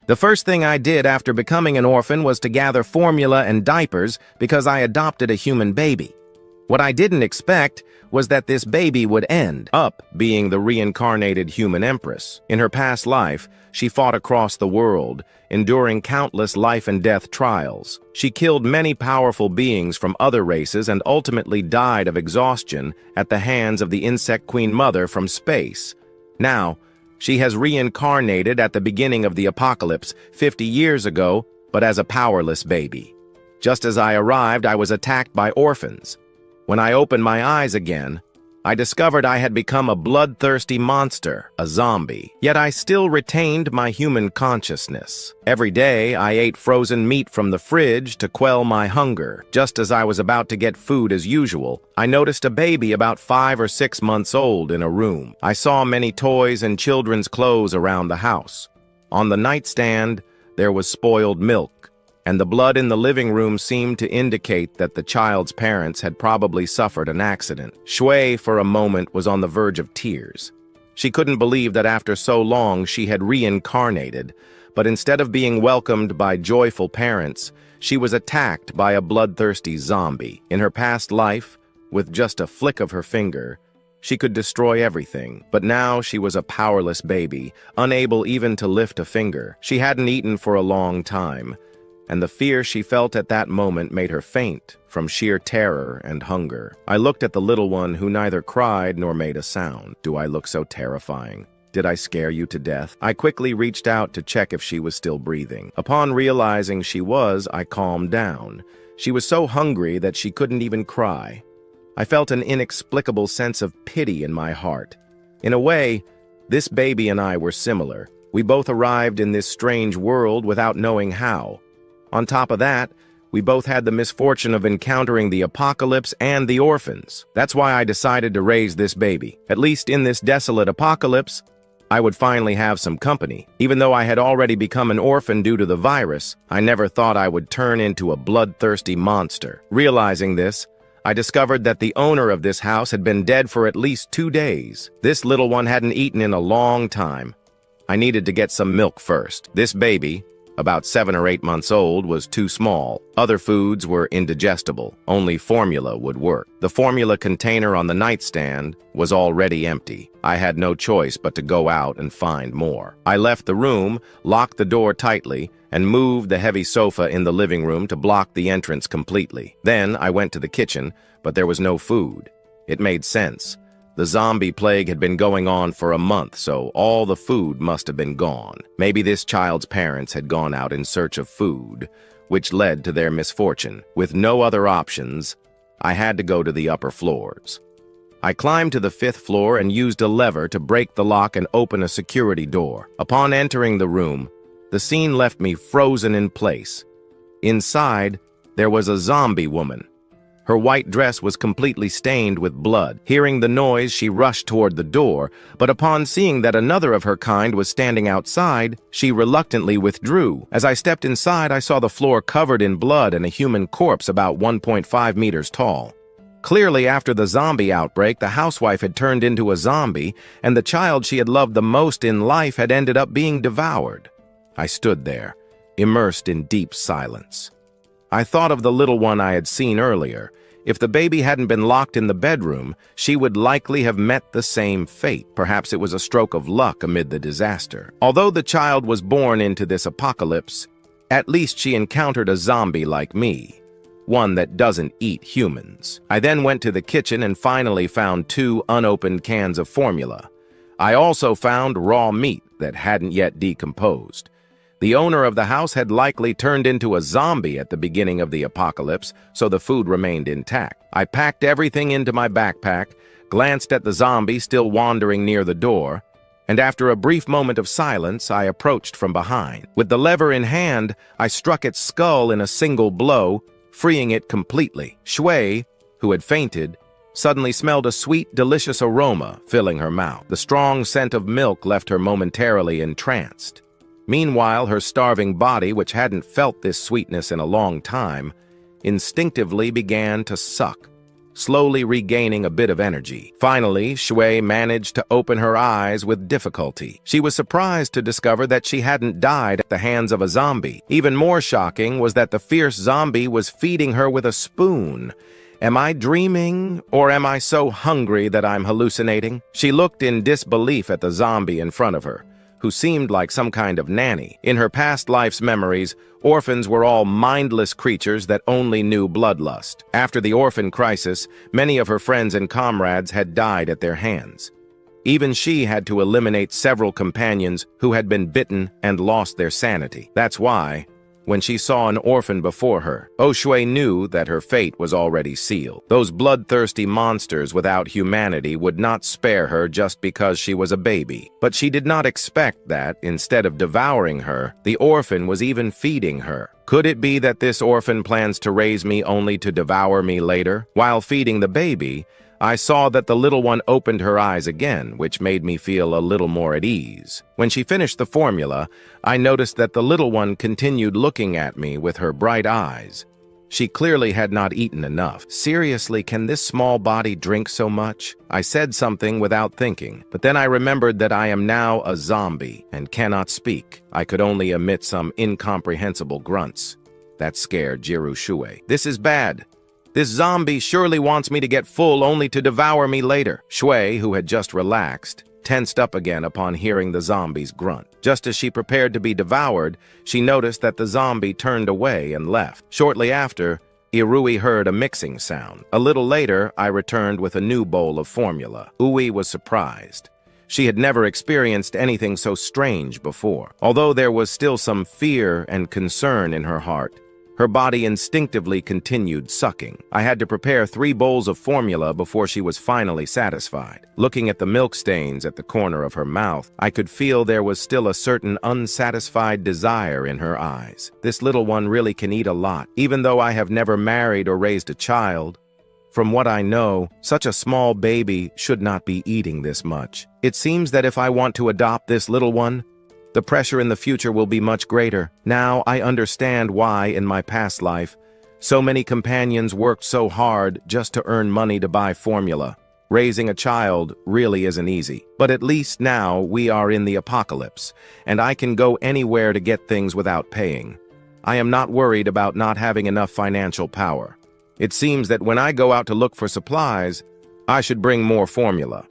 The first thing I did after becoming an orphan was to gather formula and diapers because I adopted a human baby. What I didn't expect was that this baby would end up being the reincarnated human empress. In her past life, she fought across the world, enduring countless life and death trials. She killed many powerful beings from other races and ultimately died of exhaustion at the hands of the insect queen mother from space. Now, she has reincarnated at the beginning of the apocalypse 50 years ago, but as a powerless baby. Just as I arrived, I was attacked by orphans. When I opened my eyes again, I discovered I had become a bloodthirsty monster, a zombie. Yet I still retained my human consciousness. Every day, I ate frozen meat from the fridge to quell my hunger. Just as I was about to get food as usual, I noticed a baby about 5 or 6 months old in a room. I saw many toys and children's clothes around the house. On the nightstand, there was spoiled milk, and the blood in the living room seemed to indicate that the child's parents had probably suffered an accident. Shui, for a moment, was on the verge of tears. She couldn't believe that after so long she had reincarnated, but instead of being welcomed by joyful parents, she was attacked by a bloodthirsty zombie. In her past life, with just a flick of her finger, she could destroy everything, but now she was a powerless baby, unable even to lift a finger. She hadn't eaten for a long time, and the fear she felt at that moment made her faint from sheer terror and hunger. I looked at the little one who neither cried nor made a sound. Do I look so terrifying? Did I scare you to death? I quickly reached out to check if she was still breathing. Upon realizing she was, I calmed down. She was so hungry that she couldn't even cry. I felt an inexplicable sense of pity in my heart. In a way, this baby and I were similar. We both arrived in this strange world without knowing how. On top of that, we both had the misfortune of encountering the apocalypse and the orphans. That's why I decided to raise this baby. At least in this desolate apocalypse, I would finally have some company. Even though I had already become an orphan due to the virus, I never thought I would turn into a bloodthirsty monster. Realizing this, I discovered that the owner of this house had been dead for at least 2 days. This little one hadn't eaten in a long time. I needed to get some milk first. This baby, about 7 or 8 months old, was too small. Other foods were indigestible. Only formula would work. The formula container on the nightstand was already empty. I had no choice but to go out and find more. I left the room, locked the door tightly, and moved the heavy sofa in the living room to block the entrance completely. Then I went to the kitchen, but there was no food. It made sense. The zombie plague had been going on for a month, so all the food must have been gone. Maybe this child's parents had gone out in search of food, which led to their misfortune. With no other options, I had to go to the upper floors. I climbed to the 5th floor and used a lever to break the lock and open a security door. Upon entering the room, the scene left me frozen in place. Inside, there was a zombie woman. Her white dress was completely stained with blood. Hearing the noise, she rushed toward the door, but upon seeing that another of her kind was standing outside, she reluctantly withdrew. As I stepped inside, I saw the floor covered in blood and a human corpse about 1.5 meters tall. Clearly, after the zombie outbreak, the housewife had turned into a zombie, and the child she had loved the most in life had ended up being devoured. I stood there, immersed in deep silence. I thought of the little one I had seen earlier. If the baby hadn't been locked in the bedroom, she would likely have met the same fate. Perhaps it was a stroke of luck amid the disaster. Although the child was born into this apocalypse, at least she encountered a zombie like me, one that doesn't eat humans. I then went to the kitchen and finally found 2 unopened cans of formula. I also found raw meat that hadn't yet decomposed. The owner of the house had likely turned into a zombie at the beginning of the apocalypse, so the food remained intact. I packed everything into my backpack, glanced at the zombie still wandering near the door, and after a brief moment of silence, I approached from behind. With the lever in hand, I struck its skull in a single blow, freeing it completely. Shui, who had fainted, suddenly smelled a sweet, delicious aroma filling her mouth. The strong scent of milk left her momentarily entranced. Meanwhile, her starving body, which hadn't felt this sweetness in a long time, instinctively began to suck. slowly regaining a bit of energy. Finally, Shui managed to open her eyes with difficulty. She was surprised to discover that she hadn't died at the hands of a zombie. Even more shocking was that the fierce zombie was feeding her with a spoon. Am I dreaming, or am I so hungry that I'm hallucinating? She looked in disbelief at the zombie in front of her, who seemed like some kind of nanny. In her past life's memories, orphans were all mindless creatures that only knew bloodlust. After the orphan crisis, many of her friends and comrades had died at their hands. Even she had to eliminate several companions who had been bitten and lost their sanity. That's why, when she saw an orphan before her, Shui knew that her fate was already sealed. Those bloodthirsty monsters without humanity would not spare her just because she was a baby. But she did not expect that, instead of devouring her, the orphan was even feeding her. Could it be that this orphan plans to raise me only to devour me later? While feeding the baby, I saw that the little one opened her eyes again, which made me feel a little more at ease. When she finished the formula, I noticed that the little one continued looking at me with her bright eyes. She clearly had not eaten enough. Seriously, can this small body drink so much? I said something without thinking, but then I remembered that I am now a zombie and cannot speak. I could only emit some incomprehensible grunts. That scared Jiru Shui. This is bad. This zombie surely wants me to get full only to devour me later. Shui, who had just relaxed, tensed up again upon hearing the zombie's grunt. Just as she prepared to be devoured, she noticed that the zombie turned away and left. Shortly after, Irui heard a mixing sound. A little later, I returned with a new bowl of formula. Ui was surprised. She had never experienced anything so strange before. Although there was still some fear and concern in her heart, her body instinctively continued sucking. I had to prepare 3 bowls of formula before she was finally satisfied. Looking at the milk stains at the corner of her mouth, I could feel there was still a certain unsatisfied desire in her eyes. This little one really can eat a lot. Even though I have never married or raised a child, from what I know, such a small baby should not be eating this much. It seems that if I want to adopt this little one, the pressure in the future will be much greater. Now I understand why, in my past life, so many companions worked so hard just to earn money to buy formula. Raising a child really isn't easy. But at least now we are in the apocalypse, and I can go anywhere to get things without paying. I am not worried about not having enough financial power. It seems that when I go out to look for supplies, I should bring more formula.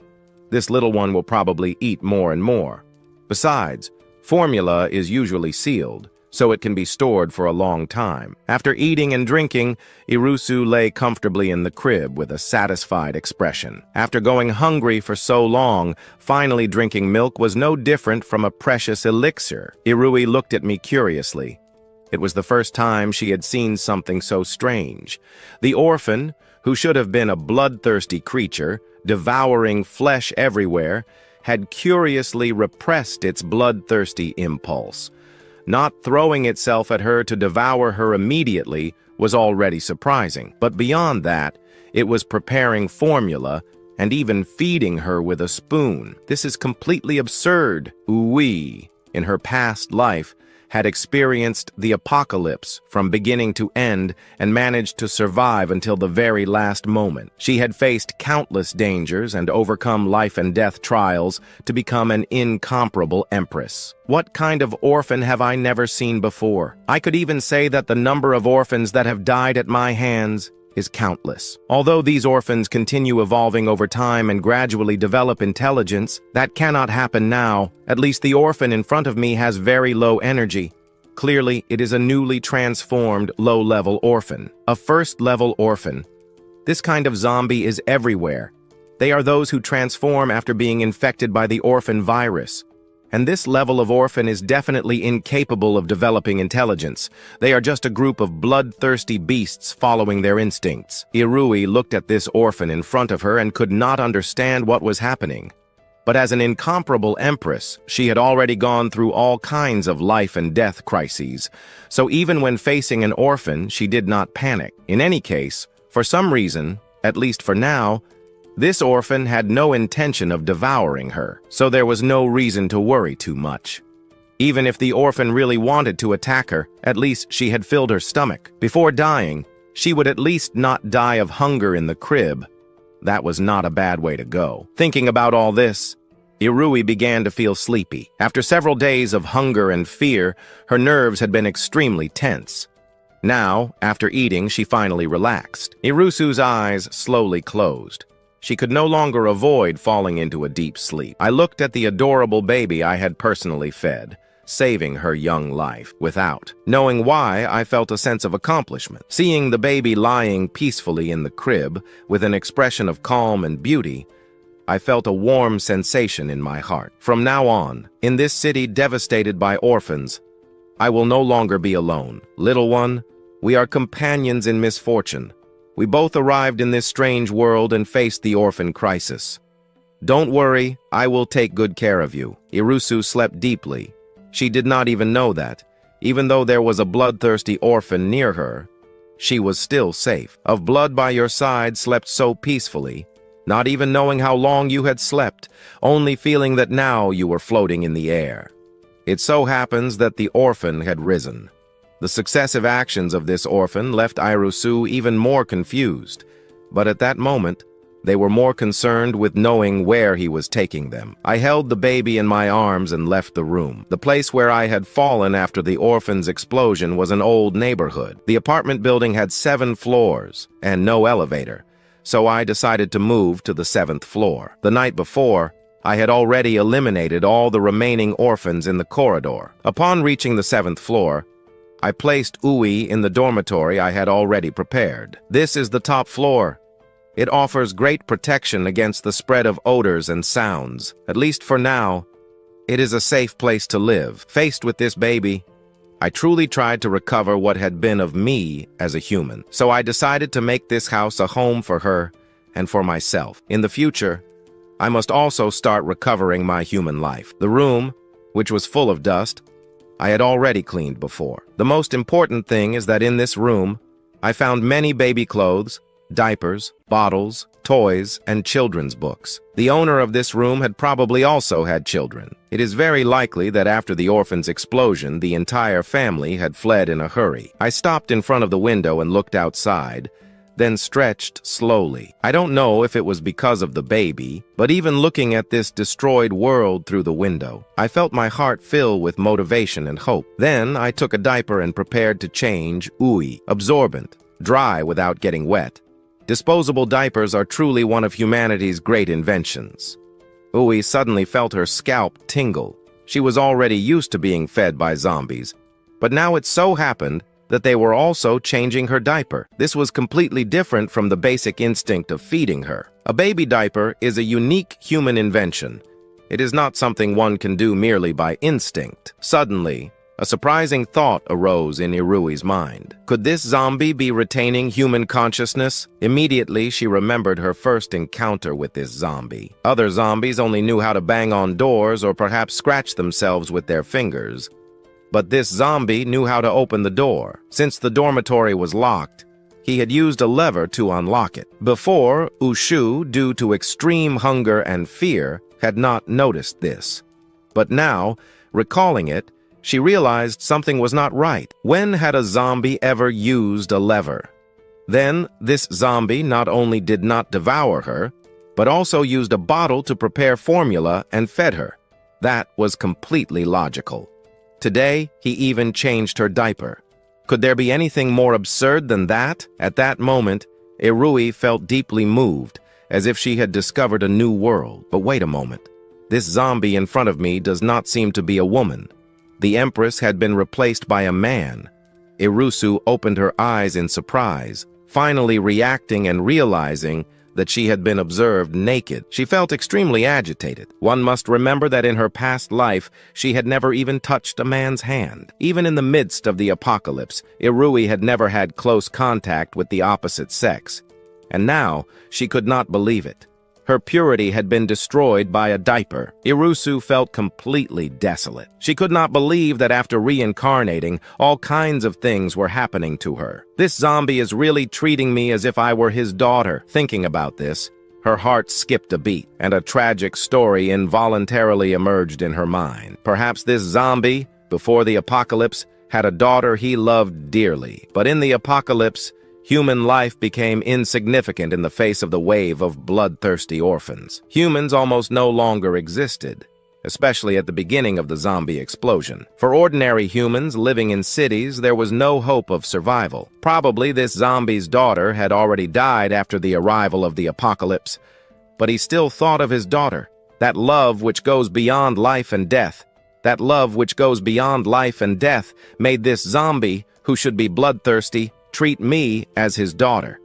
This little one will probably eat more and more. Besides, formula is usually sealed, so it can be stored for a long time. After eating and drinking, Irusu lay comfortably in the crib with a satisfied expression. After going hungry for so long, finally drinking milk was no different from a precious elixir. Irui looked at me curiously. It was the first time she had seen something so strange. The orphan, who should have been a bloodthirsty creature, devouring flesh everywhere, had curiously repressed its bloodthirsty impulse. Not throwing itself at her to devour her immediately was already surprising. But beyond that, it was preparing formula and even feeding her with a spoon. This is completely absurd. Ui, in her past life, had experienced the apocalypse from beginning to end and managed to survive until the very last moment. She had faced countless dangers and overcome life and death trials to become an incomparable empress. What kind of orphan have I never seen before? I could even say that the number of orphans that have died at my hands is countless. Although these orphans continue evolving over time and gradually develop intelligence, that cannot happen now. At least the orphan in front of me has very low energy. Clearly, it is a newly transformed low-level orphan. A first-level orphan. This kind of zombie is everywhere. They are those who transform after being infected by the orphan virus. And this level of orphan is definitely incapable of developing intelligence. They are just a group of bloodthirsty beasts following their instincts. Irui looked at this orphan in front of her and could not understand what was happening. But as an incomparable empress, she had already gone through all kinds of life and death crises. So even when facing an orphan, she did not panic. In any case, for some reason, at least for now, this orphan had no intention of devouring her, so there was no reason to worry too much. Even if the orphan really wanted to attack her, at least she had filled her stomach. Before dying, She would at least not die of hunger in the crib. That was not a bad way to go. Thinking about all this, Irui began to feel sleepy. After several days of hunger and fear, her nerves had been extremely tense. Now, after eating, she finally relaxed. Irusu's eyes slowly closed. She could no longer avoid falling into a deep sleep. I looked at the adorable baby I had personally fed, saving her young life. Without knowing why, I felt a sense of accomplishment. Seeing the baby lying peacefully in the crib, with an expression of calm and beauty, I felt a warm sensation in my heart. From now on, in this city devastated by orphans, I will no longer be alone. Little one, we are companions in misfortune. We both arrived in this strange world and faced the orphan crisis. Don't worry, I will take good care of you. Irusu slept deeply. She did not even know that. Even though there was a bloodthirsty orphan near her, she was still safe. Of blood by your side slept so peacefully, not even knowing how long you had slept, only feeling that now you were floating in the air. It so happens that the orphan had risen. The successive actions of this orphan left Irusu even more confused, but at that moment, they were more concerned with knowing where he was taking them. I held the baby in my arms and left the room. The place where I had fallen after the orphan's explosion was an old neighborhood. The apartment building had 7 floors and no elevator, so I decided to move to the 7th floor. The night before, I had already eliminated all the remaining orphans in the corridor. Upon reaching the 7th floor, I placed Ui in the dormitory I had already prepared. This is the top floor. It offers great protection against the spread of odors and sounds. At least for now, it is a safe place to live. Faced with this baby, I truly tried to recover what had been of me as a human. So I decided to make this house a home for her and for myself. In the future, I must also start recovering my human life. The room, which was full of dust, I had already cleaned before. The most important thing is that in this room, I found many baby clothes, diapers, bottles, toys, and children's books. The owner of this room had probably also had children. It is very likely that after the orphan's explosion, the entire family had fled in a hurry. I stopped in front of the window and looked outside, then stretched slowly. I don't know if it was because of the baby, but even looking at this destroyed world through the window, I felt my heart fill with motivation and hope. Then I took a diaper and prepared to change Ui, absorbent, dry without getting wet. Disposable diapers are truly one of humanity's great inventions. Ui suddenly felt her scalp tingle. She was already used to being fed by zombies, but now it so happened that they were also changing her diaper. This was completely different from the basic instinct of feeding her. A baby diaper is a unique human invention. It is not something one can do merely by instinct. Suddenly, a surprising thought arose in Irui's mind. Could this zombie be retaining human consciousness? Immediately, she remembered her first encounter with this zombie. Other zombies only knew how to bang on doors or perhaps scratch themselves with their fingers. But this zombie knew how to open the door. Since the dormitory was locked, he had used a lever to unlock it. Before, Ushu, due to extreme hunger and fear, had not noticed this. But now, recalling it, she realized something was not right. When had a zombie ever used a lever? Then, this zombie not only did not devour her, but also used a bottle to prepare formula and fed her. That was completely logical. Today, he even changed her diaper. Could there be anything more absurd than that? At that moment, Irui felt deeply moved, as if she had discovered a new world. But wait a moment. This zombie in front of me does not seem to be a woman. The Empress had been replaced by a man. Irusu opened her eyes in surprise, finally reacting and realizing that she had been observed naked. She felt extremely agitated. One must remember that in her past life, she had never even touched a man's hand. Even in the midst of the apocalypse, Irui had never had close contact with the opposite sex. And now, she could not believe it. Her purity had been destroyed by a diaper. Irusu felt completely desolate. She could not believe that after reincarnating, all kinds of things were happening to her. This zombie is really treating me as if I were his daughter. Thinking about this, her heart skipped a beat, and a tragic story involuntarily emerged in her mind. Perhaps this zombie, before the apocalypse, had a daughter he loved dearly. But in the apocalypse, Human life became insignificant in the face of the wave of bloodthirsty orphans. Humans almost no longer existed, especially at the beginning of the zombie explosion. For ordinary humans living in cities, there was no hope of survival. Probably this zombie's daughter had already died after the arrival of the apocalypse, but he still thought of his daughter. That love which goes beyond life and death. That love which goes beyond life and death made this zombie, who should be bloodthirsty, treat me as his daughter.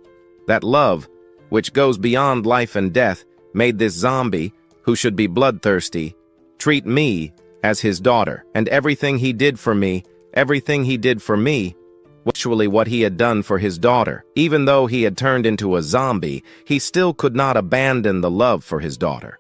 That love, which goes beyond life and death, made this zombie, who should be bloodthirsty, treat me as his daughter. And everything he did for me, actually what he had done for his daughter. Even though he had turned into a zombie, he still could not abandon the love for his daughter.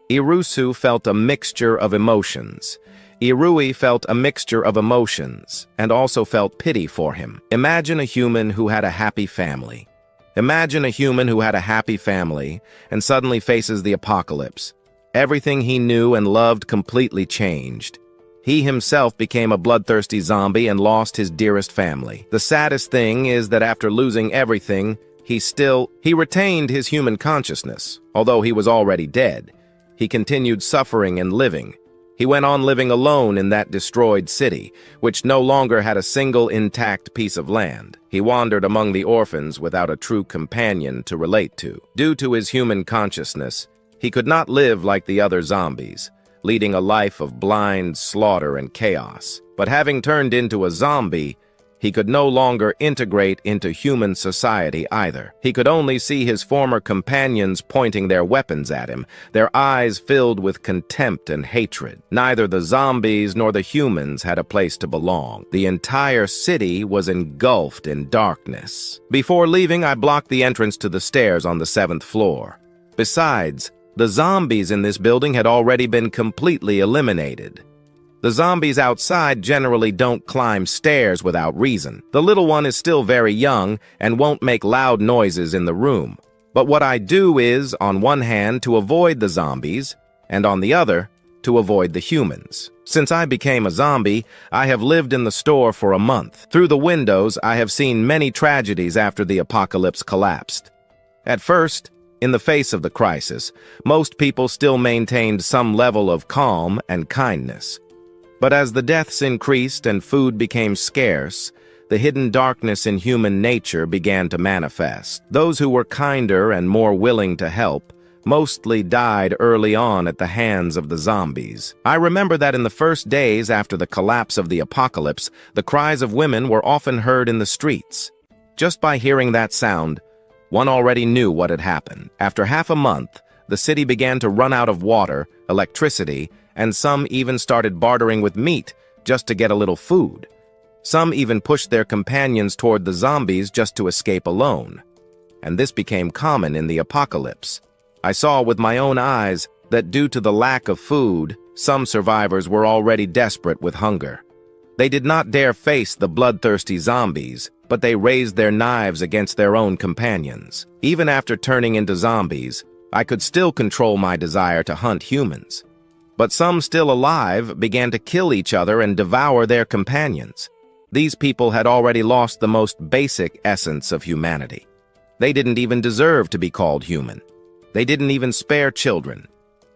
Irusu felt a mixture of emotions. Irui felt a mixture of emotions and also felt pity for him. Imagine a human who had a happy family. Imagine a human who had a happy family and suddenly faces the apocalypse. Everything he knew and loved completely changed. He himself became a bloodthirsty zombie and lost his dearest family. The saddest thing is that after losing everything, he retained his human consciousness. Although he was already dead, he continued suffering and living. He went on living alone in that destroyed city, which no longer had a single intact piece of land. He wandered among the orphans without a true companion to relate to. Due to his human consciousness, he could not live like the other zombies, leading a life of blind slaughter and chaos. But having turned into a zombie, he could no longer integrate into human society either. He could only see his former companions pointing their weapons at him, their eyes filled with contempt and hatred. Neither the zombies nor the humans had a place to belong. The entire city was engulfed in darkness. Before leaving, I blocked the entrance to the stairs on the 7th floor. Besides, the zombies in this building had already been completely eliminated. The zombies outside generally don't climb stairs without reason. The little one is still very young and won't make loud noises in the room. But what I do is, on one hand, to avoid the zombies, and on the other, to avoid the humans. Since I became a zombie, I have lived in the store for a month. Through the windows, I have seen many tragedies after the apocalypse collapsed. At first, in the face of the crisis, most people still maintained some level of calm and kindness. But as the deaths increased and food became scarce, the hidden darkness in human nature began to manifest. Those who were kinder and more willing to help mostly died early on at the hands of the zombies. I remember that in the first days after the collapse of the apocalypse, the cries of women were often heard in the streets. Just by hearing that sound, one already knew what had happened. After half a month, the city began to run out of water, electricity, and some even started bartering with meat just to get a little food. Some even pushed their companions toward the zombies just to escape alone. And this became common in the apocalypse. I saw with my own eyes that due to the lack of food, some survivors were already desperate with hunger. They did not dare face the bloodthirsty zombies, but they raised their knives against their own companions. Even after turning into zombies, I could still control my desire to hunt humans. But some still alive began to kill each other and devour their companions. These people had already lost the most basic essence of humanity. They didn't even deserve to be called human. They didn't even spare children.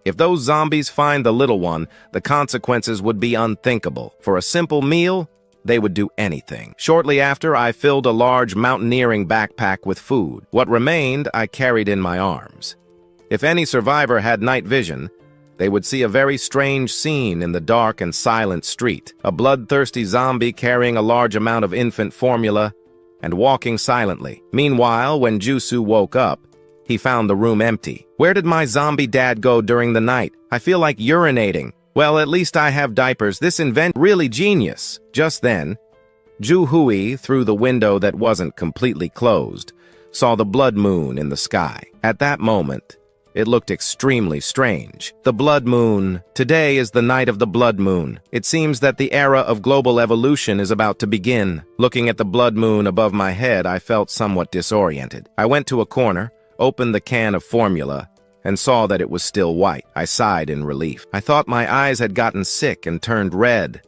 If those zombies find the little one, the consequences would be unthinkable. For a simple meal, they would do anything. Shortly after, I filled a large mountaineering backpack with food. What remained, I carried in my arms. If any survivor had night vision, they would see a very strange scene in the dark and silent street. A bloodthirsty zombie carrying a large amount of infant formula and walking silently. Meanwhile, when Jusu woke up, he found the room empty. Where did my zombie dad go during the night? I feel like urinating. Well, at least I have diapers. This invent really genius. Just then, Ju-Hui, through the window that wasn't completely closed, saw the blood moon in the sky. At that moment, it looked extremely strange. The blood moon. Today is the night of the blood moon. It seems that the era of global evolution is about to begin. Looking at the blood moon above my head, I felt somewhat disoriented. I went to a corner, opened the can of formula, and saw that it was still white. I sighed in relief. I thought my eyes had gotten sick and turned red.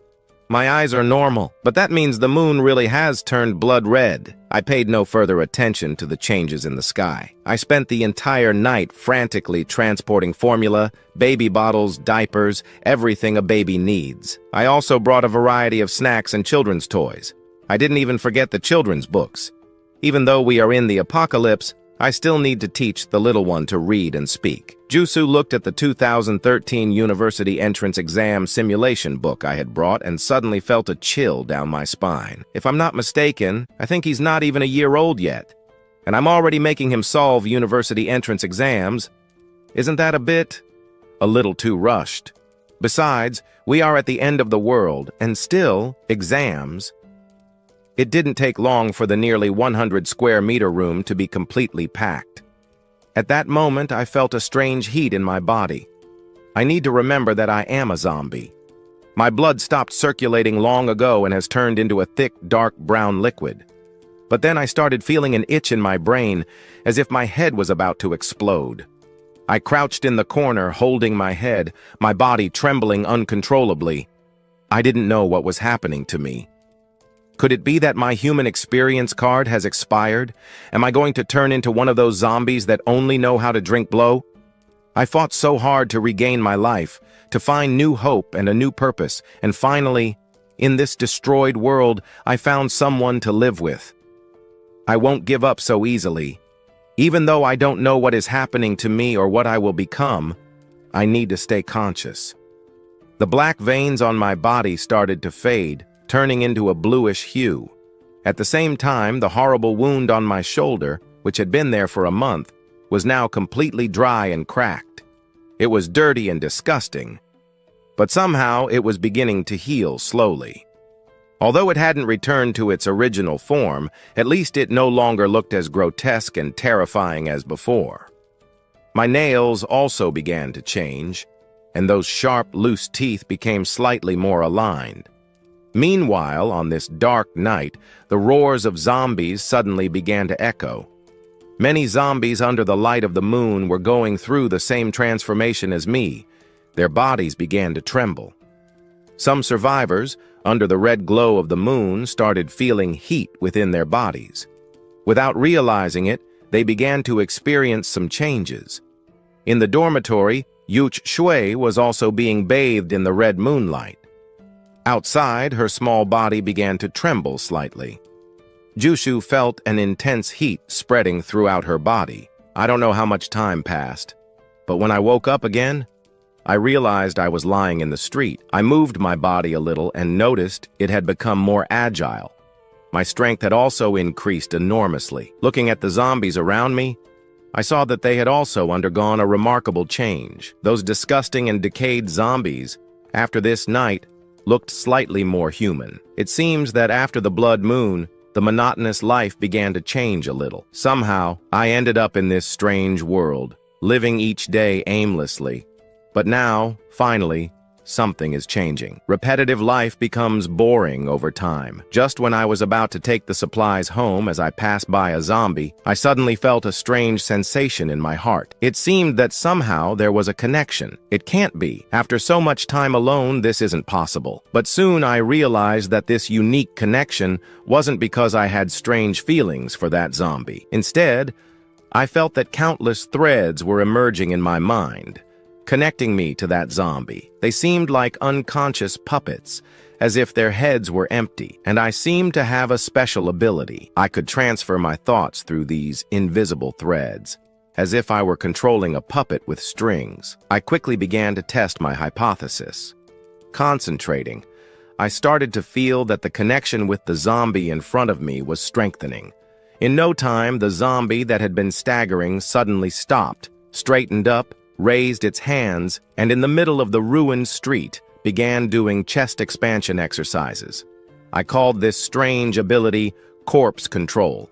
My eyes are normal, but that means the moon really has turned blood red. I paid no further attention to the changes in the sky. I spent the entire night frantically transporting formula, baby bottles, diapers, everything a baby needs. I also brought a variety of snacks and children's toys. I didn't even forget the children's books. Even though we are in the apocalypse, I still need to teach the little one to read and speak. Jusu looked at the 2013 university entrance exam simulation book I had brought and suddenly felt a chill down my spine. If I'm not mistaken, I think he's not even a year old yet. And I'm already making him solve university entrance exams. Isn't that a little too rushed? Besides, we are at the end of the world, and still, exams. It didn't take long for the nearly 100 square meter room to be completely packed. At that moment, I felt a strange heat in my body. I need to remember that I am a zombie. My blood stopped circulating long ago and has turned into a thick, dark brown liquid. But then I started feeling an itch in my brain, as if my head was about to explode. I crouched in the corner, holding my head, my body trembling uncontrollably. I didn't know what was happening to me. Could it be that my human experience card has expired? Am I going to turn into one of those zombies that only know how to drink blow? I fought so hard to regain my life, to find new hope and a new purpose, and finally, in this destroyed world, I found someone to live with. I won't give up so easily. Even though I don't know what is happening to me or what I will become, I need to stay conscious. The black veins on my body started to fade, turning into a bluish hue. At the same time, the horrible wound on my shoulder, which had been there for a month, was now completely dry and cracked. It was dirty and disgusting, but somehow it was beginning to heal slowly. Although it hadn't returned to its original form, at least it no longer looked as grotesque and terrifying as before. My nails also began to change, and those sharp, loose teeth became slightly more aligned. Meanwhile, on this dark night, the roars of zombies suddenly began to echo. Many zombies under the light of the moon were going through the same transformation as me. Their bodies began to tremble. Some survivors, under the red glow of the moon, started feeling heat within their bodies. Without realizing it, they began to experience some changes. In the dormitory, Yuch Shui was also being bathed in the red moonlight. Outside, her small body began to tremble slightly. Jushu felt an intense heat spreading throughout her body. I don't know how much time passed, but when I woke up again, I realized I was lying in the street. I moved my body a little and noticed it had become more agile. My strength had also increased enormously. Looking at the zombies around me, I saw that they had also undergone a remarkable change. Those disgusting and decayed zombies, after this night, looked slightly more human. It seems that after the blood moon, the monotonous life began to change a little. Somehow, I ended up in this strange world, living each day aimlessly. But now, finally, something is changing. Repetitive life becomes boring over time. Just when I was about to take the supplies home as I passed by a zombie, I suddenly felt a strange sensation in my heart. It seemed that somehow there was a connection. It can't be. After so much time alone, this isn't possible. But soon I realized that this unique connection wasn't because I had strange feelings for that zombie. Instead, I felt that countless threads were emerging in my mind, connecting me to that zombie. They seemed like unconscious puppets, as if their heads were empty, and I seemed to have a special ability. I could transfer my thoughts through these invisible threads, as if I were controlling a puppet with strings. I quickly began to test my hypothesis. Concentrating, I started to feel that the connection with the zombie in front of me was strengthening. In no time, the zombie that had been staggering suddenly stopped, straightened up, raised its hands, and in the middle of the ruined street, began doing chest expansion exercises. I called this strange ability corpse control.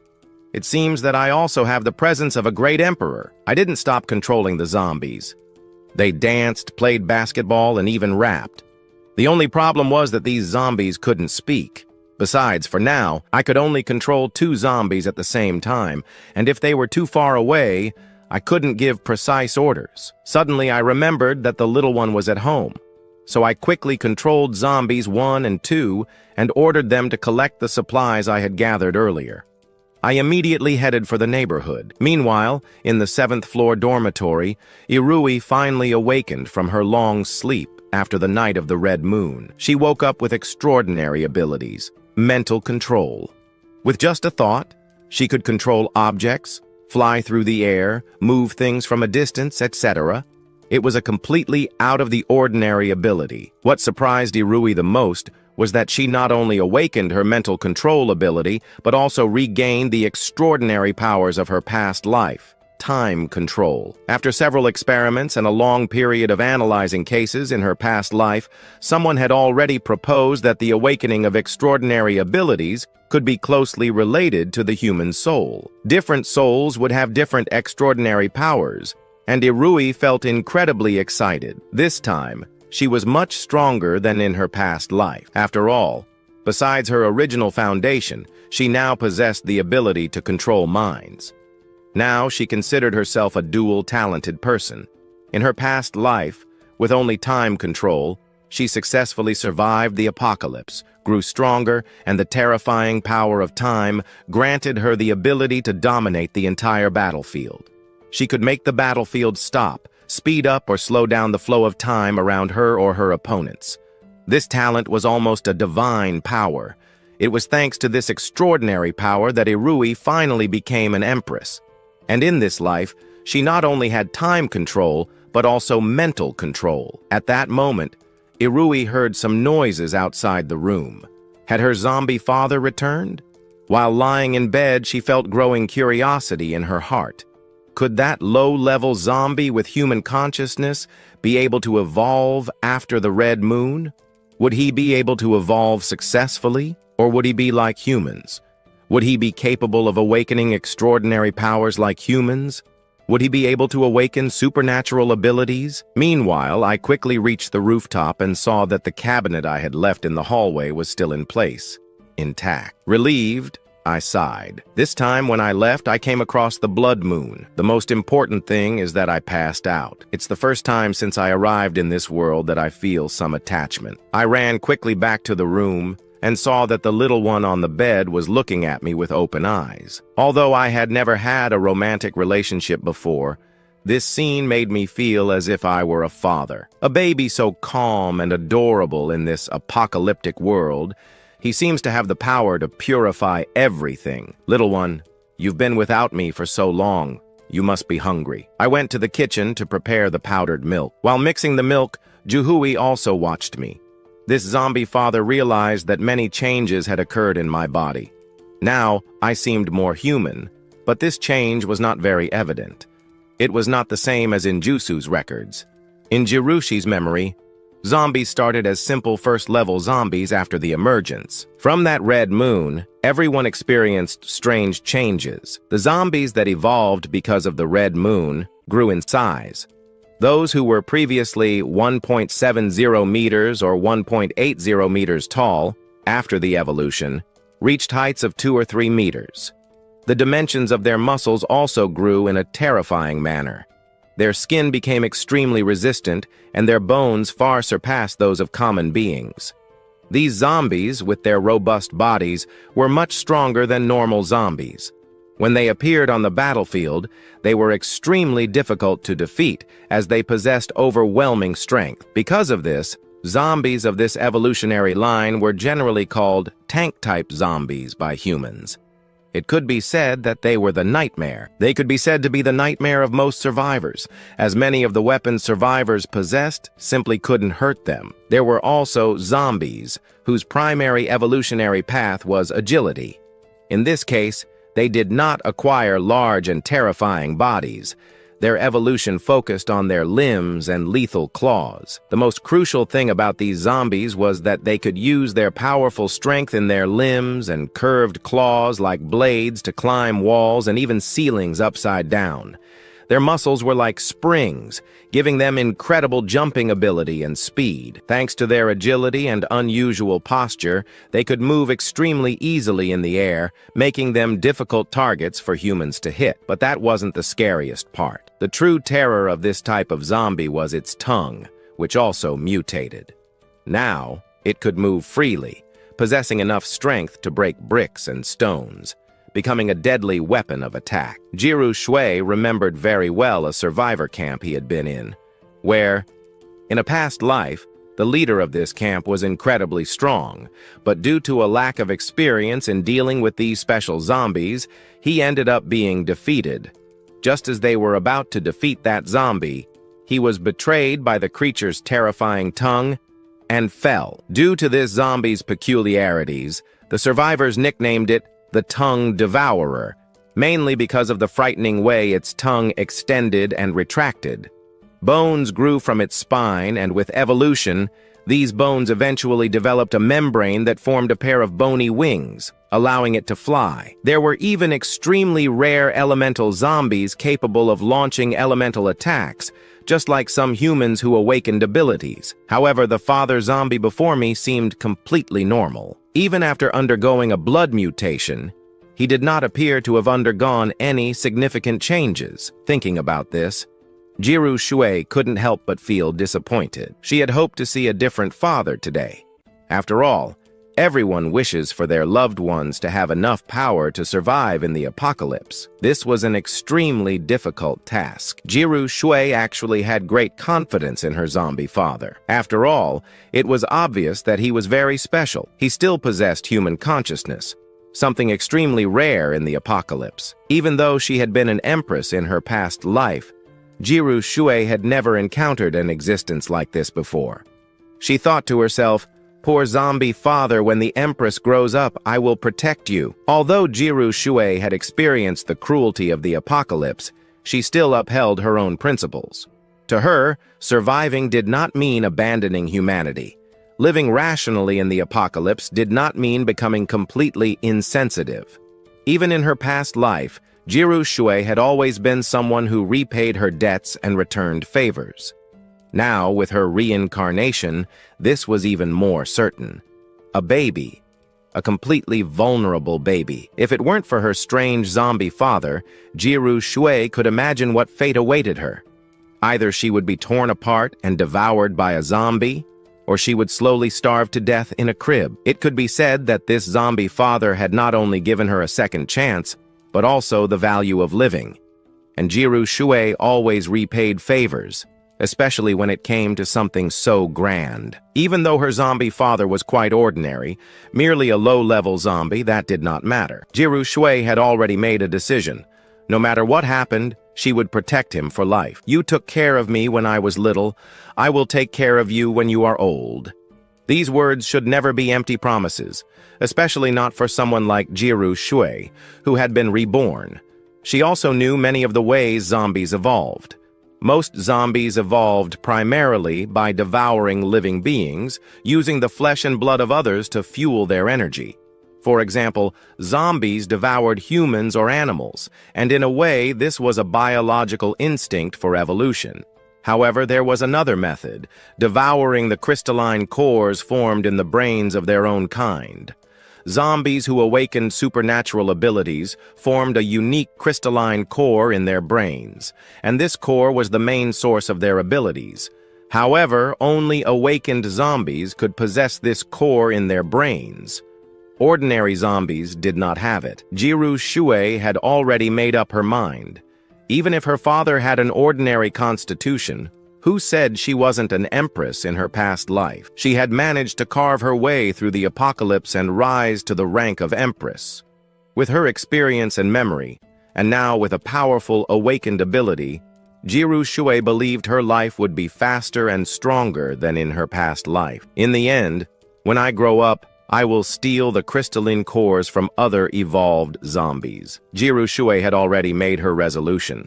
It seems that I also have the presence of a great emperor. I didn't stop controlling the zombies. They danced, played basketball, and even rapped. The only problem was that these zombies couldn't speak. Besides, for now, I could only control 2 zombies at the same time, and if they were too far away, I couldn't give precise orders. Suddenly, I remembered that the little one was at home. so I quickly controlled zombies 1 and 2 and ordered them to collect the supplies I had gathered earlier. I immediately headed for the neighborhood. Meanwhile, in the 7th floor dormitory, Irui finally awakened from her long sleep after the night of the red moon. She woke up with extraordinary abilities, mental control. With just a thought, she could control objects, fly through the air, move things from a distance, etc. It was a completely out-of-the-ordinary ability. What surprised Irui the most was that she not only awakened her mental control ability, but also regained the extraordinary powers of her past life, time control. After several experiments and a long period of analyzing cases in her past life, someone had already proposed that the awakening of extraordinary abilities could be closely related to the human soul. Different souls would have different extraordinary powers, and Irui felt incredibly excited. This time, she was much stronger than in her past life. After all, besides her original foundation, she now possessed the ability to control minds. Now she considered herself a dual-talented person. In her past life, with only time control, she successfully survived the apocalypse, grew stronger, and the terrifying power of time granted her the ability to dominate the entire battlefield. She could make the battlefield stop, speed up or slow down the flow of time around her or her opponents. This talent was almost a divine power. It was thanks to this extraordinary power that Irui finally became an empress. And in this life, she not only had time control, but also mental control. At that moment, Irui heard some noises outside the room. Had her zombie father returned? While lying in bed, she felt growing curiosity in her heart. Could that low-level zombie with human consciousness be able to evolve after the red moon? Would he be able to evolve successfully, or would he be like humans? Would he be capable of awakening extraordinary powers like humans? Would he be able to awaken supernatural abilities? Meanwhile, I quickly reached the rooftop and saw that the cabinet I had left in the hallway was still in place, intact. Relieved, I sighed. This time when I left, I came across the blood moon. The most important thing is that I passed out. It's the first time since I arrived in this world that I feel some attachment. I ran quickly back to the room and saw that the little one on the bed was looking at me with open eyes. Although I had never had a romantic relationship before, this scene made me feel as if I were a father. A baby so calm and adorable in this apocalyptic world. He seems to have the power to purify everything. Little one, you've been without me for so long. You must be hungry. I went to the kitchen to prepare the powdered milk. While mixing the milk, Juhui also watched me. This zombie father realized that many changes had occurred in my body. Now, I seemed more human, but this change was not very evident. It was not the same as in Jusu's records. In Jirushi's memory, zombies started as simple first-level zombies after the emergence. From that red moon, everyone experienced strange changes. The zombies that evolved because of the red moon grew in size. Those who were previously 1.70 meters or 1.80 meters tall after the evolution reached heights of 2 or 3 meters. The dimensions of their muscles also grew in a terrifying manner. Their skin became extremely resistant, and their bones far surpassed those of common beings. These zombies, with their robust bodies, were much stronger than normal zombies. When they appeared on the battlefield, they were extremely difficult to defeat, as they possessed overwhelming strength. Because of this, zombies of this evolutionary line were generally called tank-type zombies by humans. It could be said that they were the nightmare. They could be said to be the nightmare of most survivors, as many of the weapons survivors possessed simply couldn't hurt them. There were also zombies, whose primary evolutionary path was agility. In this case, they did not acquire large and terrifying bodies. Their evolution focused on their limbs and lethal claws. The most crucial thing about these zombies was that they could use their powerful strength in their limbs and curved claws like blades to climb walls and even ceilings upside down. Their muscles were like springs, giving them incredible jumping ability and speed. Thanks to their agility and unusual posture, they could move extremely easily in the air, making them difficult targets for humans to hit. But that wasn't the scariest part. The true terror of this type of zombie was its tongue, which also mutated. Now, it could move freely, possessing enough strength to break bricks and stones, becoming a deadly weapon of attack. Jiru Shui remembered very well a survivor camp he had been in, where, in a past life, the leader of this camp was incredibly strong, but due to a lack of experience in dealing with these special zombies, he ended up being defeated. Just as they were about to defeat that zombie, he was betrayed by the creature's terrifying tongue and fell. Due to this zombie's peculiarities, the survivors nicknamed it the Tongue Devourer, mainly because of the frightening way its tongue extended and retracted. Bones grew from its spine, and with evolution, these bones eventually developed a membrane that formed a pair of bony wings, allowing it to fly. There were even extremely rare elemental zombies capable of launching elemental attacks, just like some humans who awakened abilities. However, the father zombie before me seemed completely normal. Even after undergoing a blood mutation, he did not appear to have undergone any significant changes. Thinking about this, Jiru Shui couldn't help but feel disappointed. She had hoped to see a different father today. After all, everyone wishes for their loved ones to have enough power to survive in the apocalypse. This was an extremely difficult task. Jiru Shui actually had great confidence in her zombie father. After all, it was obvious that he was very special. He still possessed human consciousness, something extremely rare in the apocalypse. Even though she had been an empress in her past life, Jiru Shui had never encountered an existence like this before. She thought to herself, "Poor zombie father, when the Empress grows up, I will protect you." Although Jiru Shui had experienced the cruelty of the apocalypse, she still upheld her own principles. To her, surviving did not mean abandoning humanity. Living rationally in the apocalypse did not mean becoming completely insensitive. Even in her past life, Jiru Shui had always been someone who repaid her debts and returned favors. Now, with her reincarnation, this was even more certain. A baby. A completely vulnerable baby. If it weren't for her strange zombie father, Jiru Shui could imagine what fate awaited her. Either she would be torn apart and devoured by a zombie, or she would slowly starve to death in a crib. It could be said that this zombie father had not only given her a second chance, but also the value of living. And Jiru Shui always repaid favors, especially when it came to something so grand. Even though her zombie father was quite ordinary, merely a low-level zombie, that did not matter. Jiru Shui had already made a decision. No matter what happened, she would protect him for life. "You took care of me when I was little. I will take care of you when you are old." These words should never be empty promises, especially not for someone like Jiru Shui, who had been reborn. She also knew many of the ways zombies evolved. Most zombies evolved primarily by devouring living beings, using the flesh and blood of others to fuel their energy. For example, zombies devoured humans or animals, and in a way this was a biological instinct for evolution. However, there was another method, devouring the crystalline cores formed in the brains of their own kind. Zombies who awakened supernatural abilities formed a unique crystalline core in their brains, and this core was the main source of their abilities. However, only awakened zombies could possess this core in their brains. Ordinary zombies did not have it. Jiru Shui had already made up her mind. Even if her father had an ordinary constitution, who said she wasn't an empress in her past life? She had managed to carve her way through the apocalypse and rise to the rank of empress. With her experience and memory, and now with a powerful awakened ability, Jiru Shui believed her life would be faster and stronger than in her past life. In the end, when I grow up, I will steal the crystalline cores from other evolved zombies. Jiru Shui had already made her resolution.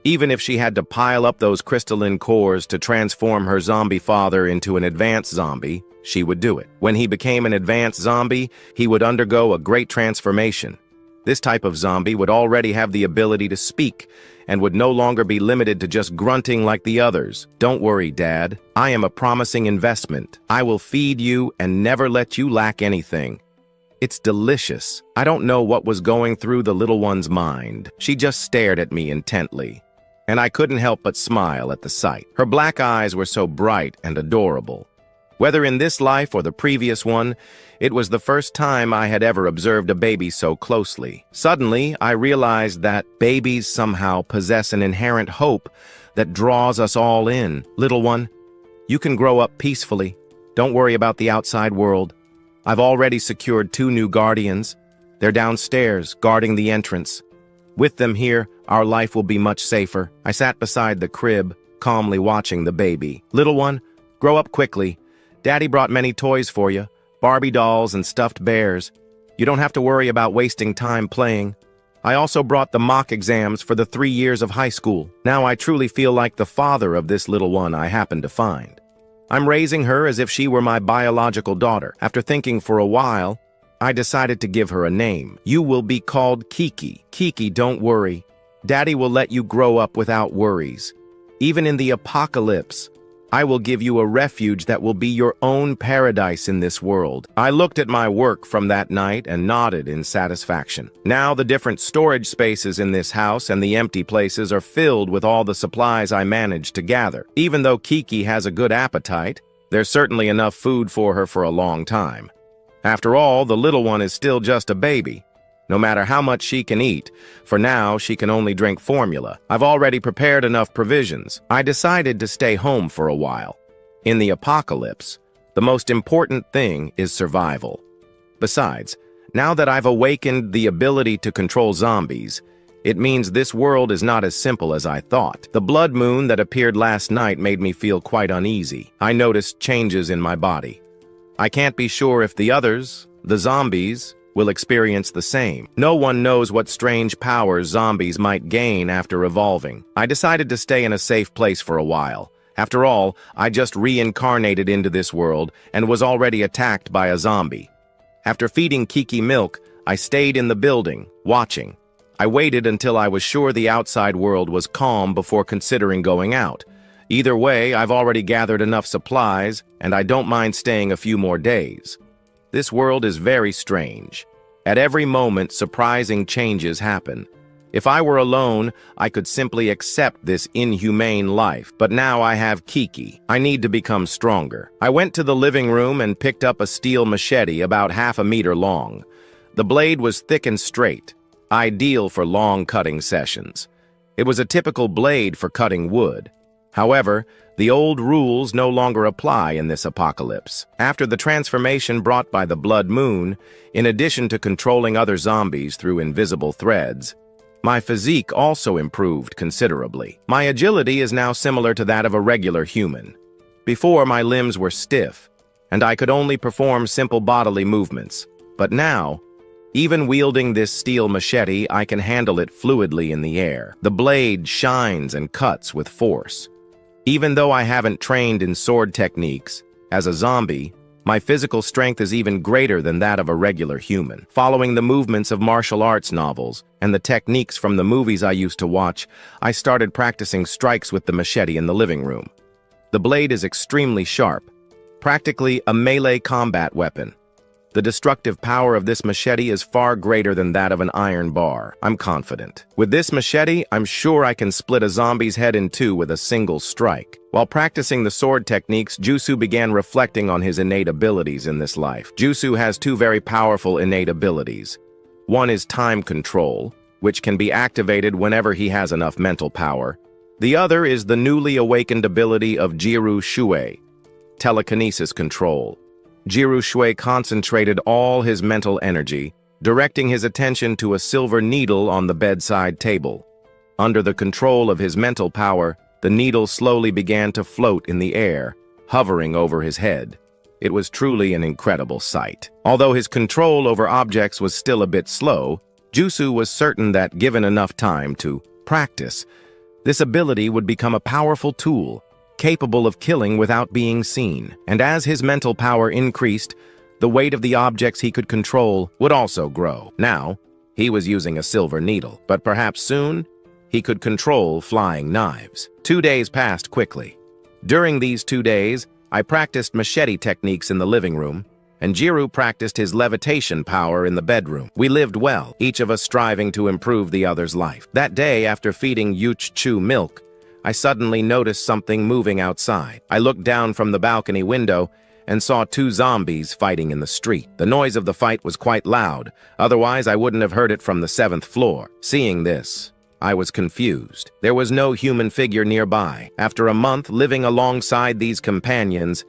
Even if she had to pile up those crystalline cores to transform her zombie father into an advanced zombie, she would do it. When he became an advanced zombie, he would undergo a great transformation. This type of zombie would already have the ability to speak and would no longer be limited to just grunting like the others. "Don't worry, Dad. I am a promising investment. I will feed you and never let you lack anything. It's delicious." I don't know what was going through the little one's mind. She just stared at me intently. and I couldn't help but smile at the sight. Her black eyes were so bright and adorable. Whether in this life or the previous one, it was the first time I had ever observed a baby so closely. Suddenly, I realized that babies somehow possess an inherent hope that draws us all in. Little one, you can grow up peacefully. Don't worry about the outside world. I've already secured 2 new guardians. They're downstairs, guarding the entrance. With them here, our life will be much safer. I sat beside the crib, calmly watching the baby. Little one, grow up quickly. Daddy brought many toys for you, Barbie dolls and stuffed bears. You don't have to worry about wasting time playing. I also brought the mock exams for the 3 years of high school. Now I truly feel like the father of this little one I happened to find. I'm raising her as if she were my biological daughter. After thinking for a while, I decided to give her a name. You will be called Kiki. Kiki, don't worry. Daddy will let you grow up without worries. Even in the apocalypse, I will give you a refuge that will be your own paradise in this world. I looked at my work from that night and nodded in satisfaction. Now the different storage spaces in this house and the empty places are filled with all the supplies I managed to gather. Even though Kiki has a good appetite, there's certainly enough food for her for a long time. After all, the little one is still just a baby. No matter how much she can eat, for now she can only drink formula. I've already prepared enough provisions. I decided to stay home for a while. In the apocalypse, the most important thing is survival. Besides, now that I've awakened the ability to control zombies, it means this world is not as simple as I thought. The blood moon that appeared last night made me feel quite uneasy. I noticed changes in my body. I can't be sure if the others, the zombies, will experience the same. No one knows what strange powers zombies might gain after evolving. I decided to stay in a safe place for a while. After all, I just reincarnated into this world and was already attacked by a zombie. After feeding Kiki milk, I stayed in the building, watching. I waited until I was sure the outside world was calm before considering going out. Either way, I've already gathered enough supplies, and I don't mind staying a few more days. This world is very strange. At every moment, surprising changes happen. If I were alone, I could simply accept this inhumane life, but now I have Kiki. I need to become stronger. I went to the living room and picked up a steel machete about 1/2 meter long. The blade was thick and straight, ideal for long cutting sessions. It was a typical blade for cutting wood. However, the old rules no longer apply in this apocalypse. After the transformation brought by the blood moon, in addition to controlling other zombies through invisible threads, my physique also improved considerably. My agility is now similar to that of a regular human. Before, my limbs were stiff, and I could only perform simple bodily movements. But now, even wielding this steel machete, I can handle it fluidly in the air. The blade shines and cuts with force. Even though I haven't trained in sword techniques, as a zombie, my physical strength is even greater than that of a regular human. Following the movements of martial arts novels and the techniques from the movies I used to watch, I started practicing strikes with the machete in the living room. The blade is extremely sharp, practically a melee combat weapon. The destructive power of this machete is far greater than that of an iron bar. I'm confident. With this machete, I'm sure I can split a zombie's head in two with a single strike. While practicing the sword techniques, Jusu began reflecting on his innate abilities in this life. Jusu has 2 very powerful innate abilities. One is time control, which can be activated whenever he has enough mental power. The other is the newly awakened ability of Jiru Shui, telekinesis control. Jiru Shui concentrated all his mental energy, directing his attention to a silver needle on the bedside table. Under the control of his mental power, the needle slowly began to float in the air, hovering over his head. It was truly an incredible sight. Although his control over objects was still a bit slow, Jusu was certain that given enough time to practice, this ability would become a powerful tool, capable of killing without being seen. And as his mental power increased, the weight of the objects he could control would also grow. Now, he was using a silver needle, but perhaps soon, he could control flying knives. 2 days passed quickly. During these 2 days, I practiced machete techniques in the living room. and Jiru practiced his levitation power in the bedroom. We lived well, each of us striving to improve the other's life. That day, after feeding Yuch-Chu milk, I suddenly noticed something moving outside. I looked down from the balcony window and saw two zombies fighting in the street. The noise of the fight was quite loud, otherwise I wouldn't have heard it from the 7th floor. Seeing this, I was confused. There was no human figure nearby. After a month living alongside these companions,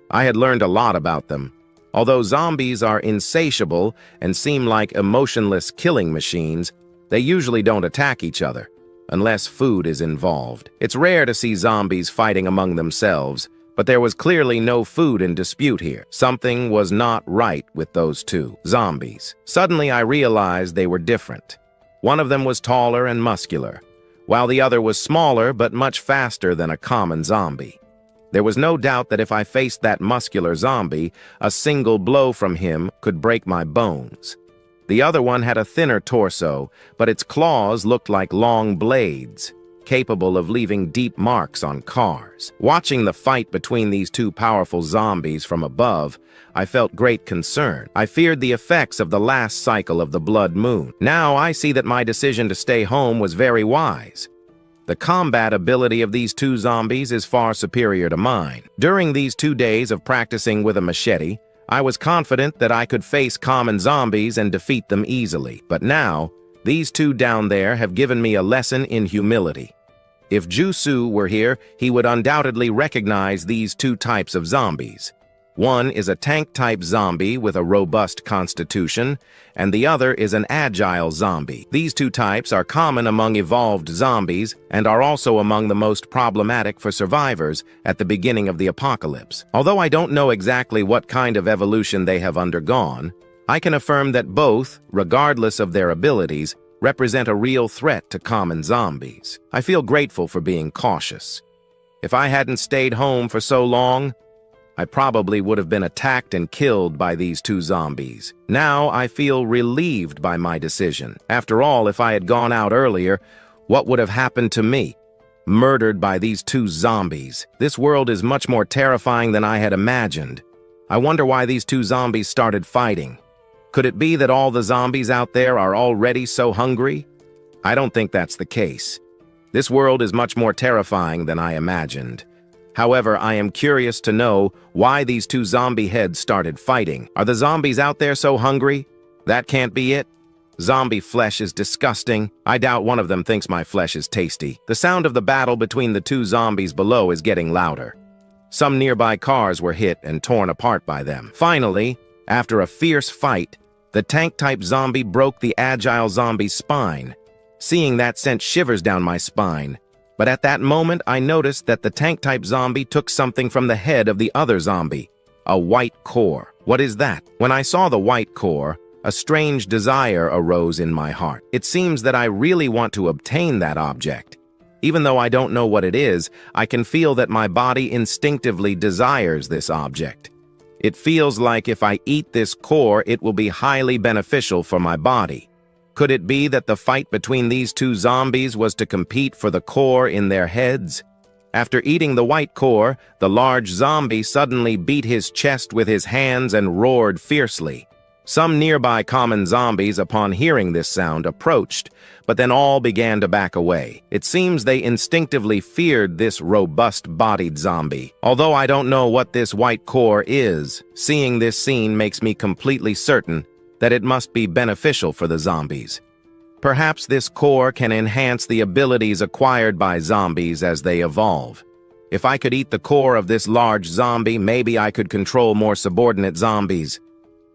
I had learned a lot about them. Although zombies are insatiable and seem like emotionless killing machines, they usually don't attack each other, unless food is involved. It's rare to see zombies fighting among themselves, but there was clearly no food in dispute here. Something was not right with those two zombies. Suddenly I realized they were different. One of them was taller and muscular, while the other was smaller but much faster than a common zombie. There was no doubt that if I faced that muscular zombie, a single blow from him could break my bones. The other one had a thinner torso, but its claws looked like long blades, capable of leaving deep marks on cars. Watching the fight between these two powerful zombies from above, I felt great concern. I feared the effects of the last cycle of the blood moon. Now I see that my decision to stay home was very wise. The combat ability of these two zombies is far superior to mine. During these 2 days of practicing with a machete, I was confident that I could face common zombies and defeat them easily. But now, these two down there have given me a lesson in humility. If Jusu were here, he would undoubtedly recognize these two types of zombies. One is a tank-type zombie with a robust constitution, and the other is an agile zombie. These two types are common among evolved zombies and are also among the most problematic for survivors at the beginning of the apocalypse. Although I don't know exactly what kind of evolution they have undergone, I can affirm that both, regardless of their abilities, represent a real threat to common zombies. I feel grateful for being cautious. If I hadn't stayed home for so long, I probably would have been attacked and killed by these two zombies. Now I feel relieved by my decision. After all, if I had gone out earlier, what would have happened to me? Murdered by these two zombies. This world is much more terrifying than I had imagined. I wonder why these two zombies started fighting. Could it be that all the zombies out there are already so hungry? I don't think that's the case. This world is much more terrifying than I imagined. However, I am curious to know why these two zombie heads started fighting. Are the zombies out there so hungry? That can't be it. Zombie flesh is disgusting. I doubt one of them thinks my flesh is tasty. The sound of the battle between the two zombies below is getting louder. Some nearby cars were hit and torn apart by them. Finally, after a fierce fight, the tank-type zombie broke the agile zombie's spine. Seeing that sent shivers down my spine. But at that moment, I noticed that the tank-type zombie took something from the head of the other zombie, a white core. What is that? When I saw the white core, a strange desire arose in my heart. It seems that I really want to obtain that object. Even though I don't know what it is, I can feel that my body instinctively desires this object. It feels like if I eat this core, it will be highly beneficial for my body. Could it be that the fight between these two zombies was to compete for the core in their heads? After eating the white core, the large zombie suddenly beat his chest with his hands and roared fiercely. Some nearby common zombies, upon hearing this sound, approached, but then all began to back away. It seems they instinctively feared this robust-bodied zombie. Although I don't know what this white core is, seeing this scene makes me completely certain that it must be beneficial for the zombies. Perhaps this core can enhance the abilities acquired by zombies as they evolve. If I could eat the core of this large zombie, maybe I could control more subordinate zombies.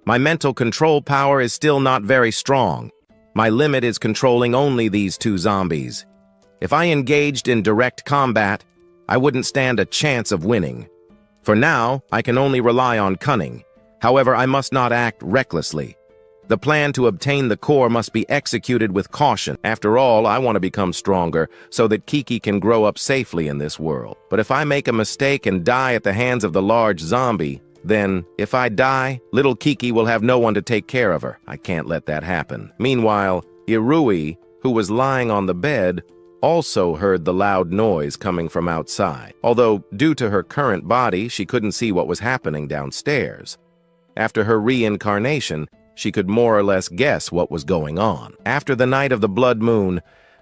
My mental control power is still not very strong. My limit is controlling only these two zombies. If I engaged in direct combat, I wouldn't stand a chance of winning. For now, I can only rely on cunning. However, I must not act recklessly. The plan to obtain the core must be executed with caution. After all, I want to become stronger so that Kiki can grow up safely in this world. But if I make a mistake and die at the hands of the large zombie, then, if I die, little Kiki will have no one to take care of her. I can't let that happen. Meanwhile, Irui, who was lying on the bed, also heard the loud noise coming from outside. Although, due to her current body, she couldn't see what was happening downstairs. After her reincarnation, she could more or less guess what was going on. After the night of the blood moon,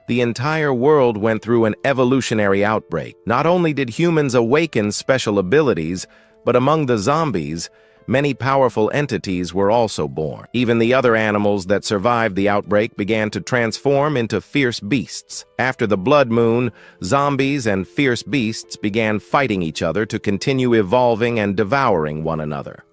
the entire world went through an evolutionary outbreak. Not only did humans awaken special abilities, but among the zombies, many powerful entities were also born. Even the other animals that survived the outbreak began to transform into fierce beasts. After the blood moon, zombies and fierce beasts began fighting each other to continue evolving and devouring one another.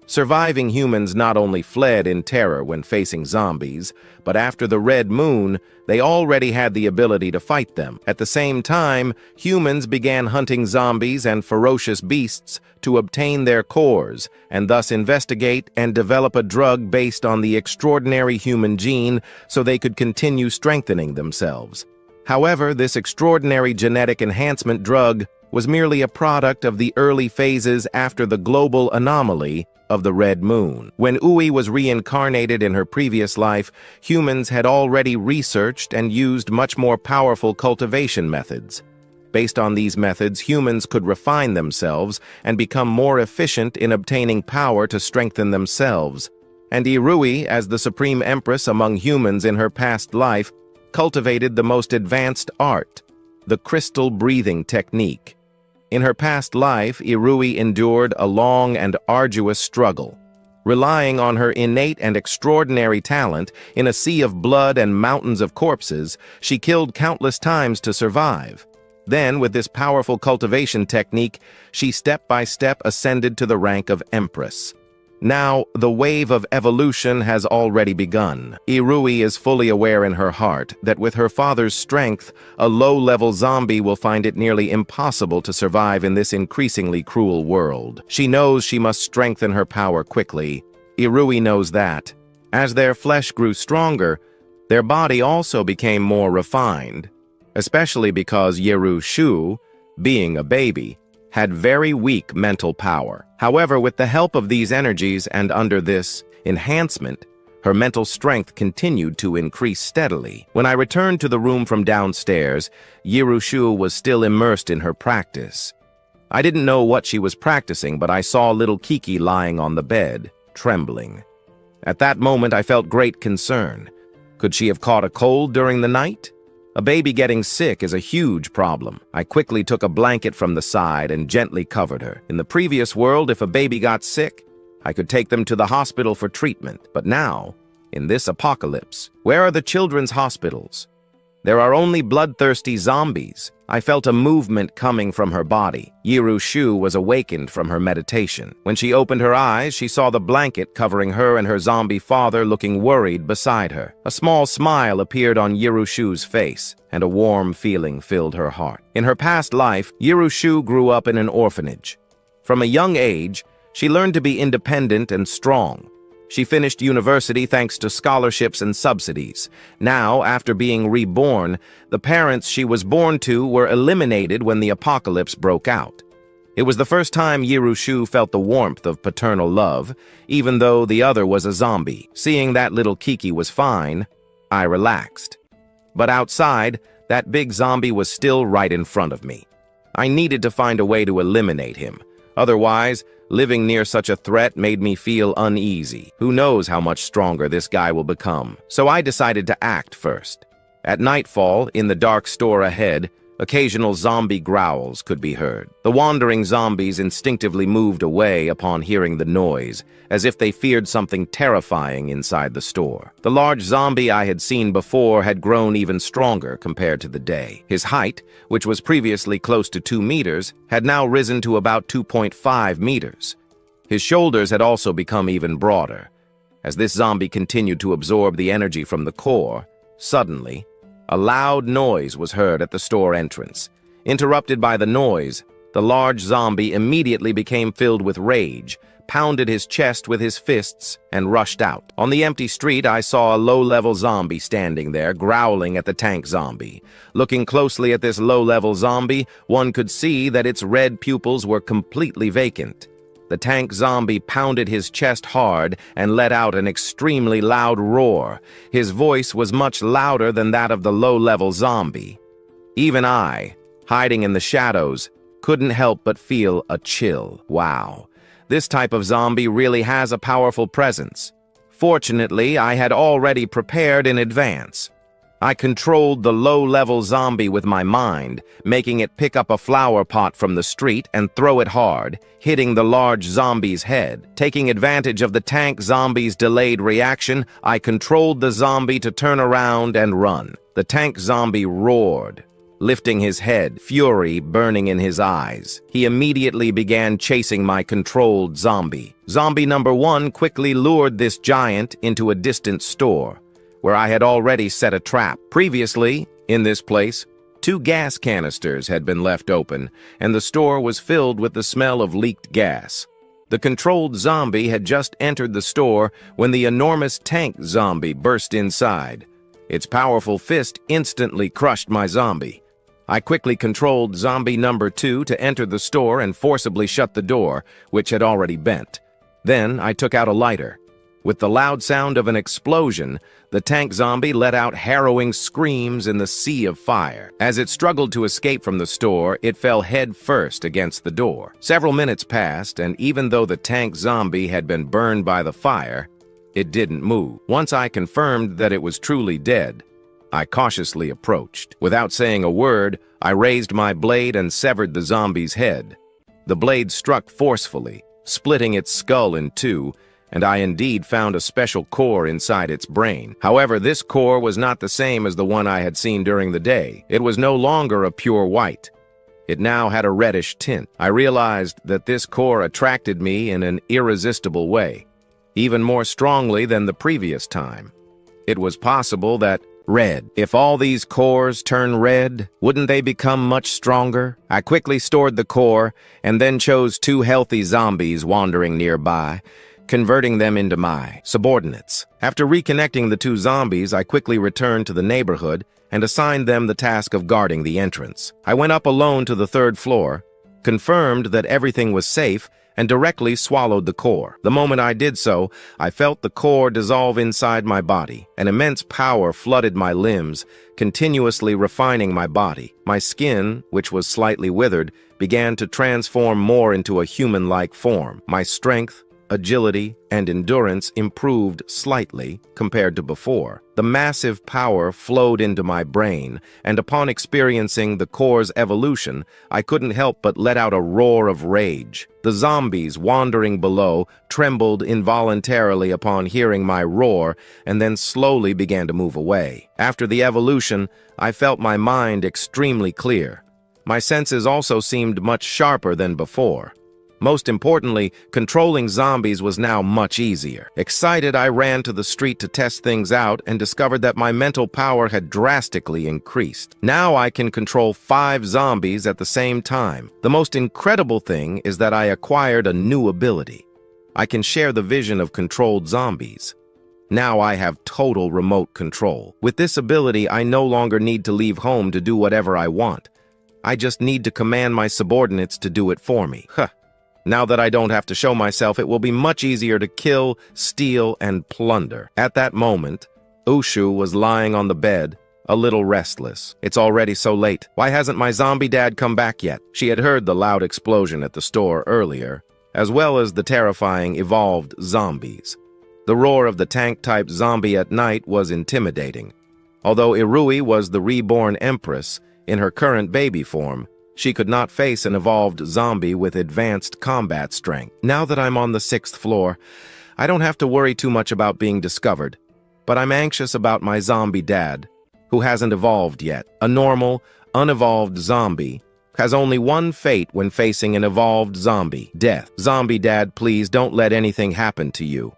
Surviving humans not only fled in terror when facing zombies, but after the red moon, they already had the ability to fight them. At the same time, humans began hunting zombies and ferocious beasts to obtain their cores, and thus investigate and develop a drug based on the extraordinary human gene so they could continue strengthening themselves. However, this extraordinary genetic enhancement drug was merely a product of the early phases after the global anomaly of the red moon. When Uwe was reincarnated in her previous life, humans had already researched and used much more powerful cultivation methods. Based on these methods, humans could refine themselves and become more efficient in obtaining power to strengthen themselves. And Irui, as the supreme empress among humans in her past life, cultivated the most advanced art, the crystal breathing technique. In her past life, Irui endured a long and arduous struggle. Relying on her innate and extraordinary talent, in a sea of blood and mountains of corpses, she killed countless times to survive. Then, with this powerful cultivation technique, she step by step ascended to the rank of Empress. Now, the wave of evolution has already begun. Irui is fully aware in her heart that with her father's strength, a low-level zombie will find it nearly impossible to survive in this increasingly cruel world. She knows she must strengthen her power quickly. Irui knows that. As their flesh grew stronger, their body also became more refined, especially because Yeru Shu, being a baby, had very weak mental power. However, with the help of these energies and under this enhancement, her mental strength continued to increase steadily. When I returned to the room from downstairs, Yerushu was still immersed in her practice. I didn't know what she was practicing, but I saw little Kiki lying on the bed, trembling. At that moment, I felt great concern. Could she have caught a cold during the night? A baby getting sick is a huge problem. I quickly took a blanket from the side and gently covered her. In the previous world, if a baby got sick, I could take them to the hospital for treatment. But now, in this apocalypse, where are the children's hospitals? There are only bloodthirsty zombies. I felt a movement coming from her body. Yiru Shu was awakened from her meditation. When she opened her eyes, she saw the blanket covering her and her zombie father looking worried beside her. A small smile appeared on Yiru Shu's face, and a warm feeling filled her heart. In her past life, Yiru Shu grew up in an orphanage. From a young age, she learned to be independent and strong. She finished university thanks to scholarships and subsidies. Now, after being reborn, the parents she was born to were eliminated when the apocalypse broke out. It was the first time Yiru Shu felt the warmth of paternal love, even though the other was a zombie. Seeing that little Kiki was fine, I relaxed. But outside, that big zombie was still right in front of me. I needed to find a way to eliminate him. Otherwise, living near such a threat made me feel uneasy. Who knows how much stronger this guy will become? So I decided to act first. At nightfall, in the dark store ahead, occasional zombie growls could be heard. The wandering zombies instinctively moved away upon hearing the noise, as if they feared something terrifying inside the store. The large zombie I had seen before had grown even stronger compared to the day. His height, which was previously close to 2 meters, had now risen to about 2.5 meters. His shoulders had also become even broader. As this zombie continued to absorb the energy from the core, suddenly, a loud noise was heard at the store entrance. Interrupted by the noise, the large zombie immediately became filled with rage, pounded his chest with his fists, and rushed out. On the empty street, I saw a low-level zombie standing there, growling at the tank zombie. Looking closely at this low-level zombie, one could see that its red pupils were completely vacant. The tank zombie pounded his chest hard and let out an extremely loud roar. His voice was much louder than that of the low-level zombie. Even I, hiding in the shadows, couldn't help but feel a chill. Wow, This type of zombie really has a powerful presence. Fortunately, I had already prepared in advance. I controlled the low-level zombie with my mind, making it pick up a flower pot from the street and throw it hard, hitting the large zombie's head. Taking advantage of the tank zombie's delayed reaction, I controlled the zombie to turn around and run. The tank zombie roared, lifting his head, fury burning in his eyes. He immediately began chasing my controlled zombie. Zombie number 1 quickly lured this giant into a distant store, where I had already set a trap. Previously, in this place, 2 gas canisters had been left open, and the store was filled with the smell of leaked gas. The controlled zombie had just entered the store when the enormous tank zombie burst inside. Its powerful fist instantly crushed my zombie. I quickly controlled zombie number 2 to enter the store and forcibly shut the door, which had already bent. Then I took out a lighter. With the loud sound of an explosion, the tank zombie let out harrowing screams in the sea of fire. As it struggled to escape from the store, it fell head first against the door. Several minutes passed, and even though the tank zombie had been burned by the fire, it didn't move. Once I confirmed that it was truly dead, I cautiously approached. Without saying a word, I raised my blade and severed the zombie's head. The blade struck forcefully, splitting its skull in two, and I indeed found a special core inside its brain. However, this core was not the same as the one I had seen during the day. It was no longer a pure white. It now had a reddish tint. I realized that this core attracted me in an irresistible way, even more strongly than the previous time. It was possible that red. If all these cores turn red, wouldn't they become much stronger? I quickly stored the core and then chose 2 healthy zombies wandering nearby, converting them into my subordinates. After reconnecting the 2 zombies, I quickly returned to the neighborhood and assigned them the task of guarding the entrance. I went up alone to the 3rd floor, confirmed that everything was safe, and directly swallowed the core. The moment I did so, I felt the core dissolve inside my body. An immense power flooded my limbs, continuously refining my body. My skin, which was slightly withered, began to transform more into a human-like form. My strength, agility, and endurance improved slightly compared to before. The massive power flowed into my brain, and upon experiencing the core's evolution, I couldn't help but let out a roar of rage. The zombies wandering below trembled involuntarily upon hearing my roar and then slowly began to move away. After the evolution, I felt my mind extremely clear. My senses also seemed much sharper than before. Most importantly, controlling zombies was now much easier. Excited, I ran to the street to test things out and discovered that my mental power had drastically increased. Now I can control 5 zombies at the same time. The most incredible thing is that I acquired a new ability. I can share the vision of controlled zombies. Now I have total remote control. With this ability, I no longer need to leave home to do whatever I want. I just need to command my subordinates to do it for me. Now that I don't have to show myself, it will be much easier to kill, steal, and plunder. At that moment, Ushu was lying on the bed, a little restless. It's already so late. Why hasn't my zombie dad come back yet? She had heard the loud explosion at the store earlier, as well as the terrifying evolved zombies. The roar of the tank-type zombie at night was intimidating. Although Irui was the reborn empress in her current baby form, she could not face an evolved zombie with advanced combat strength. Now that I'm on the 6th floor, I don't have to worry too much about being discovered, but I'm anxious about my zombie dad, who hasn't evolved yet. A normal, unevolved zombie has only one fate when facing an evolved zombie: death. Zombie dad, please don't let anything happen to you.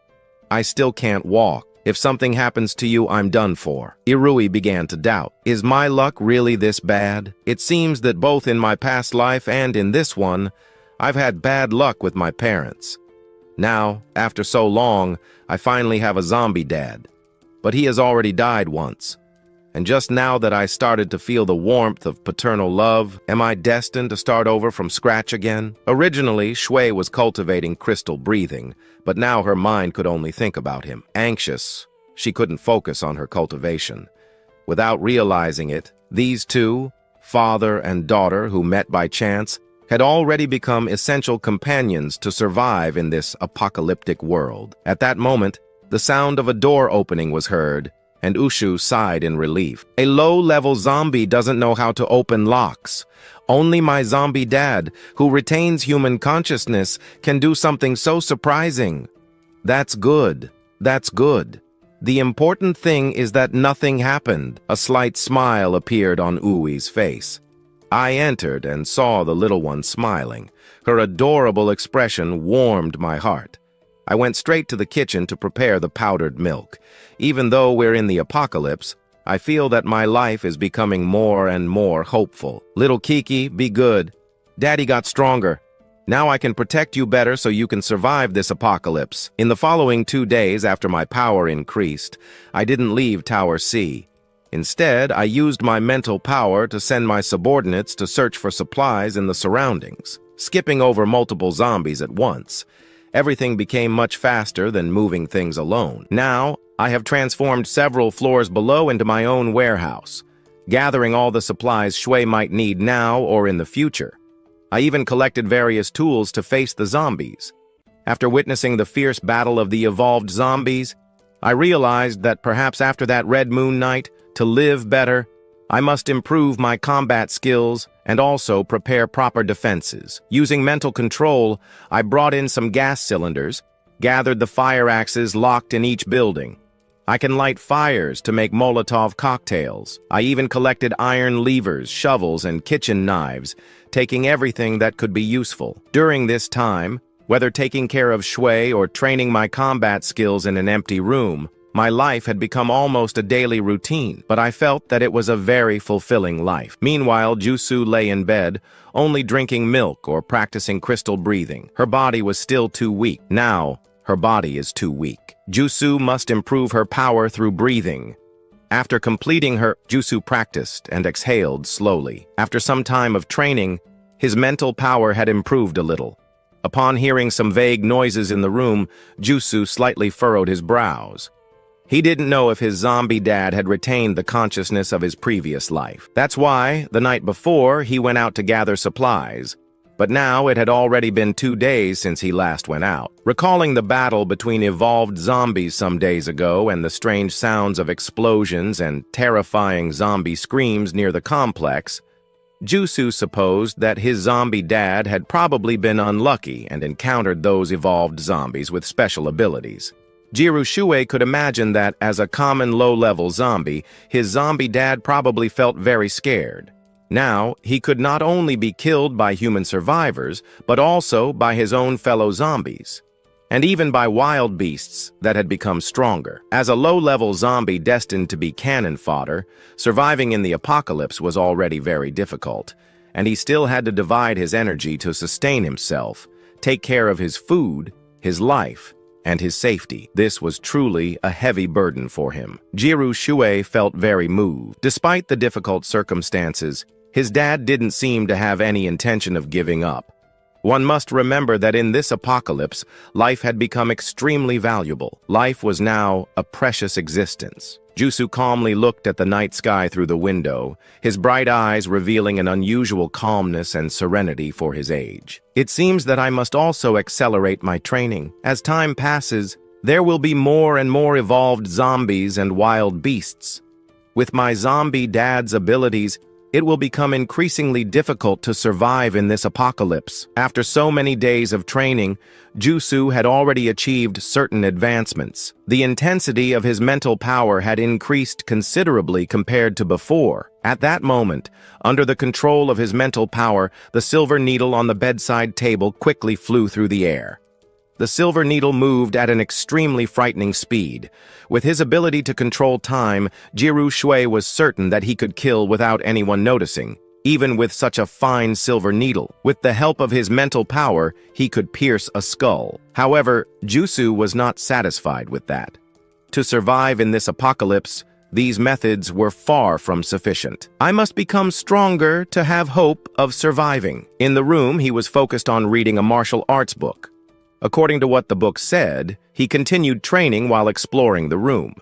I still can't walk. If something happens to you, I'm done for. Irui began to doubt. Is my luck really this bad? It seems that both in my past life and in this one, I've had bad luck with my parents. Now, after so long, I finally have a zombie dad. But he has already died once. And just now that I started to feel the warmth of paternal love, am I destined to start over from scratch again? Originally, Shui was cultivating crystal breathing, but now her mind could only think about him. Anxious, she couldn't focus on her cultivation. Without realizing it, these two, father and daughter who met by chance, had already become essential companions to survive in this apocalyptic world. At that moment, the sound of a door opening was heard, and Ushu sighed in relief. A low-level zombie doesn't know how to open locks. Only my zombie dad, who retains human consciousness, can do something so surprising. That's good. That's good. The important thing is that nothing happened. A slight smile appeared on Ui's face. I entered and saw the little one smiling. Her adorable expression warmed my heart. I went straight to the kitchen to prepare the powdered milk. Even though we're in the apocalypse, I feel that my life is becoming more and more hopeful. Little Kiki, be good. Daddy got stronger. Now I can protect you better so you can survive this apocalypse. In the following 2 days after my power increased, I didn't leave Tower C. Instead, I used my mental power to send my subordinates to search for supplies in the surroundings, skipping over multiple zombies at once. Everything became much faster than moving things alone. Now, I have transformed several floors below into my own warehouse, gathering all the supplies Shui might need now or in the future. I even collected various tools to face the zombies. After witnessing the fierce battle of the evolved zombies, I realized that perhaps after that Red Moon night, to live better, I must improve my combat skills and also prepare proper defenses. Using mental control, I brought in some gas cylinders, gathered the fire axes locked in each building. I can light fires to make Molotov cocktails. I even collected iron levers, shovels, and kitchen knives, taking everything that could be useful. During this time, whether taking care of Shui or training my combat skills in an empty room, my life had become almost a daily routine, but I felt that it was a very fulfilling life. Meanwhile, Jusu lay in bed, only drinking milk or practicing crystal breathing. Her body was still too weak. Now, her body is too weak. Jusu must improve her power through breathing. After completing her, Jusu practiced and exhaled slowly. After some time of training, his mental power had improved a little. Upon hearing some vague noises in the room, Jusu slightly furrowed his brows. He didn't know if his zombie dad had retained the consciousness of his previous life. That's why, the night before, he went out to gather supplies. But now it had already been 2 days since he last went out. Recalling the battle between evolved zombies some days ago and the strange sounds of explosions and terrifying zombie screams near the complex, Jusu supposed that his zombie dad had probably been unlucky and encountered those evolved zombies with special abilities. Shui could imagine that, as a common low-level zombie, his zombie dad probably felt very scared. Now, he could not only be killed by human survivors, but also by his own fellow zombies, and even by wild beasts that had become stronger. As a low-level zombie destined to be cannon fodder, surviving in the apocalypse was already very difficult, and he still had to divide his energy to sustain himself, take care of his food, his life, and his safety. This was truly a heavy burden for him. Shui felt very moved. Despite the difficult circumstances, his dad didn't seem to have any intention of giving up. One must remember that in this apocalypse, life had become extremely valuable. Life was now a precious existence. Jusu calmly looked at the night sky through the window, his bright eyes revealing an unusual calmness and serenity for his age. It seems that I must also accelerate my training. As time passes, there will be more and more evolved zombies and wild beasts. With my zombie dad's abilities, it will become increasingly difficult to survive in this apocalypse. After so many days of training, Jusu had already achieved certain advancements. The intensity of his mental power had increased considerably compared to before. At that moment, under the control of his mental power, the silver needle on the bedside table quickly flew through the air. The silver needle moved at an extremely frightening speed. With his ability to control time, Shui was certain that he could kill without anyone noticing, even with such a fine silver needle. With the help of his mental power, he could pierce a skull. However, Jusu was not satisfied with that. To survive in this apocalypse, these methods were far from sufficient. I must become stronger to have hope of surviving. In the room, he was focused on reading a martial arts book. According to what the book said, he continued training while exploring the room.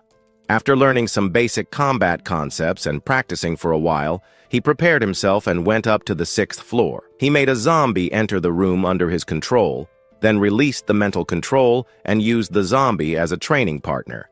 After learning some basic combat concepts and practicing for a while, he prepared himself and went up to the 6th floor. He made a zombie enter the room under his control, then released the mental control and used the zombie as a training partner.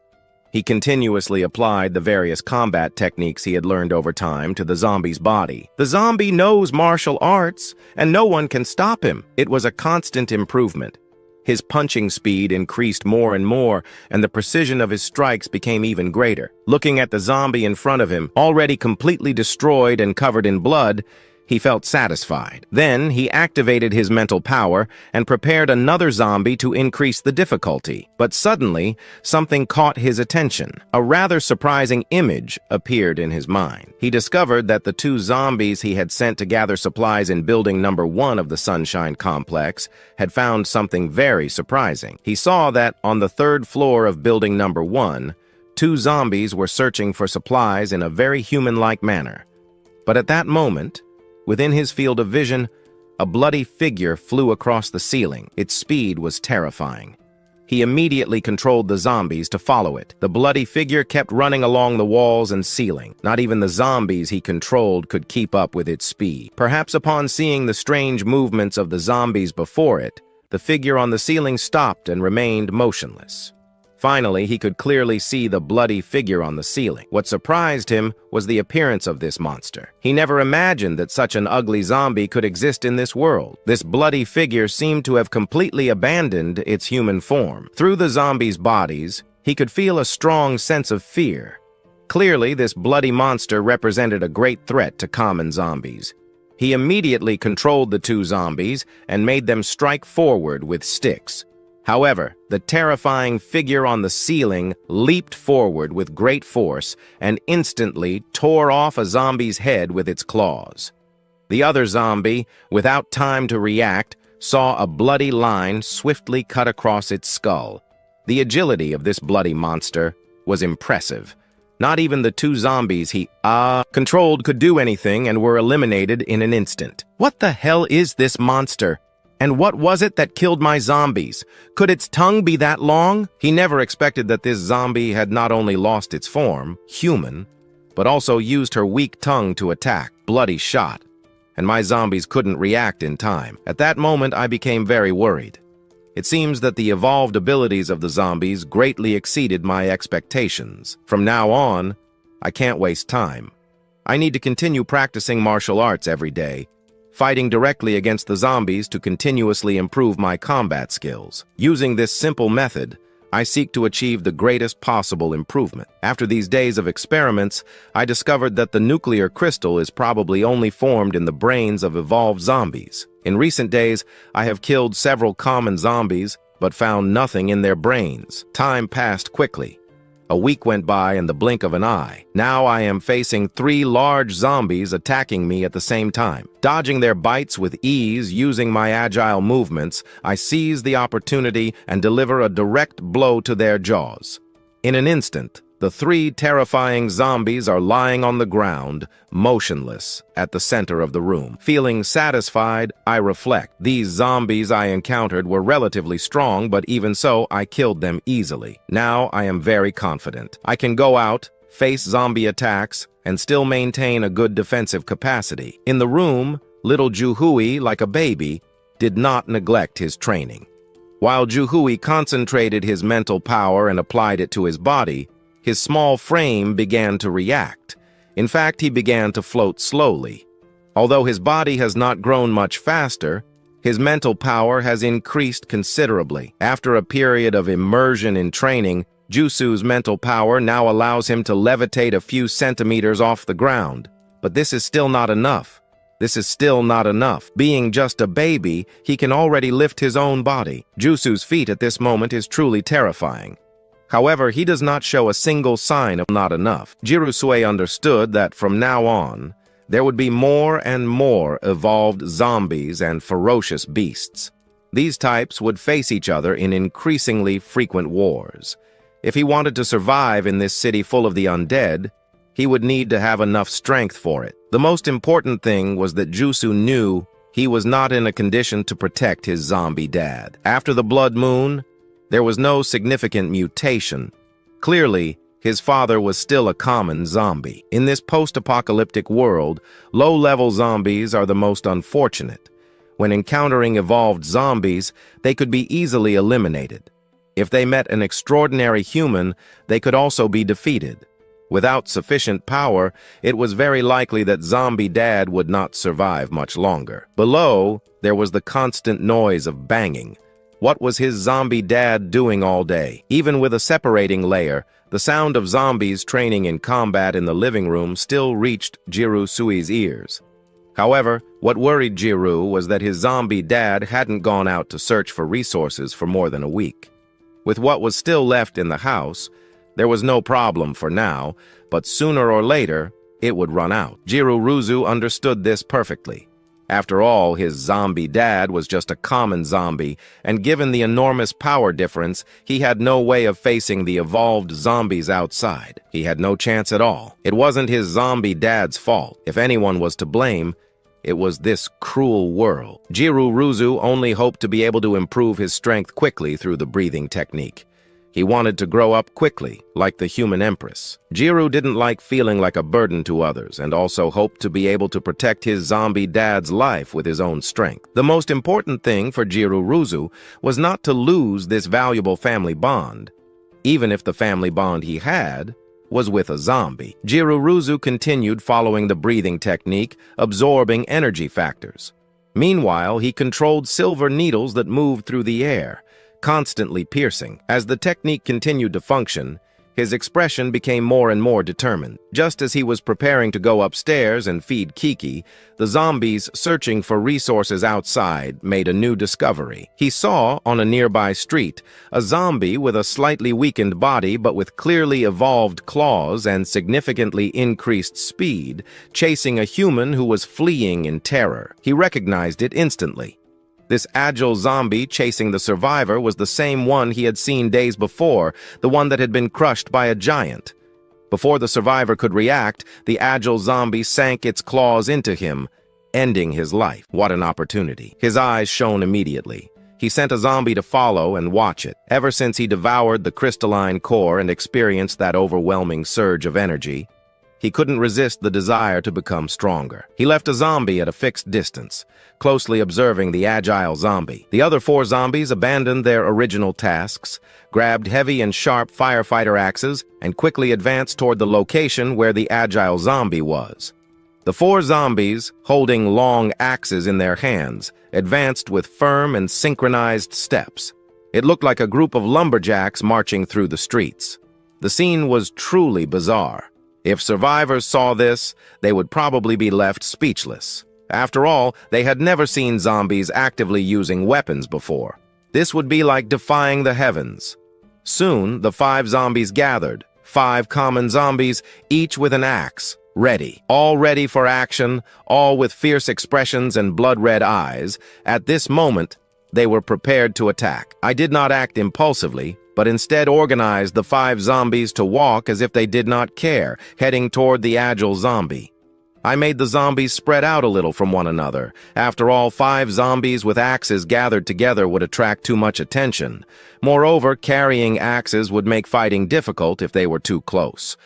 He continuously applied the various combat techniques he had learned over time to the zombie's body. The zombie knows martial arts, and no one can stop him. It was a constant improvement. His punching speed increased more and more, and the precision of his strikes became even greater. Looking at the zombie in front of him, already completely destroyed and covered in blood, he felt satisfied. Then he activated his mental power and prepared another zombie to increase the difficulty. But suddenly, something caught his attention. A rather surprising image appeared in his mind. He discovered that the 2 zombies he had sent to gather supplies in building number 1 of the Sunshine Complex had found something very surprising. He saw that on the 3rd floor of building number 1, 2 zombies were searching for supplies in a very human-like manner. But at that moment, within his field of vision, a bloody figure flew across the ceiling. Its speed was terrifying. He immediately controlled the zombies to follow it. The bloody figure kept running along the walls and ceiling. Not even the zombies he controlled could keep up with its speed. Perhaps upon seeing the strange movements of the zombies before it, the figure on the ceiling stopped and remained motionless. Finally, he could clearly see the bloody figure on the ceiling. What surprised him was the appearance of this monster. He never imagined that such an ugly zombie could exist in this world. This bloody figure seemed to have completely abandoned its human form. Through the zombies' bodies, he could feel a strong sense of fear. Clearly, this bloody monster represented a great threat to common zombies. He immediately controlled the 2 zombies and made them strike forward with sticks. However, the terrifying figure on the ceiling leaped forward with great force and instantly tore off a zombie's head with its claws. The other zombie, without time to react, saw a bloody line swiftly cut across its skull. The agility of this bloody monster was impressive. Not even the 2 zombies he controlled could do anything and were eliminated in an instant. What the hell is this monster? And what was it that killed my zombies? Could its tongue be that long? He never expected that this zombie had not only lost its form, human, but also used her weak tongue to attack. Bloody shot. And my zombies couldn't react in time. At that moment, I became very worried. It seems that the evolved abilities of the zombies greatly exceeded my expectations. From now on, I can't waste time. I need to continue practicing martial arts every day, fighting directly against the zombies to continuously improve my combat skills. Using this simple method, I seek to achieve the greatest possible improvement. After these days of experiments, I discovered that the nuclear crystal is probably only formed in the brains of evolved zombies. In recent days, I have killed several common zombies, but found nothing in their brains. Time passed quickly. A week went by in the blink of an eye. Now I am facing 3 large zombies attacking me at the same time. Dodging their bites with ease using my agile movements, I seize the opportunity and deliver a direct blow to their jaws. In an instant, the 3 terrifying zombies are lying on the ground, motionless, at the center of the room. Feeling satisfied, I reflect. These zombies I encountered were relatively strong, but even so, I killed them easily. Now I am very confident. I can go out, face zombie attacks, and still maintain a good defensive capacity. In the room, little Juhui, like a baby, did not neglect his training. While Juhui concentrated his mental power and applied it to his body, his small frame began to react. In fact, he began to float slowly. Although his body has not grown much faster, his mental power has increased considerably. After a period of immersion in training, Jusu's mental power now allows him to levitate a few centimeters off the ground. But this is still not enough. This is still not enough. Being just a baby, he can already lift his own body. Jusu's feat at this moment is truly terrifying. However, he does not show a single sign of not enough. Jirusue understood that from now on, there would be more and more evolved zombies and ferocious beasts. These types would face each other in increasingly frequent wars. If he wanted to survive in this city full of the undead, he would need to have enough strength for it. The most important thing was that Jusu knew he was not in a condition to protect his zombie dad. After the blood moon, there was no significant mutation. Clearly, His father was still a common zombie. In this post-apocalyptic world, low-level zombies are the most unfortunate. When encountering evolved zombies, they could be easily eliminated. If they met an extraordinary human, they could also be defeated. Without sufficient power, it was very likely that Zombie Dad would not survive much longer. Below, there was the constant noise of banging. What was his zombie dad doing all day? Even with a separating layer, the sound of zombies training in combat in the living room still reached Jiru Sui's ears. However, what worried Jiru was that his zombie dad hadn't gone out to search for resources for more than a week. With what was still left in the house, there was no problem for now, but sooner or later, it would run out. Jiru understood this perfectly. After all, his zombie dad was just a common zombie, and given the enormous power difference, he had no way of facing the evolved zombies outside. He had no chance at all. It wasn't his zombie dad's fault. If anyone was to blame, it was this cruel world. Jiru only hoped to be able to improve his strength quickly through the breathing technique. He wanted to grow up quickly, like the human empress. Jiru didn't like feeling like a burden to others and also hoped to be able to protect his zombie dad's life with his own strength. The most important thing for Jiru was not to lose this valuable family bond, even if the family bond he had was with a zombie. Jiru continued following the breathing technique, absorbing energy factors. Meanwhile, he controlled silver needles that moved through the air, constantly piercing. As the technique continued to function, his expression became more and more determined. Just as he was preparing to go upstairs and feed Kiki, the zombies searching for resources outside made a new discovery. He saw, on a nearby street, a zombie with a slightly weakened body but with clearly evolved claws and significantly increased speed, chasing a human who was fleeing in terror. He recognized it instantly. This agile zombie chasing the survivor was the same one he had seen days before, the one that had been crushed by a giant. Before the survivor could react, the agile zombie sank its claws into him, ending his life. What an opportunity. His eyes shone immediately. He sent a zombie to follow and watch it. Ever since he devoured the crystalline core and experienced that overwhelming surge of energy, he couldn't resist the desire to become stronger. He left a zombie at a fixed distance, closely observing the agile zombie. The other 4 zombies abandoned their original tasks, grabbed heavy and sharp firefighter axes, and quickly advanced toward the location where the agile zombie was. The 4 zombies, holding long axes in their hands, advanced with firm and synchronized steps. It looked like a group of lumberjacks marching through the streets. The scene was truly bizarre. If survivors saw this, they would probably be left speechless. After all, they had never seen zombies actively using weapons before. This would be like defying the heavens. Soon, the 5 zombies gathered, 5 common zombies, each with an axe, ready. All ready for action, all with fierce expressions and blood-red eyes. At this moment, they were prepared to attack. I did not act impulsively, but instead organized the 5 zombies to walk as if they did not care, heading toward the agile zombie. I made the zombies spread out a little from one another. After all, 5 zombies with axes gathered together would attract too much attention. Moreover, carrying axes would make fighting difficult if they were too close.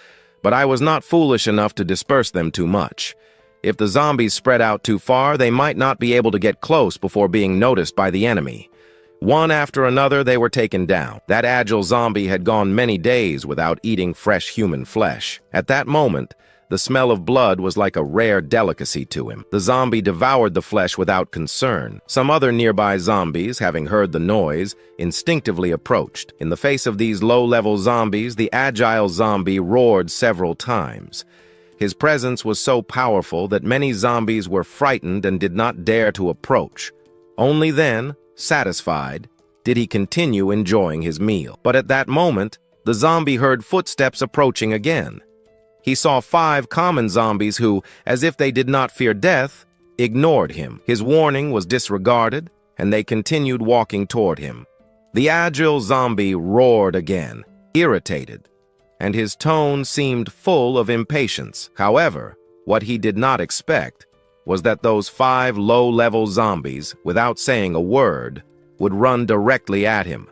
But I was not foolish enough to disperse them too much. If the zombies spread out too far, they might not be able to get close before being noticed by the enemy. One after another, they were taken down. That agile zombie had gone many days without eating fresh human flesh. At that moment, the smell of blood was like a rare delicacy to him. The zombie devoured the flesh without concern. Some other nearby zombies, having heard the noise, instinctively approached. In the face of these low-level zombies, the agile zombie roared several times. His presence was so powerful that many zombies were frightened and did not dare to approach. Only then, satisfied, did he continue enjoying his meal. But at that moment, the zombie heard footsteps approaching again. He saw 5 common zombies who, as if they did not fear death, ignored him. His warning was disregarded, and they continued walking toward him. The agile zombie roared again, irritated, and his tone seemed full of impatience. However, what he did not expect was that those 5 low-level zombies, without saying a word, would run directly at him.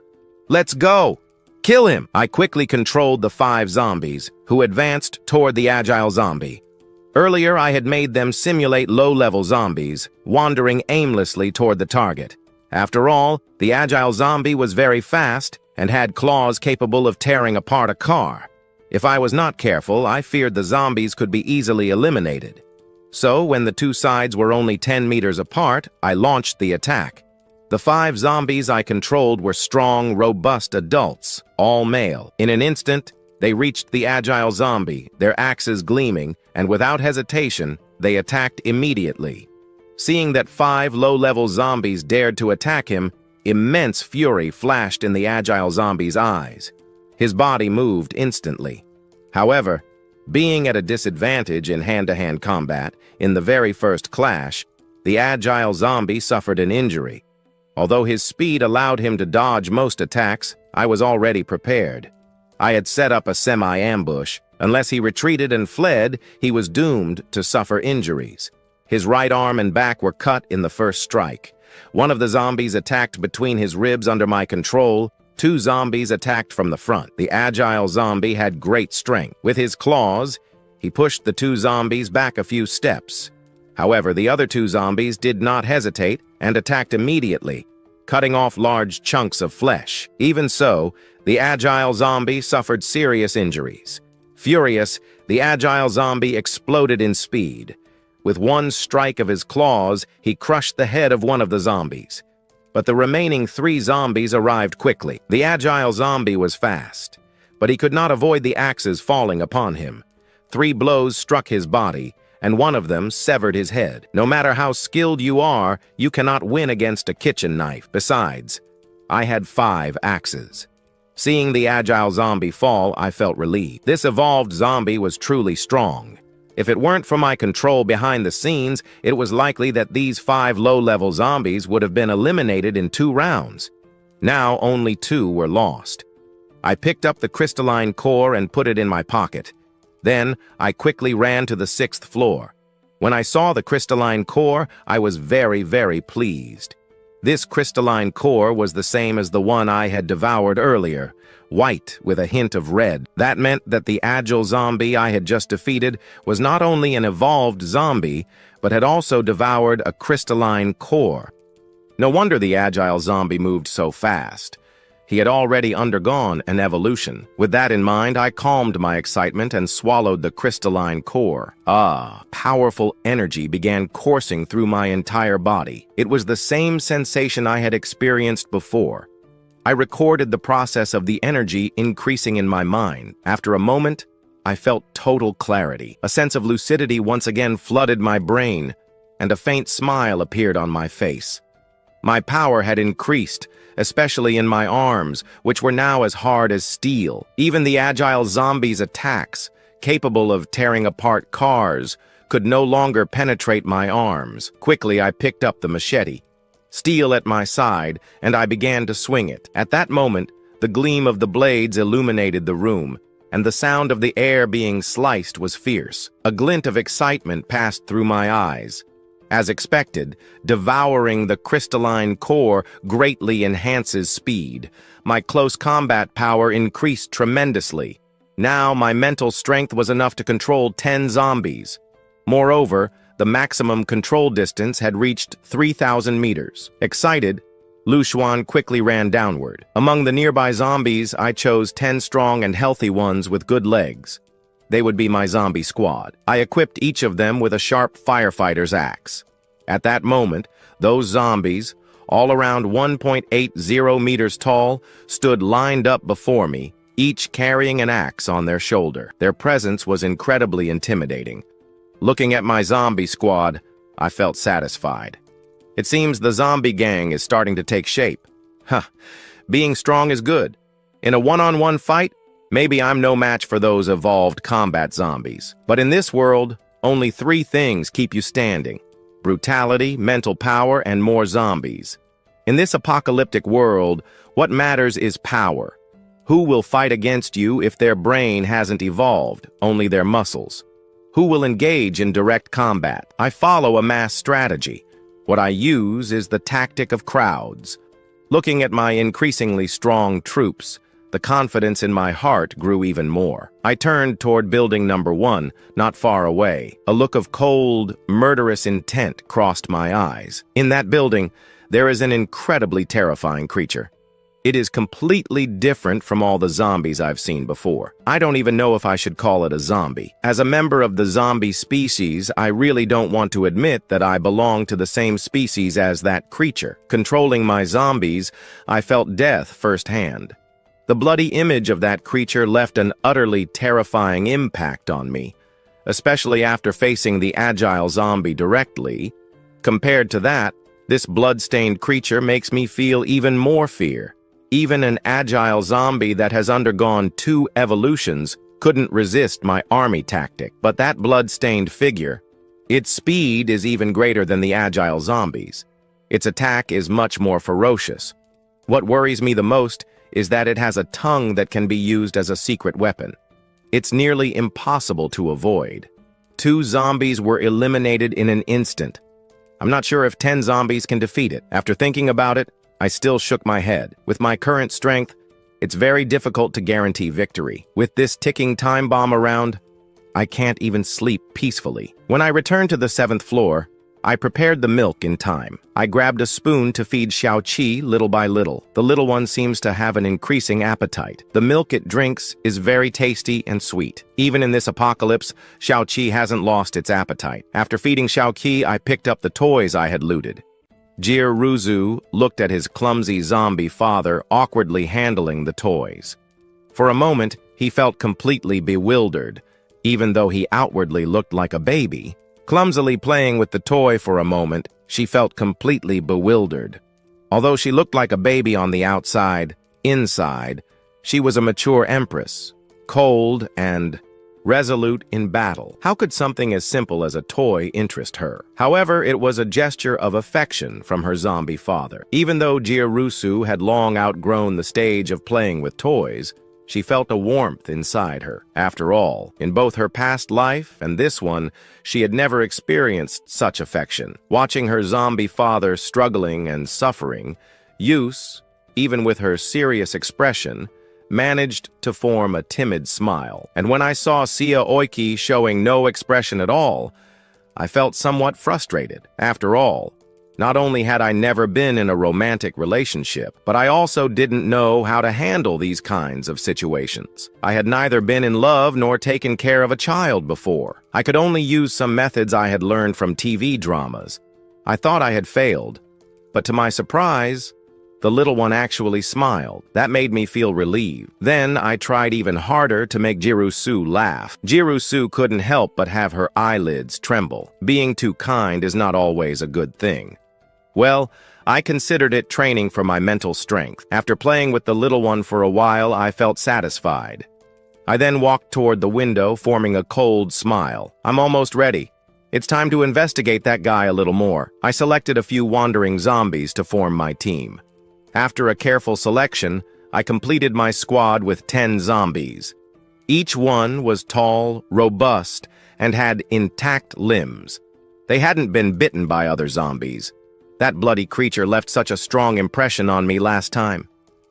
"Let's go! Kill him! I quickly controlled the 5 zombies, who advanced toward the agile zombie. Earlier, I had made them simulate low-level zombies, wandering aimlessly toward the target. After all, the agile zombie was very fast and had claws capable of tearing apart a car. If I was not careful, I feared the zombies could be easily eliminated. So, when the 2 sides were only 10 meters apart, I launched the attack. The 5 zombies I controlled were strong, robust adults, all male. In an instant, they reached the agile zombie, their axes gleaming, and without hesitation, they attacked immediately. Seeing that 5 low-level zombies dared to attack him, immense fury flashed in the agile zombie's eyes. His body moved instantly. However, being at a disadvantage in hand-to-hand combat, in the very first clash, the agile zombie suffered an injury. Although his speed allowed him to dodge most attacks, I was already prepared. I had set up a semi-ambush. Unless he retreated and fled, he was doomed to suffer injuries. His right arm and back were cut in the first strike. One of the zombies attacked between his ribs under my control. 2 zombies attacked from the front. The agile zombie had great strength. With his claws, he pushed the 2 zombies back a few steps. However, the other 2 zombies did not hesitate and attacked immediately, cutting off large chunks of flesh. Even so, the agile zombie suffered serious injuries. Furious, the agile zombie exploded in speed. With one strike of his claws, he crushed the head of one of the zombies. But the remaining 3 zombies arrived quickly. The agile zombie was fast, but he could not avoid the axes falling upon him. 3 blows struck his body, and one of them severed his head. No matter how skilled you are, you cannot win against a kitchen knife. Besides, I had 5 axes. Seeing the agile zombie fall, I felt relieved. This evolved zombie was truly strong. If it weren't for my control behind the scenes, it was likely that these 5 low-level zombies would have been eliminated in 2 rounds. Now only 2 were lost. I picked up the crystalline core and put it in my pocket. Then, I quickly ran to the 6th floor. When I saw the crystalline core, I was very, very pleased. This crystalline core was the same as the one I had devoured earlier, white with a hint of red. That meant that the agile zombie I had just defeated was not only an evolved zombie, but had also devoured a crystalline core. No wonder the agile zombie moved so fast. He had already undergone an evolution. With that in mind, I calmed my excitement and swallowed the crystalline core. Powerful energy began coursing through my entire body. It was the same sensation I had experienced before. I recorded the process of the energy increasing in my mind. After a moment, I felt total clarity. A sense of lucidity once again flooded my brain, and a faint smile appeared on my face. My power had increased, especially in my arms, which were now as hard as steel. Even the agile zombie's attacks, capable of tearing apart cars, could no longer penetrate my arms. Quickly, I picked up the machete, steel at my side, and I began to swing it. At that moment, the gleam of the blades illuminated the room, and the sound of the air being sliced was fierce. A glint of excitement passed through my eyes. As expected, devouring the crystalline core greatly enhances speed. My close combat power increased tremendously. Now my mental strength was enough to control 10 zombies. Moreover, the maximum control distance had reached 3,000 meters. Excited, Lu Xuan quickly ran downward. Among the nearby zombies, I chose 10 strong and healthy ones with good legs. They would be my zombie squad. I equipped each of them with a sharp firefighter's axe. At that moment, those zombies, all around 1.80 meters tall, stood lined up before me, each carrying an axe on their shoulder. Their presence was incredibly intimidating. Looking at my zombie squad, I felt satisfied. It seems the zombie gang is starting to take shape. Being strong is good. In a one-on-one fight, maybe I'm no match for those evolved combat zombies. But in this world, only 3 things keep you standing: brutality, mental power, and more zombies. In this apocalyptic world, what matters is power. Who will fight against you if their brain hasn't evolved, only their muscles? Who will engage in direct combat? I follow a mass strategy. What I use is the tactic of crowds. Looking at my increasingly strong troops, the confidence in my heart grew even more. I turned toward building number 1, not far away. A look of cold, murderous intent crossed my eyes. In that building, there is an incredibly terrifying creature. It is completely different from all the zombies I've seen before. I don't even know if I should call it a zombie. As a member of the zombie species, I really don't want to admit that I belong to the same species as that creature. Controlling my zombies, I felt death firsthand. The bloody image of that creature left an utterly terrifying impact on me, especially after facing the agile zombie directly. Compared to that, this blood-stained creature makes me feel even more fear. Even an agile zombie that has undergone 2 evolutions couldn't resist my army tactic. But that blood-stained figure, its speed is even greater than the agile zombies. Its attack is much more ferocious. What worries me the most is that it has a tongue that can be used as a secret weapon. It's nearly impossible to avoid. 2 zombies were eliminated in an instant. I'm not sure if 10 zombies can defeat it. After thinking about it, I still shook my head. With my current strength, it's very difficult to guarantee victory. With this ticking time bomb around, I can't even sleep peacefully. When I returned to the 7th floor, I prepared the milk in time. I grabbed a spoon to feed Xiaoqi little by little. The little one seems to have an increasing appetite. The milk it drinks is very tasty and sweet. Even in this apocalypse, Xiaoqi hasn't lost its appetite. After feeding Xiaoqi, I picked up the toys I had looted. Jiruzu looked at his clumsy zombie father awkwardly handling the toys. For a moment, he felt completely bewildered, even though he outwardly looked like a baby. Clumsily playing with the toy for a moment, she felt completely bewildered. Although she looked like a baby on the outside, inside, she was a mature empress, cold and resolute in battle. How could something as simple as a toy interest her? However, it was a gesture of affection from her zombie father. Even though Jirusu had long outgrown the stage of playing with toys, she felt a warmth inside her. After all, in both her past life and this one, she had never experienced such affection. Watching her zombie father struggling and suffering, Yus, even with her serious expression, managed to form a timid smile. And when I saw Sia Oiki showing no expression at all, I felt somewhat frustrated. After all, not only had I never been in a romantic relationship, but I also didn't know how to handle these kinds of situations. I had neither been in love nor taken care of a child before. I could only use some methods I had learned from TV dramas. I thought I had failed, but to my surprise, the little one actually smiled. That made me feel relieved. Then I tried even harder to make Jirusu laugh. Jirusu couldn't help but have her eyelids tremble. Being too kind is not always a good thing. Well, I considered it training for my mental strength. After playing with the little one for a while, I felt satisfied. I then walked toward the window, forming a cold smile. I'm almost ready. It's time to investigate that guy a little more. I selected a few wandering zombies to form my team. After a careful selection, I completed my squad with 10 zombies. Each one was tall, robust, and had intact limbs. They hadn't been bitten by other zombies. That bloody creature left such a strong impression on me last time.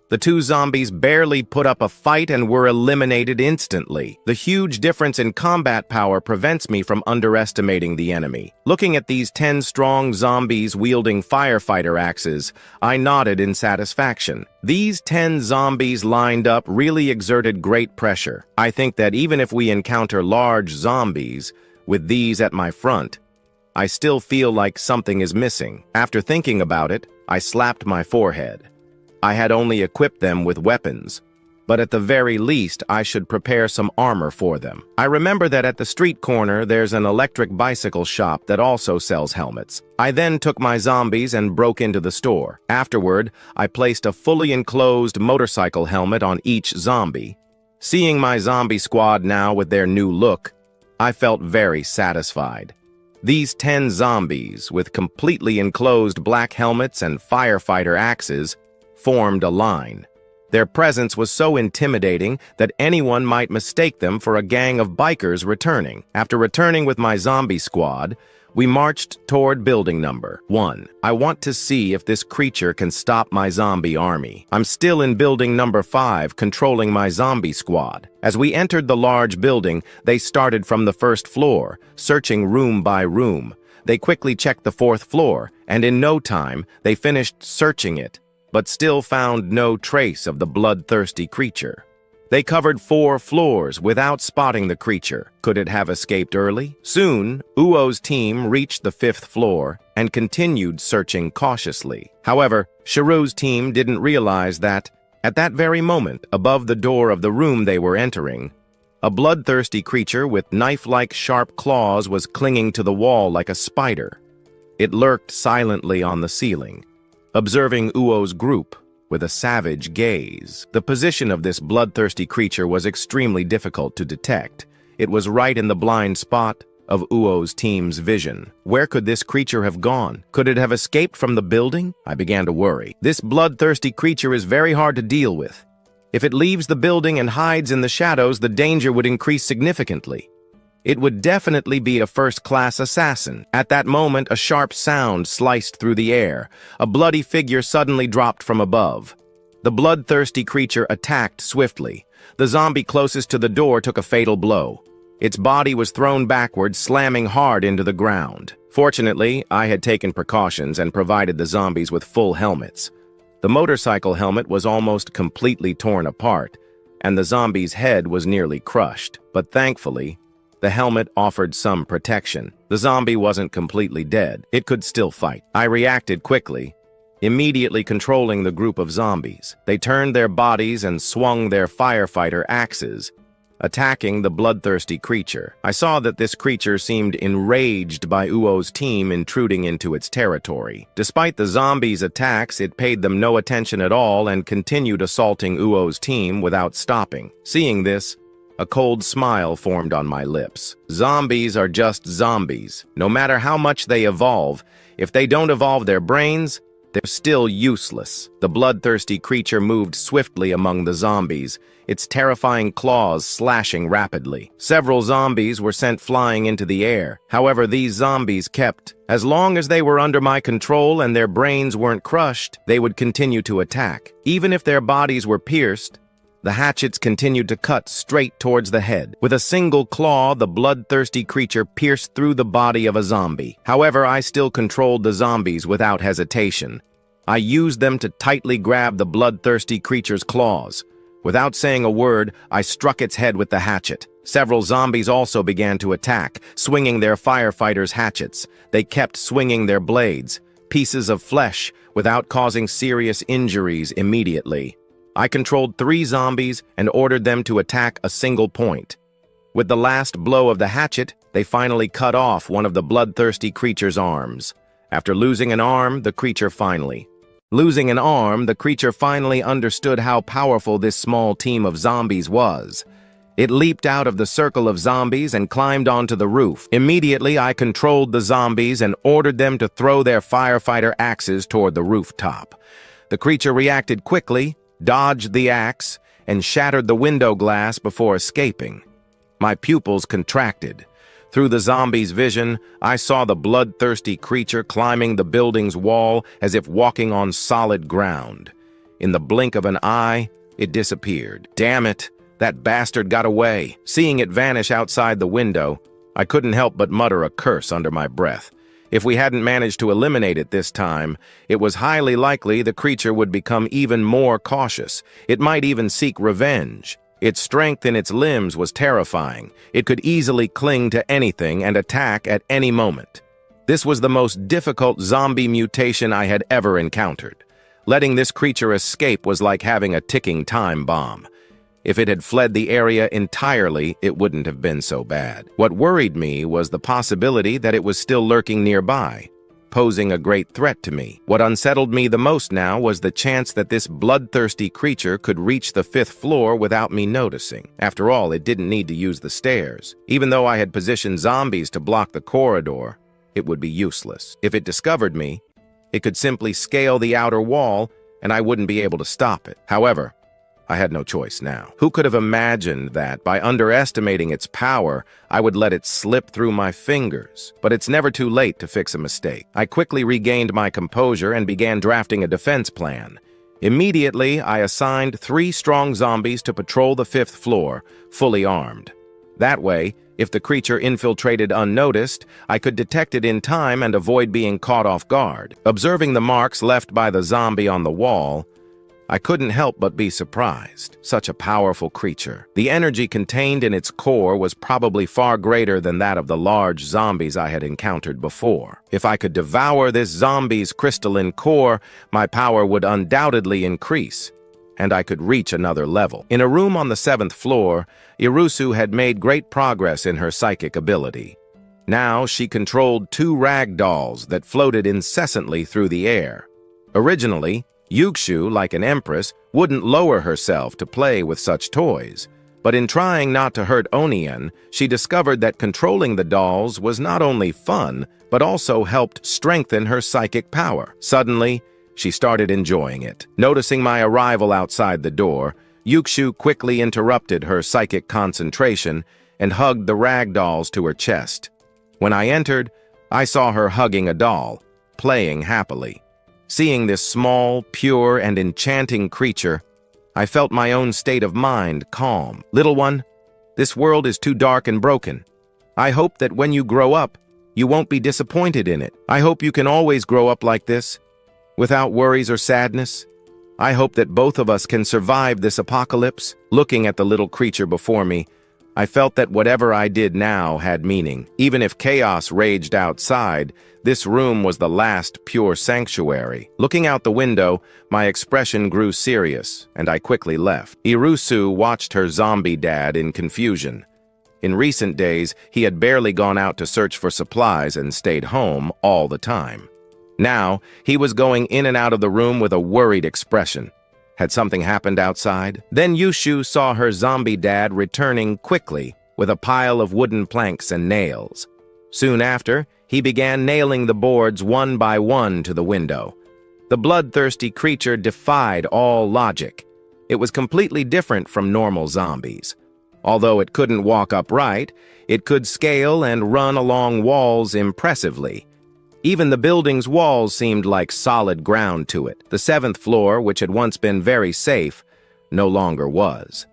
The 2 zombies barely put up a fight and were eliminated instantly. The huge difference in combat power prevents me from underestimating the enemy. Looking at these 10 strong zombies wielding firefighter axes, I nodded in satisfaction. These 10 zombies lined up really exerted great pressure. I think that even if we encounter large zombies, with these at my front, I still feel like something is missing. After thinking about it, I slapped my forehead. I had only equipped them with weapons, but at the very least, I should prepare some armor for them. I remember that at the street corner, there's an electric bicycle shop that also sells helmets. I then took my zombies and broke into the store. Afterward, I placed a fully enclosed motorcycle helmet on each zombie. Seeing my zombie squad now with their new look, I felt very satisfied. These 10 zombies, with completely enclosed black helmets and firefighter axes, formed a line. Their presence was so intimidating that anyone might mistake them for a gang of bikers returning. After returning with my zombie squad, we marched toward building number 1. I want to see if this creature can stop my zombie army. I'm still in building number 5, controlling my zombie squad. As we entered the large building, they started from the first floor, searching room by room. They quickly checked the 4th floor, and in no time, they finished searching it, but still found no trace of the bloodthirsty creature. They covered 4 floors without spotting the creature. Could it have escaped early? Soon, Uo's team reached the 5th floor and continued searching cautiously. However, Shiru's team didn't realize that, at that very moment, above the door of the room they were entering, a bloodthirsty creature with knife-like sharp claws was clinging to the wall like a spider. It lurked silently on the ceiling, observing Uo's group with a savage gaze. The position of this bloodthirsty creature was extremely difficult to detect. It was right in the blind spot of Uo's team's vision. Where could this creature have gone? Could it have escaped from the building? I began to worry. This bloodthirsty creature is very hard to deal with. If it leaves the building and hides in the shadows, the danger would increase significantly. It would definitely be a first-class assassin. At that moment, a sharp sound sliced through the air. A bloody figure suddenly dropped from above. The bloodthirsty creature attacked swiftly. The zombie closest to the door took a fatal blow. Its body was thrown backward, slamming hard into the ground. Fortunately, I had taken precautions and provided the zombies with full helmets. The motorcycle helmet was almost completely torn apart, and the zombie's head was nearly crushed. But thankfully, the helmet offered some protection. The zombie wasn't completely dead. It could still fight. I reacted quickly, immediately controlling the group of zombies. They turned their bodies and swung their firefighter axes, attacking the bloodthirsty creature. I saw that this creature seemed enraged by Uo's team intruding into its territory. Despite the zombies' attacks, it paid them no attention at all and continued assaulting Uo's team without stopping. Seeing this, a cold smile formed on my lips. Zombies are just zombies. No matter how much they evolve, if they don't evolve their brains, they're still useless. The bloodthirsty creature moved swiftly among the zombies, its terrifying claws slashing rapidly. Several zombies were sent flying into the air. However, these zombies kept. As long as they were under my control and their brains weren't crushed, they would continue to attack. Even if their bodies were pierced, the hatchets continued to cut straight towards the head. With a single claw, the bloodthirsty creature pierced through the body of a zombie. However, I still controlled the zombies without hesitation. I used them to tightly grab the bloodthirsty creature's claws. Without saying a word, I struck its head with the hatchet. Several zombies also began to attack, swinging their firefighters' hatchets. They kept swinging their blades, pieces of flesh, without causing serious injuries immediately. I controlled 3 zombies and ordered them to attack a single point. With the last blow of the hatchet, they finally cut off one of the bloodthirsty creature's arms. After losing an arm, the creature finally understood how powerful this small team of zombies was. It leaped out of the circle of zombies and climbed onto the roof. Immediately, I controlled the zombies and ordered them to throw their firefighter axes toward the rooftop. The creature reacted quickly, dodged the axe, and shattered the window glass before escaping. My pupils contracted. Through the zombie's vision, I saw the bloodthirsty creature climbing the building's wall as if walking on solid ground. In the blink of an eye, it disappeared. Damn it, that bastard got away. Seeing it vanish outside the window, I couldn't help but mutter a curse under my breath. If we hadn't managed to eliminate it this time, it was highly likely the creature would become even more cautious. It might even seek revenge. Its strength in its limbs was terrifying. It could easily cling to anything and attack at any moment. This was the most difficult zombie mutation I had ever encountered. Letting this creature escape was like having a ticking time bomb. If it had fled the area entirely, it wouldn't have been so bad. What worried me was the possibility that it was still lurking nearby, posing a great threat to me. What unsettled me the most now was the chance that this bloodthirsty creature could reach the 5th floor without me noticing. After all, it didn't need to use the stairs. Even though I had positioned zombies to block the corridor, it would be useless. If it discovered me, it could simply scale the outer wall, and I wouldn't be able to stop it. However, I had no choice now. Who could have imagined that, by underestimating its power, I would let it slip through my fingers? But it's never too late to fix a mistake. I quickly regained my composure and began drafting a defense plan. Immediately, I assigned 3 strong zombies to patrol the 5th floor, fully armed. That way, if the creature infiltrated unnoticed, I could detect it in time and avoid being caught off guard. Observing the marks left by the zombie on the wall, I couldn't help but be surprised. Such a powerful creature. The energy contained in its core was probably far greater than that of the large zombies I had encountered before. If I could devour this zombie's crystalline core, my power would undoubtedly increase, and I could reach another level. In a room on the 7th floor, Irusu had made great progress in her psychic ability. Now she controlled 2 rag dolls that floated incessantly through the air. Originally, Yukshu, like an empress, wouldn't lower herself to play with such toys. But in trying not to hurt Onion, she discovered that controlling the dolls was not only fun, but also helped strengthen her psychic power. Suddenly, she started enjoying it. Noticing my arrival outside the door, Yukshu quickly interrupted her psychic concentration and hugged the rag dolls to her chest. When I entered, I saw her hugging a doll, playing happily. Seeing this small, pure, and enchanting creature, I felt my own state of mind calm. Little one, this world is too dark and broken. I hope that when you grow up, you won't be disappointed in it. I hope you can always grow up like this, without worries or sadness. I hope that both of us can survive this apocalypse. Looking at the little creature before me, I felt that whatever I did now had meaning. Even if chaos raged outside, this room was the last pure sanctuary. Looking out the window, my expression grew serious, and I quickly left. Irusu watched her zombie dad in confusion. In recent days, he had barely gone out to search for supplies and stayed home all the time. Now, he was going in and out of the room with a worried expression. Had something happened outside? Then Yushu saw her zombie dad returning quickly with a pile of wooden planks and nails. Soon after, he began nailing the boards one by one to the window. The bloodthirsty creature defied all logic. It was completely different from normal zombies. Although it couldn't walk upright, it could scale and run along walls impressively. Even the building's walls seemed like solid ground to it. The 7th floor, which had once been very safe, no longer was.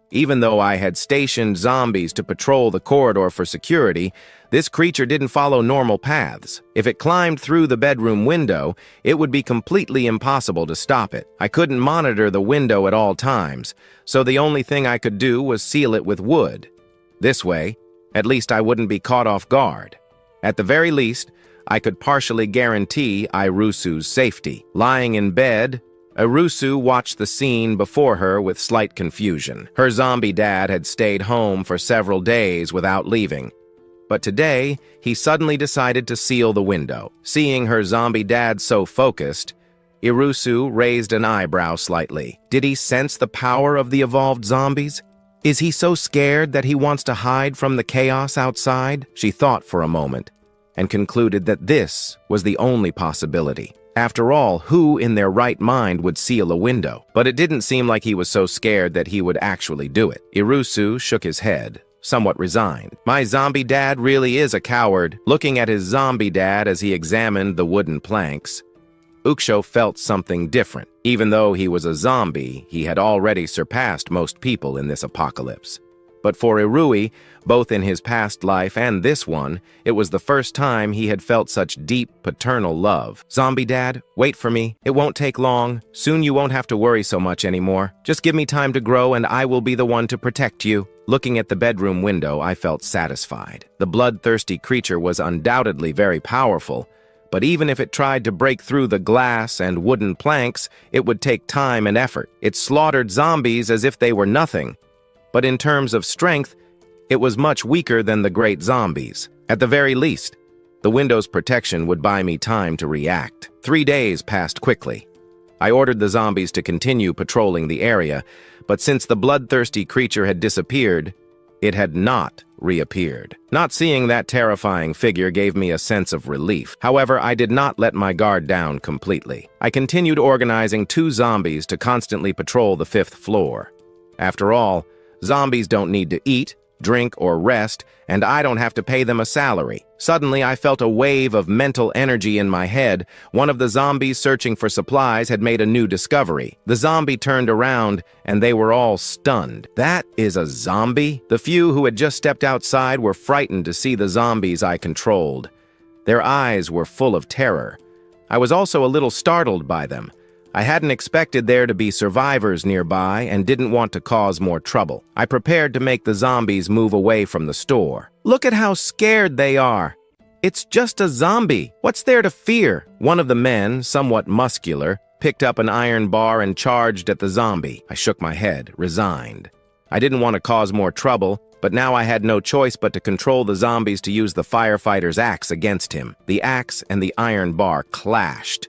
Even though I had stationed zombies to patrol the corridor for security, this creature didn't follow normal paths. If it climbed through the bedroom window, it would be completely impossible to stop it. I couldn't monitor the window at all times, so the only thing I could do was seal it with wood. This way, at least I wouldn't be caught off guard. At the very least, I could partially guarantee Irusu's safety. Lying in bed, Irusu watched the scene before her with slight confusion. Her zombie dad had stayed home for several days without leaving. But today, he suddenly decided to seal the window. Seeing her zombie dad so focused, Irusu raised an eyebrow slightly. Did he sense the power of the evolved zombies? Is he so scared that he wants to hide from the chaos outside? She thought for a moment, and concluded that this was the only possibility. After all, who in their right mind would seal a window? But it didn't seem like he was so scared that he would actually do it. Irusu shook his head, somewhat resigned. My zombie dad really is a coward. Looking at his zombie dad as he examined the wooden planks, Uksho felt something different. Even though he was a zombie, he had already surpassed most people in this apocalypse. But for Irui, both in his past life and this one, it was the first time he had felt such deep paternal love. Zombie dad, wait for me. It won't take long. Soon you won't have to worry so much anymore. Just give me time to grow and I will be the one to protect you. Looking at the bedroom window, I felt satisfied. The bloodthirsty creature was undoubtedly very powerful, but even if it tried to break through the glass and wooden planks, it would take time and effort. It slaughtered zombies as if they were nothing. But in terms of strength, it was much weaker than the great zombies. At the very least, the window's protection would buy me time to react. 3 days passed quickly. I ordered the zombies to continue patrolling the area, but since the bloodthirsty creature had disappeared, it had not reappeared. Not seeing that terrifying figure gave me a sense of relief. However, I did not let my guard down completely. I continued organizing 2 zombies to constantly patrol the 5th floor. After all, zombies don't need to eat, drink, or rest, and I don't have to pay them a salary. Suddenly, I felt a wave of mental energy in my head. One of the zombies searching for supplies had made a new discovery. The zombie turned around, and they were all stunned. That is a zombie? The few who had just stepped outside were frightened to see the zombies I controlled. Their eyes were full of terror. I was also a little startled by them. I hadn't expected there to be survivors nearby and didn't want to cause more trouble. I prepared to make the zombies move away from the store. Look at how scared they are. It's just a zombie. What's there to fear? One of the men, somewhat muscular, picked up an iron bar and charged at the zombie. I shook my head, resigned. I didn't want to cause more trouble, but now I had no choice but to control the zombies to use the firefighter's axe against him. The axe and the iron bar clashed.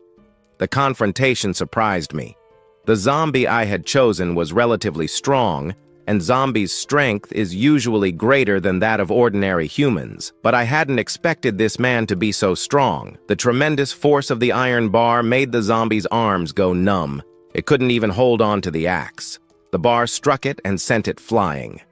The confrontation surprised me. The zombie I had chosen was relatively strong, and zombies' strength is usually greater than that of ordinary humans. But I hadn't expected this man to be so strong. The tremendous force of the iron bar made the zombie's arms go numb. It couldn't even hold on to the axe. The bar struck it and sent it flying.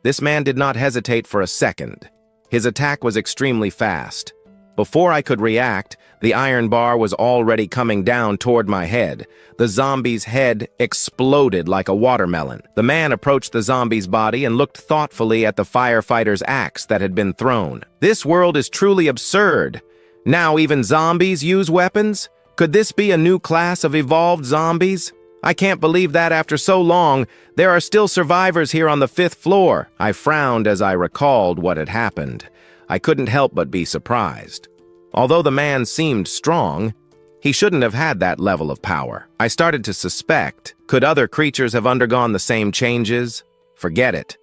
This man did not hesitate for a second. His attack was extremely fast. Before I could react, the iron bar was already coming down toward my head. The zombie's head exploded like a watermelon. The man approached the zombie's body and looked thoughtfully at the firefighter's axe that had been thrown. This world is truly absurd. Now even zombies use weapons? Could this be a new class of evolved zombies? I can't believe that after so long, there are still survivors here on the 5th floor. I frowned as I recalled what had happened. I couldn't help but be surprised. Although the man seemed strong, he shouldn't have had that level of power. I started to suspect, could other creatures have undergone the same changes? Forget it.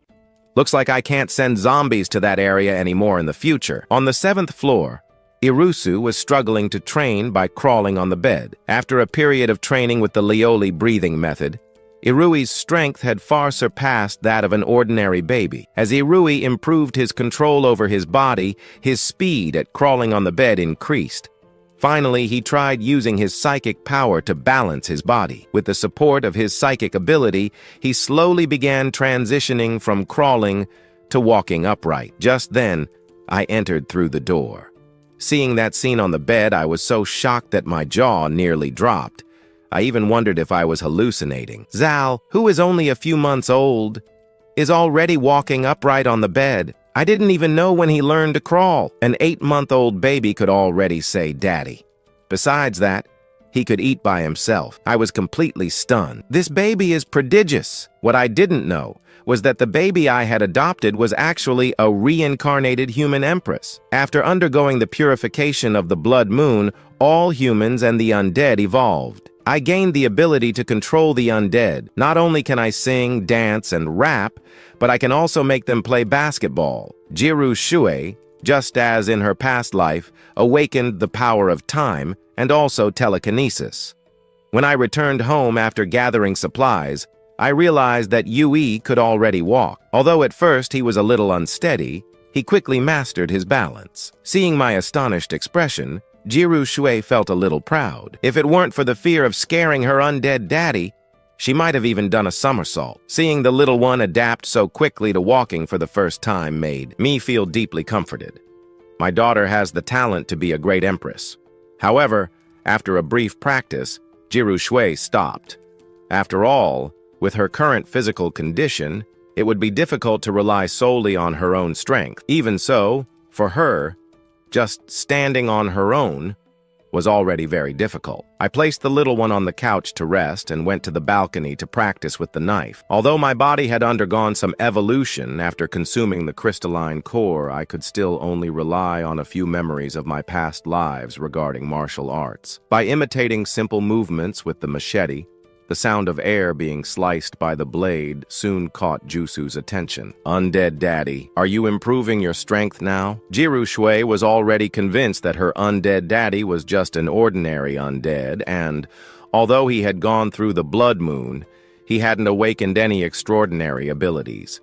Looks like I can't send zombies to that area anymore in the future. On the 7th floor, Irusu was struggling to train by crawling on the bed. After a period of training with the Lioli breathing method, Irui's strength had far surpassed that of an ordinary baby. As Irui improved his control over his body, his speed at crawling on the bed increased. Finally, he tried using his psychic power to balance his body. With the support of his psychic ability, he slowly began transitioning from crawling to walking upright. Just then, I entered through the door. Seeing that scene on the bed, I was so shocked that my jaw nearly dropped. I even wondered if I was hallucinating. Zal, who is only a few months old, is already walking upright on the bed. I didn't even know when he learned to crawl. An 8-month-old baby could already say daddy. Besides that, he could eat by himself. I was completely stunned. This baby is prodigious. What I didn't know was that the baby I had adopted was actually a reincarnated human empress. After undergoing the purification of the blood moon, all humans and the undead evolved. I gained the ability to control the undead. Not only can I sing, dance, and rap, but I can also make them play basketball. Jiru Shui, just as in her past life, awakened the power of time and also telekinesis. When I returned home after gathering supplies, I realized that Yui could already walk. Although at first he was a little unsteady, he quickly mastered his balance. Seeing my astonished expression, Jiru Shui felt a little proud. If it weren't for the fear of scaring her undead daddy, she might have even done a somersault. Seeing the little one adapt so quickly to walking for the first time made me feel deeply comforted. My daughter has the talent to be a great empress. However, after a brief practice, Jiru Shui stopped. After all, with her current physical condition, it would be difficult to rely solely on her own strength. Even so, for her, just standing on her own was already very difficult. I placed the little one on the couch to rest and went to the balcony to practice with the knife. Although my body had undergone some evolution after consuming the crystalline core, I could still only rely on a few memories of my past lives regarding martial arts. By imitating simple movements with the machete, the sound of air being sliced by the blade soon caught Jusu's attention. Undead daddy, are you improving your strength now? Jiru Shui was already convinced that her undead daddy was just an ordinary undead, and, although he had gone through the blood moon, he hadn't awakened any extraordinary abilities.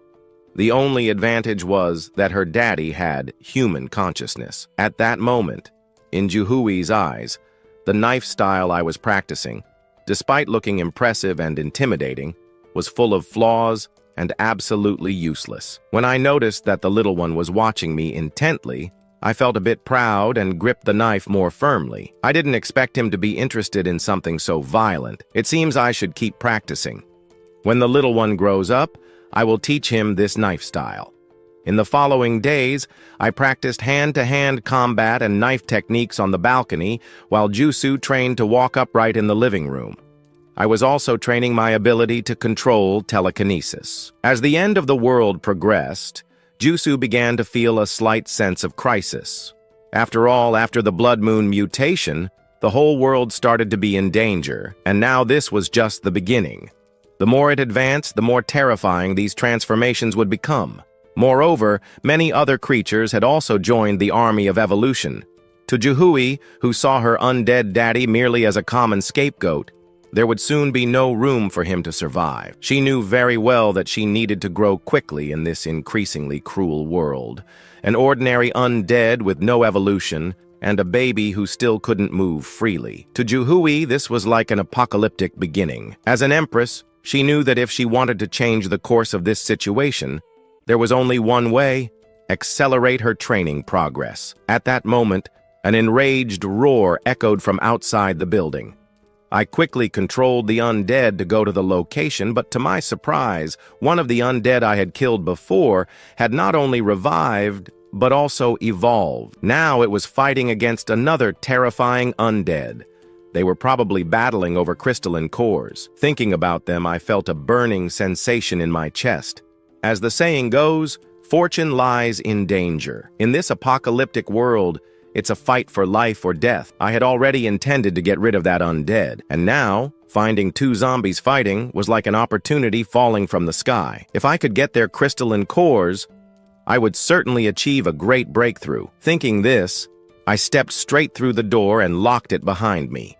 The only advantage was that her daddy had human consciousness. At that moment, in Juhui's eyes, the knife style I was practicing, despite looking impressive and intimidating, was full of flaws and absolutely useless. When I noticed that the little one was watching me intently, I felt a bit proud and gripped the knife more firmly. I didn't expect him to be interested in something so violent. It seems I should keep practicing. When the little one grows up, I will teach him this knife style. In the following days, I practiced hand-to-hand combat and knife techniques on the balcony, while Jusu trained to walk upright in the living room. I was also training my ability to control telekinesis. As the end of the world progressed, Jusu began to feel a slight sense of crisis. After all, after the blood moon mutation, the whole world started to be in danger, and now this was just the beginning. The more it advanced, the more terrifying these transformations would become. Moreover, many other creatures had also joined the army of evolution. To Juhui, who saw her undead daddy merely as a common scapegoat, there would soon be no room for him to survive. She knew very well that she needed to grow quickly in this increasingly cruel world. An ordinary undead with no evolution, and a baby who still couldn't move freely. To Juhui, this was like an apocalyptic beginning. As an empress, she knew that if she wanted to change the course of this situation, there was only one way: accelerate her training progress. At that moment, an enraged roar echoed from outside the building. I quickly controlled the undead to go to the location, but to my surprise, one of the undead I had killed before had not only revived, but also evolved. Now it was fighting against another terrifying undead. They were probably battling over crystalline cores. Thinking about them, I felt a burning sensation in my chest. As the saying goes, fortune lies in danger. In this apocalyptic world, it's a fight for life or death. I had already intended to get rid of that undead, and now, finding two zombies fighting was like an opportunity falling from the sky. If I could get their crystalline cores, I would certainly achieve a great breakthrough. Thinking this, I stepped straight through the door and locked it behind me.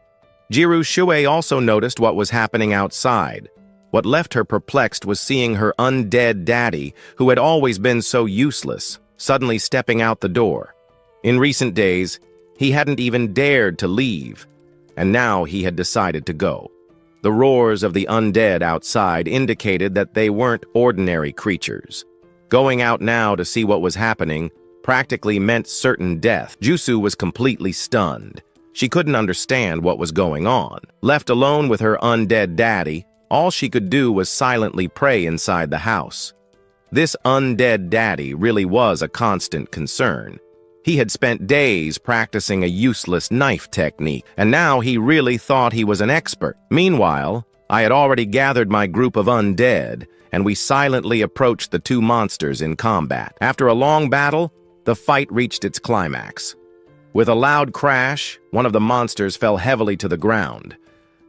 Jiru Shuei also noticed what was happening outside. What left her perplexed was seeing her undead daddy, who had always been so useless, suddenly stepping out the door. In recent days, he hadn't even dared to leave, and now he had decided to go. The roars of the undead outside indicated that they weren't ordinary creatures. Going out now to see what was happening practically meant certain death. Jusu was completely stunned. She couldn't understand what was going on. Left alone with her undead daddy, all she could do was silently pray inside the house. This undead daddy really was a constant concern. He had spent days practicing a useless knife technique, and now he really thought he was an expert. Meanwhile, I had already gathered my group of undead, and we silently approached the two monsters in combat. After a long battle, the fight reached its climax. With a loud crash, one of the monsters fell heavily to the ground.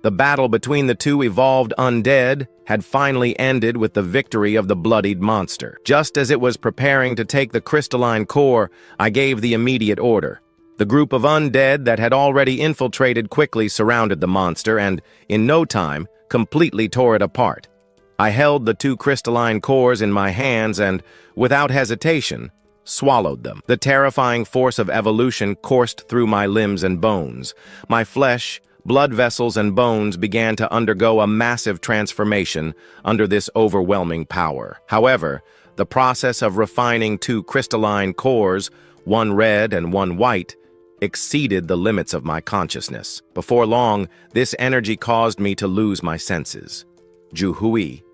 The battle between the two evolved undead had finally ended with the victory of the bloodied monster. Just as it was preparing to take the crystalline core, I gave the immediate order. The group of undead that had already infiltrated quickly surrounded the monster and, in no time, completely tore it apart. I held the two crystalline cores in my hands and, without hesitation, swallowed them. The terrifying force of evolution coursed through my limbs and bones. My flesh, blood vessels, and bones began to undergo a massive transformation under this overwhelming power. However, the process of refining two crystalline cores, one red and one white, exceeded the limits of my consciousness. Before long, this energy caused me to lose my senses. Juhui,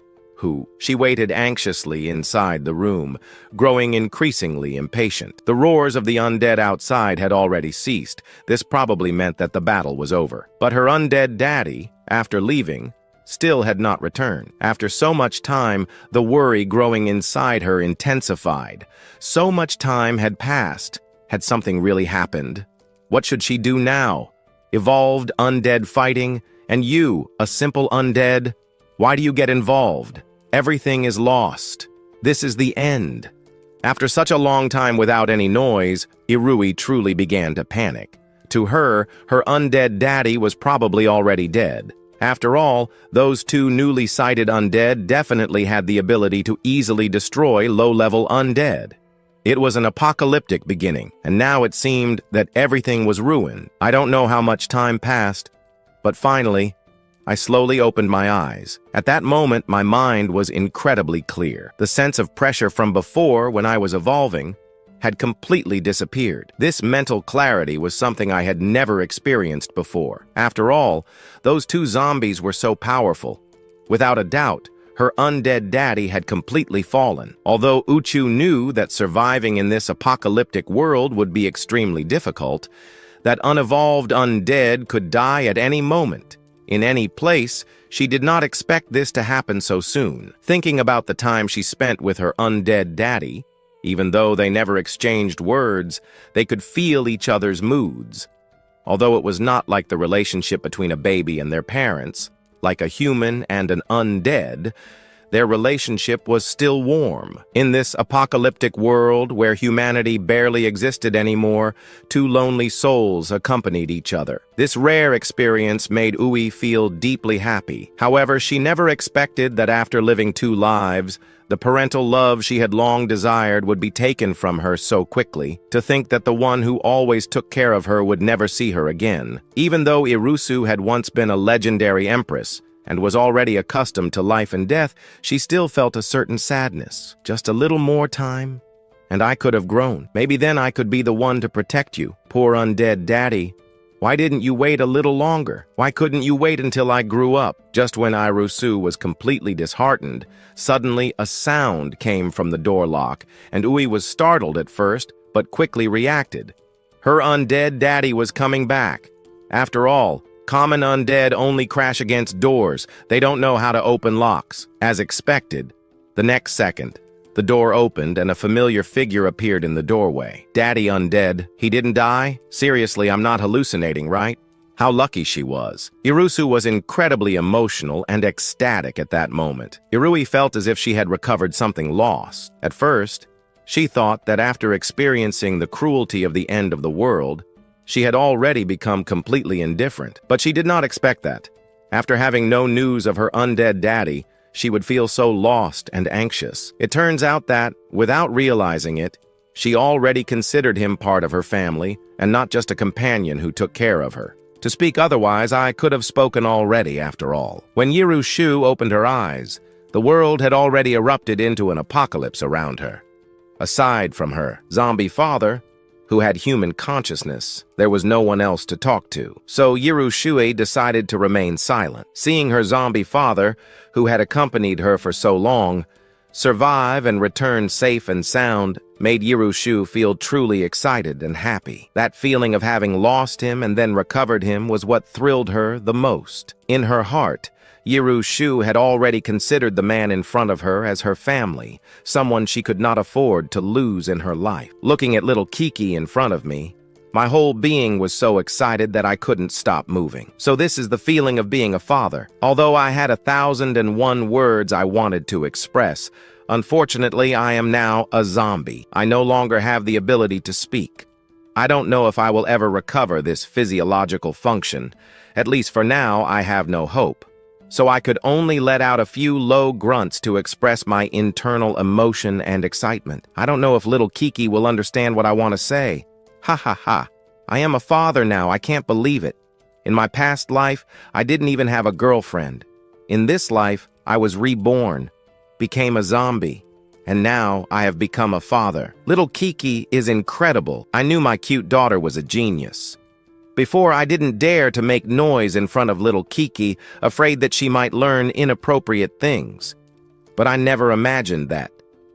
she waited anxiously inside the room, growing increasingly impatient. The roars of the undead outside had already ceased. This probably meant that the battle was over. But her undead daddy, after leaving, still had not returned. After so much time, the worry growing inside her intensified. So much time had passed. Had something really happened? What should she do now? Evolved undead fighting, and you, a simple undead? Why do you get involved? Everything is lost. This is the end. After such a long time without any noise, Irui truly began to panic. To her, her undead daddy was probably already dead. After all, those two newly sighted undead definitely had the ability to easily destroy low-level undead. It was an apocalyptic beginning, and now it seemed that everything was ruined. I don't know how much time passed, but finally, I slowly opened my eyes. At that moment, my mind was incredibly clear. The sense of pressure from before, when I was evolving, had completely disappeared. This mental clarity was something I had never experienced before. After all, those two zombies were so powerful. Without a doubt, her undead daddy had completely fallen. Although Uchu knew that surviving in this apocalyptic world would be extremely difficult, that unevolved undead could die at any moment, in any place, she did not expect this to happen so soon. Thinking about the time she spent with her undead daddy, even though they never exchanged words, they could feel each other's moods. Although it was not like the relationship between a baby and their parents, like a human and an undead, their relationship was still warm. In this apocalyptic world where humanity barely existed anymore, two lonely souls accompanied each other. This rare experience made Ui feel deeply happy. However, she never expected that after living two lives, the parental love she had long desired would be taken from her so quickly. To think that the one who always took care of her would never see her again. Even though Irusu had once been a legendary empress, and was already accustomed to life and death, she still felt a certain sadness. Just a little more time, and I could have grown. Maybe then I could be the one to protect you, poor undead daddy. Why didn't you wait a little longer? Why couldn't you wait until I grew up? Just when Irusu was completely disheartened, suddenly a sound came from the door lock, and Ui was startled at first, but quickly reacted. Her undead daddy was coming back. After all, common undead only crash against doors. They don't know how to open locks. As expected, the next second, the door opened and a familiar figure appeared in the doorway. Daddy undead. He didn't die? Seriously, I'm not hallucinating, right? How lucky she was. Irusu was incredibly emotional and ecstatic at that moment. Irui felt as if she had recovered something lost. At first, she thought that after experiencing the cruelty of the end of the world, she had already become completely indifferent. But she did not expect that. After having no news of her undead daddy, she would feel so lost and anxious. It turns out that, without realizing it, she already considered him part of her family, and not just a companion who took care of her. To speak otherwise, I could have spoken already, after all. When Yiru Shu opened her eyes, the world had already erupted into an apocalypse around her. Aside from her zombie father, who had human consciousness, there was no one else to talk to. So Yiru Shui decided to remain silent. Seeing her zombie father, who had accompanied her for so long, survive and return safe and sound, made Yiru Shu feel truly excited and happy. That feeling of having lost him and then recovered him was what thrilled her the most. In her heart, Yiru Shu had already considered the man in front of her as her family, someone she could not afford to lose in her life. Looking at little Kiki in front of me, my whole being was so excited that I couldn't stop moving. So this is the feeling of being a father. Although I had 1,001 words I wanted to express, unfortunately I am now a zombie. I no longer have the ability to speak. I don't know if I will ever recover this physiological function. At least for now, I have no hope. So I could only let out a few low grunts to express my internal emotion and excitement. I don't know if little Kiki will understand what I want to say. Ha ha ha. I am a father now, I can't believe it. In my past life, I didn't even have a girlfriend. In this life, I was reborn, became a zombie, and now I have become a father. Little Kiki is incredible. I knew my cute daughter was a genius. Before, I didn't dare to make noise in front of little Kiki, afraid that she might learn inappropriate things. But I never imagined that,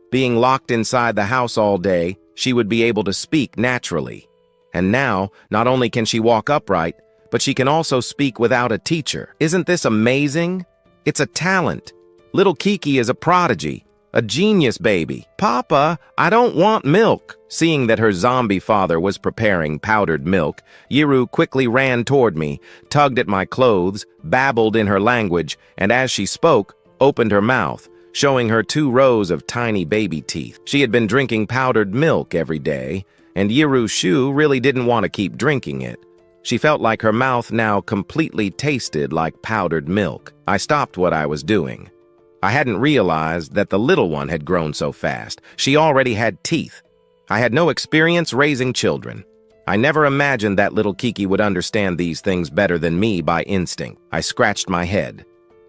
being locked inside the house all day, she would be able to speak naturally. And now, not only can she walk upright, but she can also speak without a teacher. Isn't this amazing? It's a talent. Little Kiki is a prodigy. A genius baby. Papa, I don't want milk. Seeing that her zombie father was preparing powdered milk, Yiru quickly ran toward me, tugged at my clothes, babbled in her language, and as she spoke, opened her mouth, showing her 2 rows of tiny baby teeth. She had been drinking powdered milk every day, and Yiru Shu really didn't want to keep drinking it. She felt like her mouth now completely tasted like powdered milk. I stopped what I was doing. I hadn't realized that the little one had grown so fast. She already had teeth. I had no experience raising children. I never imagined that little Kiki would understand these things better than me by instinct. I scratched my head.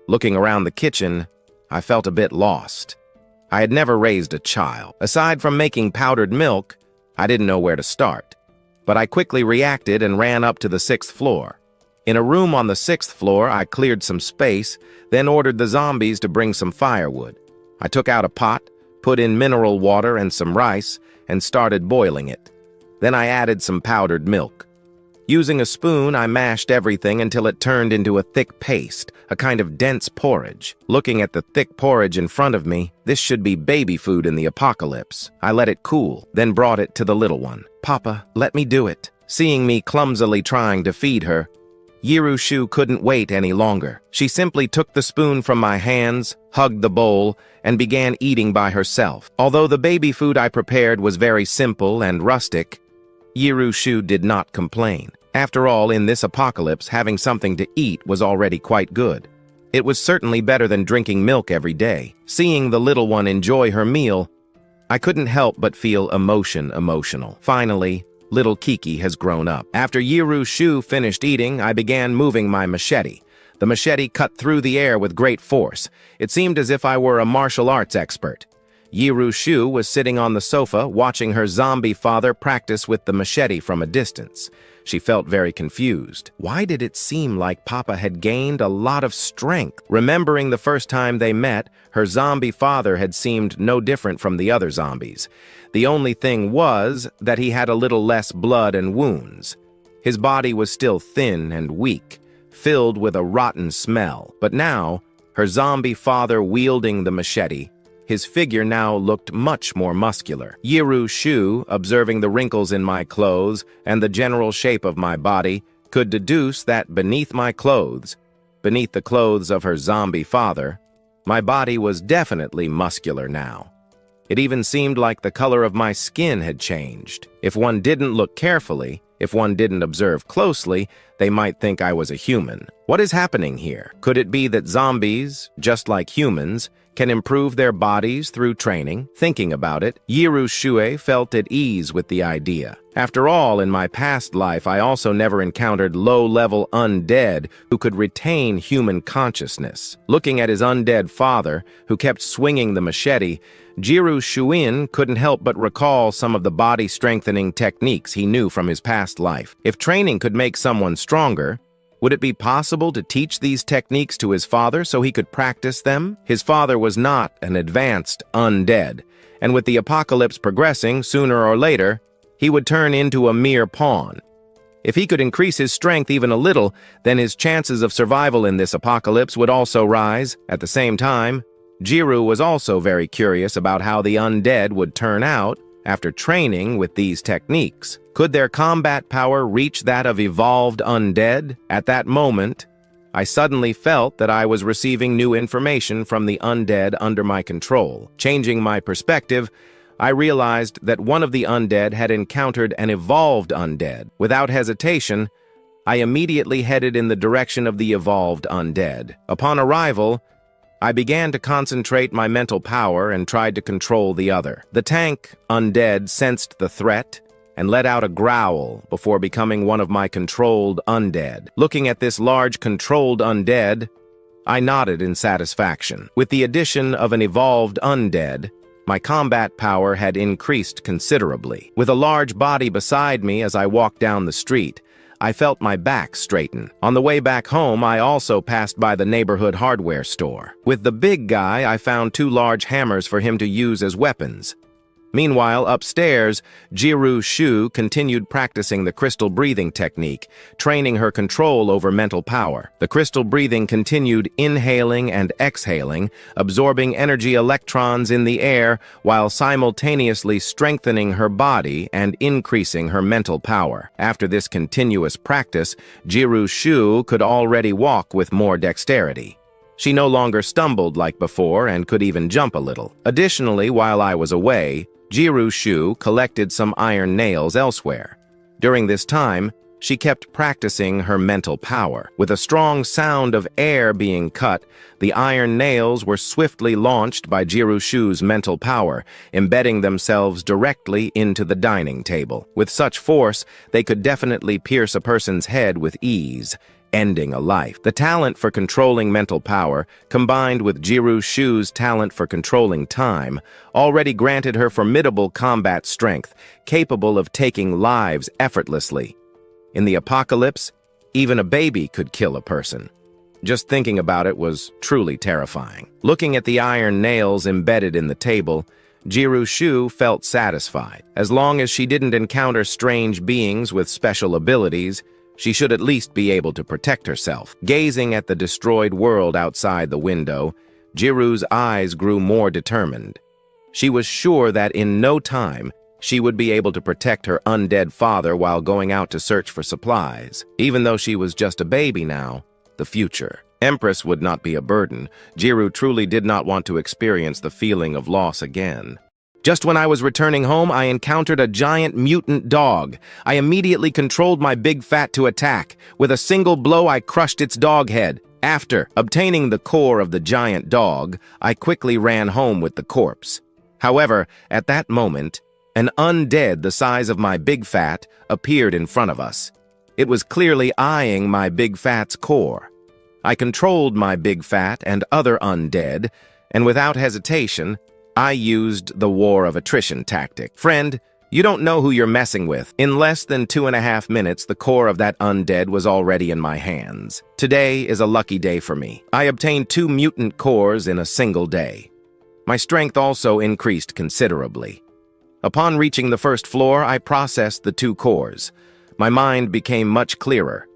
Looking around the kitchen, I felt a bit lost. I had never raised a child. Aside from making powdered milk, I didn't know where to start. But I quickly reacted and ran up to the 6th floor. In a room on the 6th floor, I cleared some space, then ordered the zombies to bring some firewood. I took out a pot, put in mineral water and some rice, and started boiling it. Then I added some powdered milk. Using a spoon, I mashed everything until it turned into a thick paste, a kind of dense porridge. Looking at the thick porridge in front of me, this should be baby food in the apocalypse. I let it cool, then brought it to the little one. "Papa, let me do it." Seeing me clumsily trying to feed her, Yirushu couldn't wait any longer. She simply took the spoon from my hands, hugged the bowl, and began eating by herself. Although the baby food I prepared was very simple and rustic, Yirushu did not complain. After all, in this apocalypse, having something to eat was already quite good. It was certainly better than drinking milk every day. Seeing the little one enjoy her meal, I couldn't help but feel emotional. Finally, little Kiki has grown up. After Yirushu finished eating, I began moving my machete. The machete cut through the air with great force. It seemed as if I were a martial arts expert. Yirushu was sitting on the sofa watching her zombie father practice with the machete from a distance. She felt very confused. Why did it seem like Papa had gained a lot of strength? Remembering the first time they met, her zombie father had seemed no different from the other zombies. The only thing was that he had a little less blood and wounds. His body was still thin and weak, filled with a rotten smell. But now, her zombie father wielding the machete, his figure now looked much more muscular. Yirushu, observing the wrinkles in my clothes and the general shape of my body, could deduce that beneath my clothes, beneath the clothes of her zombie father, my body was definitely muscular now. It even seemed like the color of my skin had changed. If one didn't look carefully, if one didn't observe closely, they might think I was a human. What is happening here? Could it be that zombies, just like humans, can improve their bodies through training? Thinking about it, Yirushu felt at ease with the idea. After all, in my past life, I also never encountered low-level undead who could retain human consciousness. Looking at his undead father, who kept swinging the machete, Yirushu couldn't help but recall some of the body-strengthening techniques he knew from his past life. If training could make someone stronger, would it be possible to teach these techniques to his father so he could practice them? His father was not an advanced undead, and with the apocalypse progressing, sooner or later, he would turn into a mere pawn. If he could increase his strength even a little, then his chances of survival in this apocalypse would also rise. At the same time, Jiru was also very curious about how the undead would turn out after training with these techniques. Could their combat power reach that of evolved undead? At that moment, I suddenly felt that I was receiving new information from the undead under my control. Changing my perspective, I realized that one of the undead had encountered an evolved undead. Without hesitation, I immediately headed in the direction of the evolved undead. Upon arrival, I began to concentrate my mental power and tried to control the other. The tank undead sensed the threat and let out a growl before becoming one of my controlled undead. Looking at this large controlled undead, I nodded in satisfaction. With the addition of an evolved undead, my combat power had increased considerably. With a large body beside me as I walked down the street, I felt my back straighten. On the way back home, I also passed by the neighborhood hardware store. With the big guy, I found 2 large hammers for him to use as weapons. Meanwhile, upstairs, Yirushu continued practicing the crystal breathing technique, training her control over mental power. The crystal breathing continued inhaling and exhaling, absorbing energy electrons in the air while simultaneously strengthening her body and increasing her mental power. After this continuous practice, Yirushu could already walk with more dexterity. She no longer stumbled like before and could even jump a little. Additionally, while I was away, Yirushu collected some iron nails elsewhere. During this time, she kept practicing her mental power. With a strong sound of air being cut, the iron nails were swiftly launched by Jirushu's mental power, embedding themselves directly into the dining table. With such force, they could definitely pierce a person's head with ease, ending a life. The talent for controlling mental power, combined with Jirushu's talent for controlling time, already granted her formidable combat strength, capable of taking lives effortlessly. In the apocalypse, even a baby could kill a person. Just thinking about it was truly terrifying. Looking at the iron nails embedded in the table, Jirushu felt satisfied. As long as she didn't encounter strange beings with special abilities, she should at least be able to protect herself. Gazing at the destroyed world outside the window, Jiru's eyes grew more determined. She was sure that in no time, she would be able to protect her undead father while going out to search for supplies. Even though she was just a baby now, the future. Empress would not be a burden. Jiru truly did not want to experience the feeling of loss again. Just when I was returning home, I encountered a giant mutant dog. I immediately controlled my big fat to attack. With a single blow, I crushed its dog head. After obtaining the core of the giant dog, I quickly ran home with the corpse. However, at that moment, an undead the size of my big fat appeared in front of us. It was clearly eyeing my big fat's core. I controlled my big fat and other undead, and without hesitation, I used the war of attrition tactic. Friend, you don't know who you're messing with. In less than 2.5 minutes, the core of that undead was already in my hands. Today is a lucky day for me. I obtained 2 mutant cores in a single day. My strength also increased considerably. Upon reaching the first floor, I processed the 2 cores. My mind became much clearer.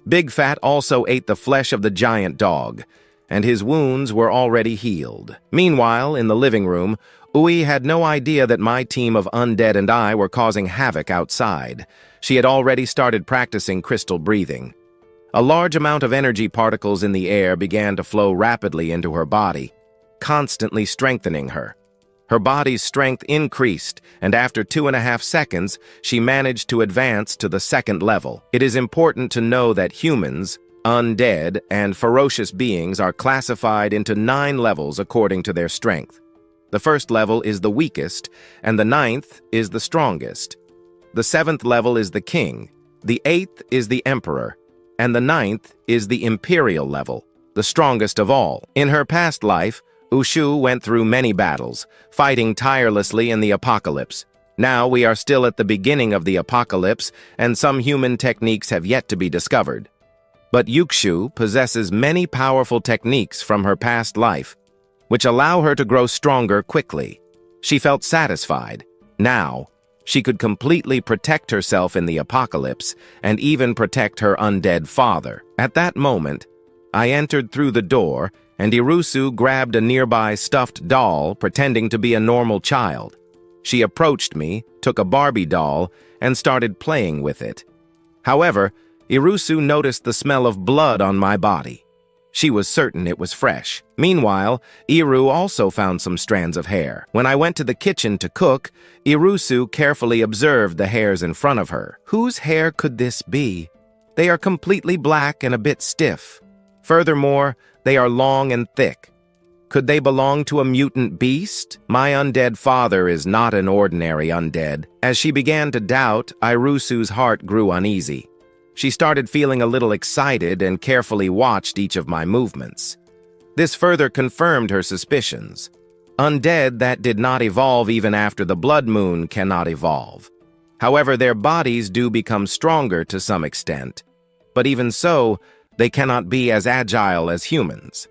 Big Fat also ate the flesh of the giant dog, and his wounds were already healed. Meanwhile, in the living room, Ui had no idea that my team of undead and I were causing havoc outside. She had already started practicing crystal breathing. A large amount of energy particles in the air began to flow rapidly into her body, constantly strengthening her. Her body's strength increased, and after 2.5 seconds, she managed to advance to the 2nd level. It is important to know that humans, undead, and ferocious beings are classified into 9 levels according to their strength. The 1st level is the weakest, and the 9th is the strongest. The 7th level is the king, the 8th is the emperor, and the 9th is the imperial level, the strongest of all. In her past life, Ushu went through many battles, fighting tirelessly in the apocalypse. Now we are still at the beginning of the apocalypse, and some human techniques have yet to be discovered. But Yukshu possesses many powerful techniques from her past life, which allow her to grow stronger quickly. She felt satisfied. Now, she could completely protect herself in the apocalypse, and even protect her undead father. At that moment, I entered through the door, and Irusu grabbed a nearby stuffed doll, pretending to be a normal child. She approached me, took a Barbie doll, and started playing with it. However, Irusu noticed the smell of blood on my body. She was certain it was fresh. Meanwhile, Iru also found some strands of hair. When I went to the kitchen to cook, Irusu carefully observed the hairs in front of her. Whose hair could this be? They are completely black and a bit stiff. Furthermore, they are long and thick. Could they belong to a mutant beast? My undead father is not an ordinary undead. As she began to doubt, Irusu's heart grew uneasy. She started feeling a little excited and carefully watched each of my movements. This further confirmed her suspicions. Undead that did not evolve even after the blood moon cannot evolve. However, their bodies do become stronger to some extent. But even so, they cannot be as agile as humans.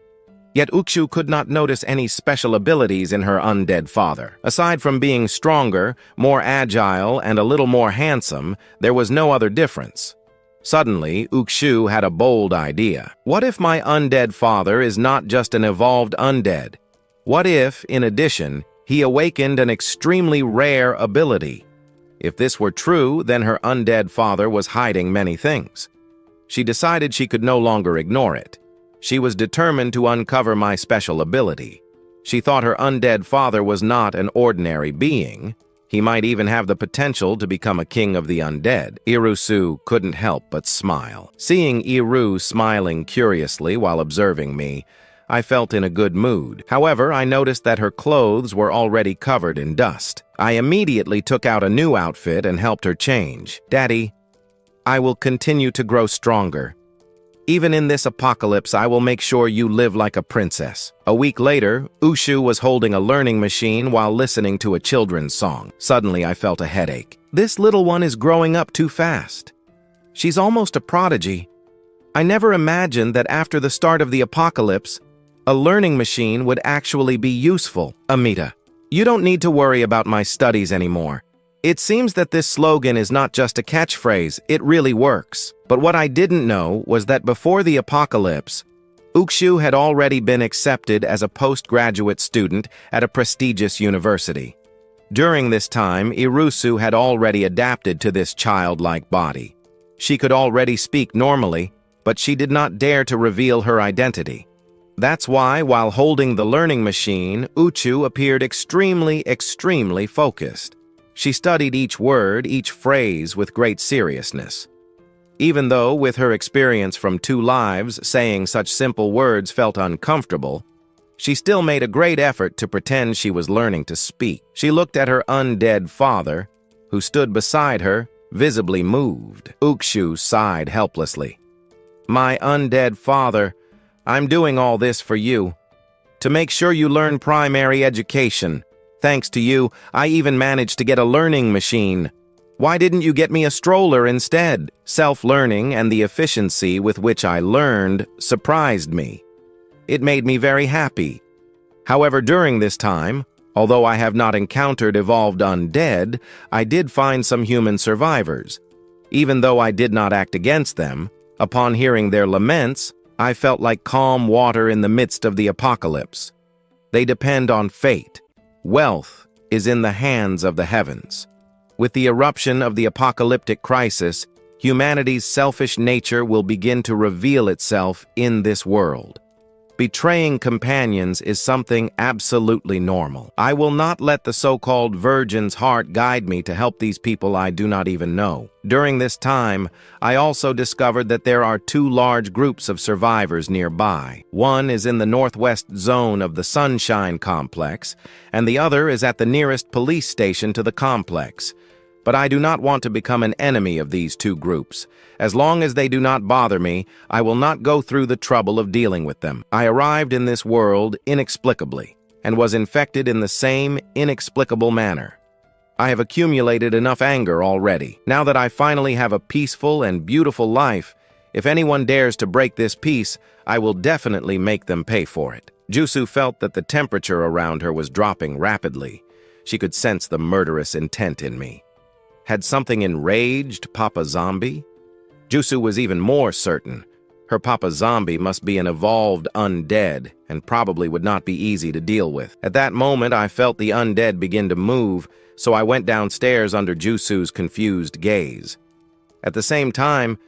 Yet Ukshu could not notice any special abilities in her undead father. Aside from being stronger, more agile, and a little more handsome, there was no other difference. Suddenly, Ukshu had a bold idea. What if my undead father is not just an evolved undead? What if, in addition, he awakened an extremely rare ability? If this were true, then her undead father was hiding many things. She decided she could no longer ignore it. She was determined to uncover my special ability. She thought her undead father was not an ordinary being. He might even have the potential to become a king of the undead. Irusu couldn't help but smile. Seeing Iru smiling curiously while observing me, I felt in a good mood. However, I noticed that her clothes were already covered in dust. I immediately took out a new outfit and helped her change. Daddy, I will continue to grow stronger. Even in this apocalypse, I will make sure you live like a princess. A week later, Ushu was holding a learning machine while listening to a children's song. Suddenly, I felt a headache. This little one is growing up too fast. She's almost a prodigy. I never imagined that after the start of the apocalypse, a learning machine would actually be useful. Amita, you don't need to worry about my studies anymore. It seems that this slogan is not just a catchphrase, it really works. But what I didn't know was that before the apocalypse, Ukshu had already been accepted as a postgraduate student at a prestigious university. During this time, Irusu had already adapted to this childlike body. She could already speak normally, but she did not dare to reveal her identity. That's why, while holding the learning machine, Uchu appeared extremely focused. She studied each word, each phrase with great seriousness. Even though, with her experience from 2 lives, saying such simple words felt uncomfortable, she still made a great effort to pretend she was learning to speak. She looked at her undead father, who stood beside her, visibly moved. Ukshu sighed helplessly. My undead father, I'm doing all this for you. To make sure you learn primary education. Thanks to you, I even managed to get a learning machine. Why didn't you get me a stroller instead? Self-learning and the efficiency with which I learned surprised me. It made me very happy. However, during this time, although I have not encountered evolved undead, I did find some human survivors. Even though I did not act against them, upon hearing their laments, I felt like calm water in the midst of the apocalypse. They depend on fate. Wealth is in the hands of the heavens. With the eruption of the apocalyptic crisis, humanity's selfish nature will begin to reveal itself in this world. Betraying companions is something absolutely normal. I will not let the so-called virgin's heart guide me to help these people I do not even know. During this time, I also discovered that there are 2 large groups of survivors nearby. One is in the northwest zone of the Sunshine Complex, and the other is at the nearest police station to the complex. But I do not want to become an enemy of these 2 groups. As long as they do not bother me, I will not go through the trouble of dealing with them. I arrived in this world inexplicably, and was infected in the same inexplicable manner. I have accumulated enough anger already. Now that I finally have a peaceful and beautiful life, if anyone dares to break this peace, I will definitely make them pay for it. Jusu felt that the temperature around her was dropping rapidly. She could sense the murderous intent in me. Had something enraged Papa Zombie? Jusu was even more certain. Her Papa Zombie must be an evolved undead, and probably would not be easy to deal with. At that moment, I felt the undead begin to move, so I went downstairs under Jusu's confused gaze. At the same time,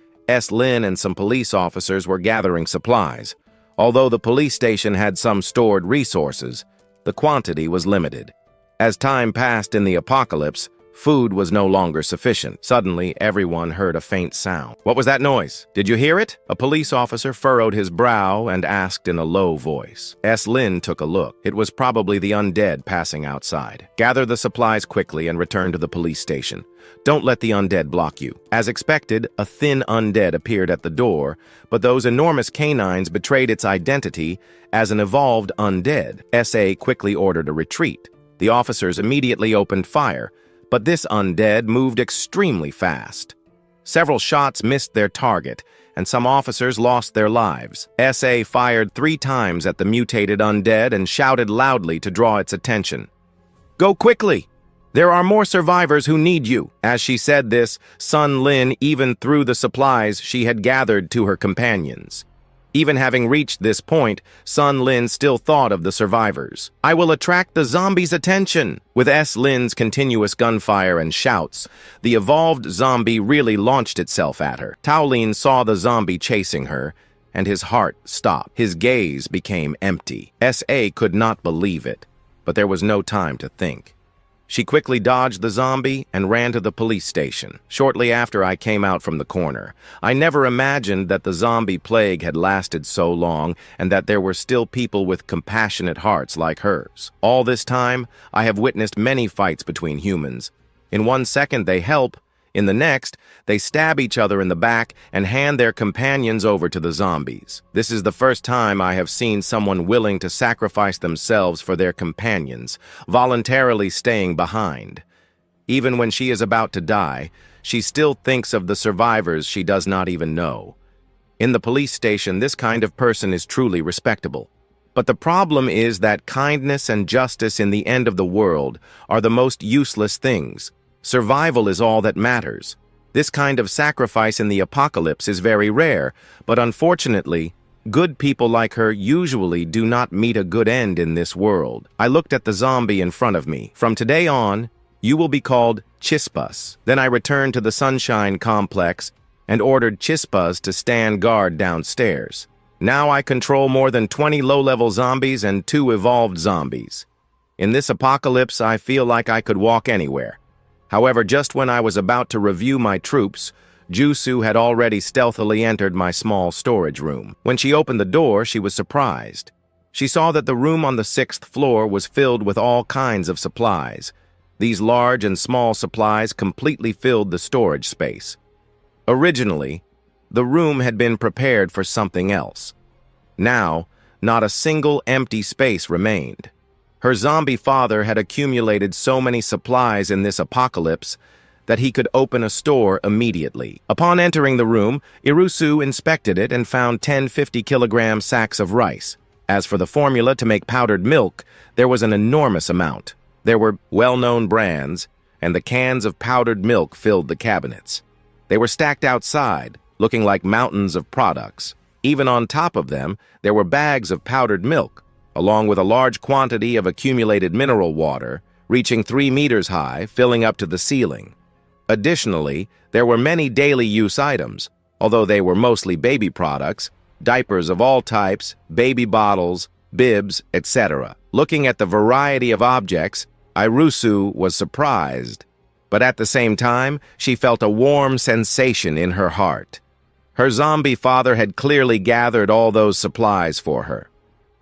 Lin and some police officers were gathering supplies. Although the police station had some stored resources, the quantity was limited. As time passed in the apocalypse, food was no longer sufficient. Suddenly, everyone heard a faint sound. What was that noise? Did you hear it? A police officer furrowed his brow and asked in a low voice. Lin took a look. It was probably the undead passing outside. Gather the supplies quickly and return to the police station. Don't let the undead block you. As expected, a thin undead appeared at the door, but those enormous canines betrayed its identity as an evolved undead. SA quickly ordered a retreat. The officers immediately opened fire, but this undead moved extremely fast. Several shots missed their target, and some officers lost their lives. SA fired 3 times at the mutated undead and shouted loudly to draw its attention. Go quickly! There are more survivors who need you. As she said this, Sun Lin even threw the supplies she had gathered to her companions. Even having reached this point, Sun Lin still thought of the survivors. I will attract the zombies' attention. With Lin's continuous gunfire and shouts, the evolved zombie really launched itself at her. Taolin saw the zombie chasing her, and his heart stopped. His gaze became empty. SA could not believe it, but there was no time to think. She quickly dodged the zombie and ran to the police station. Shortly after I came out from the corner, I never imagined that the zombie plague had lasted so long and that there were still people with compassionate hearts like hers. All this time, I have witnessed many fights between humans. In 1 second, they help. In the next, they stab each other in the back and hand their companions over to the zombies. This is the first time I have seen someone willing to sacrifice themselves for their companions, voluntarily staying behind. Even when she is about to die, she still thinks of the survivors she does not even know. In the police station, this kind of person is truly respectable. But the problem is that kindness and justice in the end of the world are the most useless things. Survival is all that matters. This kind of sacrifice in the apocalypse is very rare, but unfortunately, good people like her usually do not meet a good end in this world. I looked at the zombie in front of me. From today on, you will be called Chispas. Then I returned to the Sunshine Complex and ordered Chispas to stand guard downstairs. Now I control more than 20 low-level zombies and 2 evolved zombies. In this apocalypse, I feel like I could walk anywhere. However, just when I was about to review my troops, Jusu had already stealthily entered my small storage room. When she opened the door, she was surprised. She saw that the room on the 6th floor was filled with all kinds of supplies. These large and small supplies completely filled the storage space. Originally, the room had been prepared for something else. Now, not a single empty space remained. Her zombie father had accumulated so many supplies in this apocalypse that he could open a store immediately. Upon entering the room, Irusu inspected it and found 10 50-kilogram sacks of rice. As for the formula to make powdered milk, there was an enormous amount. There were well-known brands, and the cans of powdered milk filled the cabinets. They were stacked outside, looking like mountains of products. Even on top of them, there were bags of powdered milk, along with a large quantity of accumulated mineral water, reaching 3 meters high, filling up to the ceiling. Additionally, there were many daily use items, although they were mostly baby products, diapers of all types, baby bottles, bibs, etc. Looking at the variety of objects, Irusu was surprised, but at the same time, she felt a warm sensation in her heart. Her zombie father had clearly gathered all those supplies for her.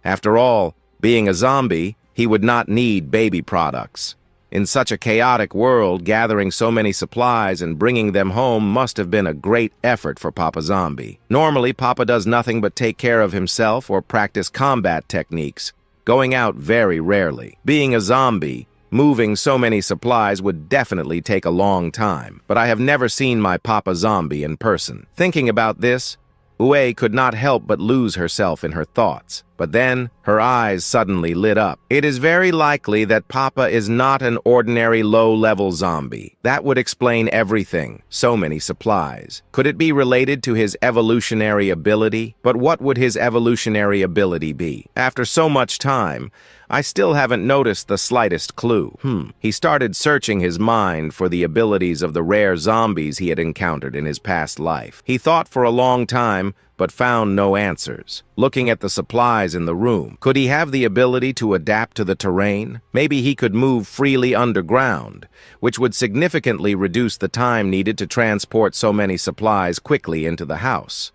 After all, being a zombie, he would not need baby products. In such a chaotic world, gathering so many supplies and bringing them home must have been a great effort for Papa Zombie. Normally, Papa does nothing but take care of himself or practice combat techniques, going out very rarely. Being a zombie, moving so many supplies would definitely take a long time, but I have never seen my Papa Zombie in person. Thinking about this, Ue could not help but lose herself in her thoughts. But then, her eyes suddenly lit up. It is very likely that Papa is not an ordinary low-level zombie. That would explain everything. So many supplies. Could it be related to his evolutionary ability? But what would his evolutionary ability be? After so much time, I still haven't noticed the slightest clue. He started searching his mind for the abilities of the rare zombies he had encountered in his past life. He thought for a long time, but found no answers. Looking at the supplies in the room, could he have the ability to adapt to the terrain? Maybe he could move freely underground, which would significantly reduce the time needed to transport so many supplies quickly into the house.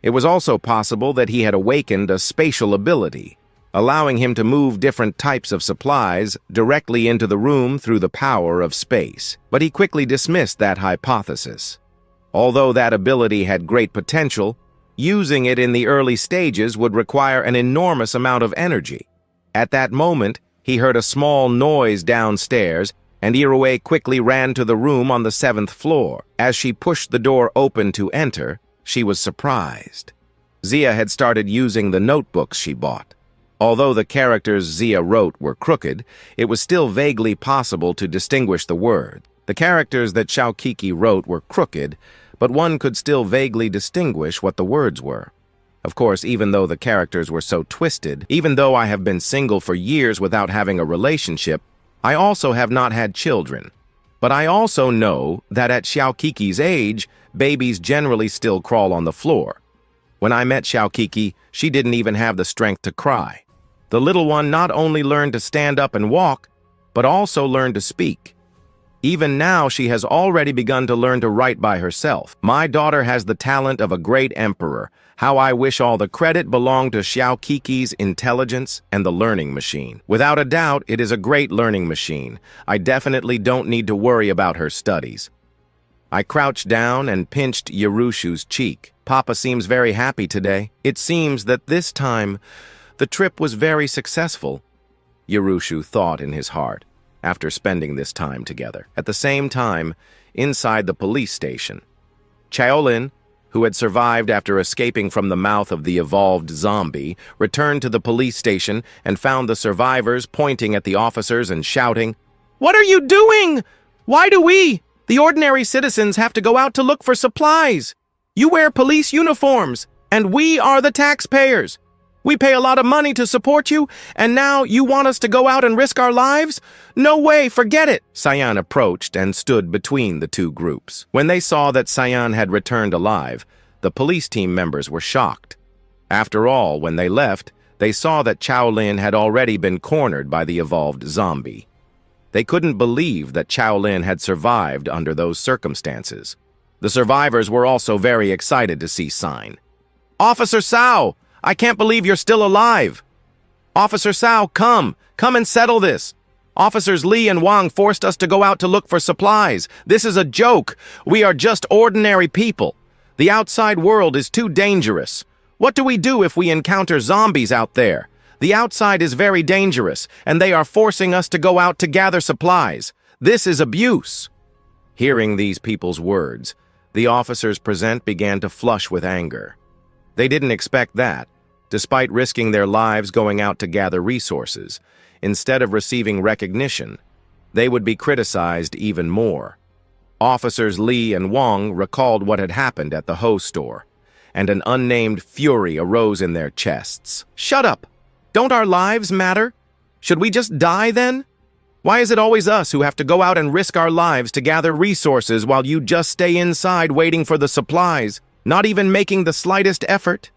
It was also possible that he had awakened a spatial ability, allowing him to move different types of supplies directly into the room through the power of space. But he quickly dismissed that hypothesis. Although that ability had great potential, using it in the early stages would require an enormous amount of energy. At that moment, he heard a small noise downstairs, and Irue quickly ran to the room on the 7th floor. As she pushed the door open to enter, she was surprised. Zia had started using the notebooks she bought. Although the characters Zia wrote were crooked, it was still vaguely possible to distinguish the word. The characters that Xiaokiki wrote were crooked, but one could still vaguely distinguish what the words were. Of course, even though the characters were so twisted, even though I have been single for years without having a relationship, I also have not had children. But I also know that at Xiaokiki's age, babies generally still crawl on the floor. When I met Xiaokiki, she didn't even have the strength to cry. The little one not only learned to stand up and walk, but also learn to speak. Even now, she has already begun to learn to write by herself. My daughter has the talent of a great emperor. How I wish all the credit belonged to Xiao Kiki's intelligence and the learning machine. Without a doubt, it is a great learning machine. I definitely don't need to worry about her studies. I crouched down and pinched Yerushu's cheek. Papa seems very happy today. It seems that this time, the trip was very successful, Yerushu thought in his heart, after spending this time together. At the same time, inside the police station, Shaolin, who had survived after escaping from the mouth of the evolved zombie, returned to the police station and found the survivors pointing at the officers and shouting, "What are you doing? Why do we, the ordinary citizens, have to go out to look for supplies? You wear police uniforms, and we are the taxpayers. We pay a lot of money to support you, and now you want us to go out and risk our lives? No way, forget it!" Cyan approached and stood between the two groups. When they saw that Cyan had returned alive, the police team members were shocked. After all, when they left, they saw that Shaolin had already been cornered by the evolved zombie. They couldn't believe that Shaolin had survived under those circumstances. The survivors were also very excited to see Cyan. "Officer Cao! I can't believe you're still alive. Officer Cao, come and settle this. Officers Li and Wang forced us to go out to look for supplies. This is a joke. We are just ordinary people. The outside world is too dangerous. What do we do if we encounter zombies out there? The outside is very dangerous, and they are forcing us to go out to gather supplies. This is abuse." Hearing these people's words, the officers present began to flush with anger. They didn't expect that. Despite risking their lives going out to gather resources, instead of receiving recognition, they would be criticized even more. Officers Li and Wang recalled what had happened at the Ho store, and an unnamed fury arose in their chests. "Shut up! Don't our lives matter? Should we just die then? Why is it always us who have to go out and risk our lives to gather resources while you just stay inside waiting for the supplies, not even making the slightest effort?"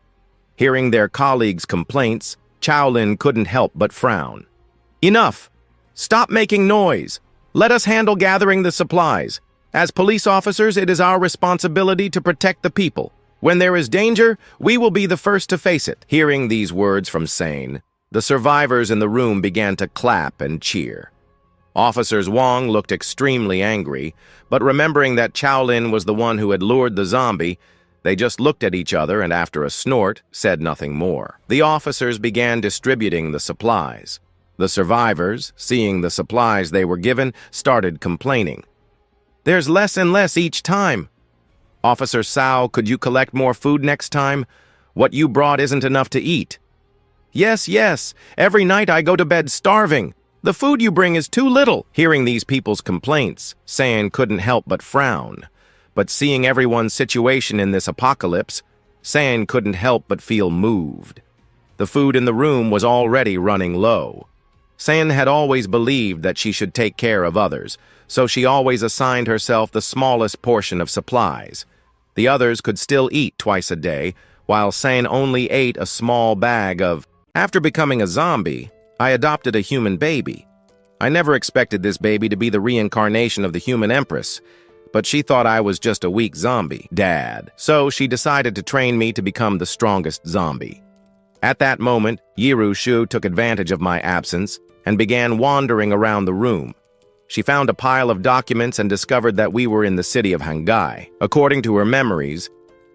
Hearing their colleagues' complaints, Shaolin couldn't help but frown. "Enough! Stop making noise! Let us handle gathering the supplies. As police officers, it is our responsibility to protect the people. When there is danger, we will be the first to face it." Hearing these words from Sane, the survivors in the room began to clap and cheer. Officers Wang looked extremely angry, but remembering that Shaolin was the one who had lured the zombie, they just looked at each other and, after a snort, said nothing more. The officers began distributing the supplies. The survivors, seeing the supplies they were given, started complaining. "There's less and less each time. Officer Cao, could you collect more food next time? What you brought isn't enough to eat." Yes, every night I go to bed starving. The food you bring is too little." Hearing these people's complaints, San couldn't help but frown. But seeing everyone's situation in this apocalypse, San couldn't help but feel moved. The food in the room was already running low. San had always believed that she should take care of others, so she always assigned herself the smallest portion of supplies. The others could still eat twice a day, while San only ate a small bag of... After becoming a zombie, I adopted a human baby. I never expected this baby to be the reincarnation of the human empress, but she thought I was just a weak zombie, Dad. So she decided to train me to become the strongest zombie. At that moment, Yerushu took advantage of my absence and began wandering around the room. She found a pile of documents and discovered that we were in the city of Hangai. According to her memories,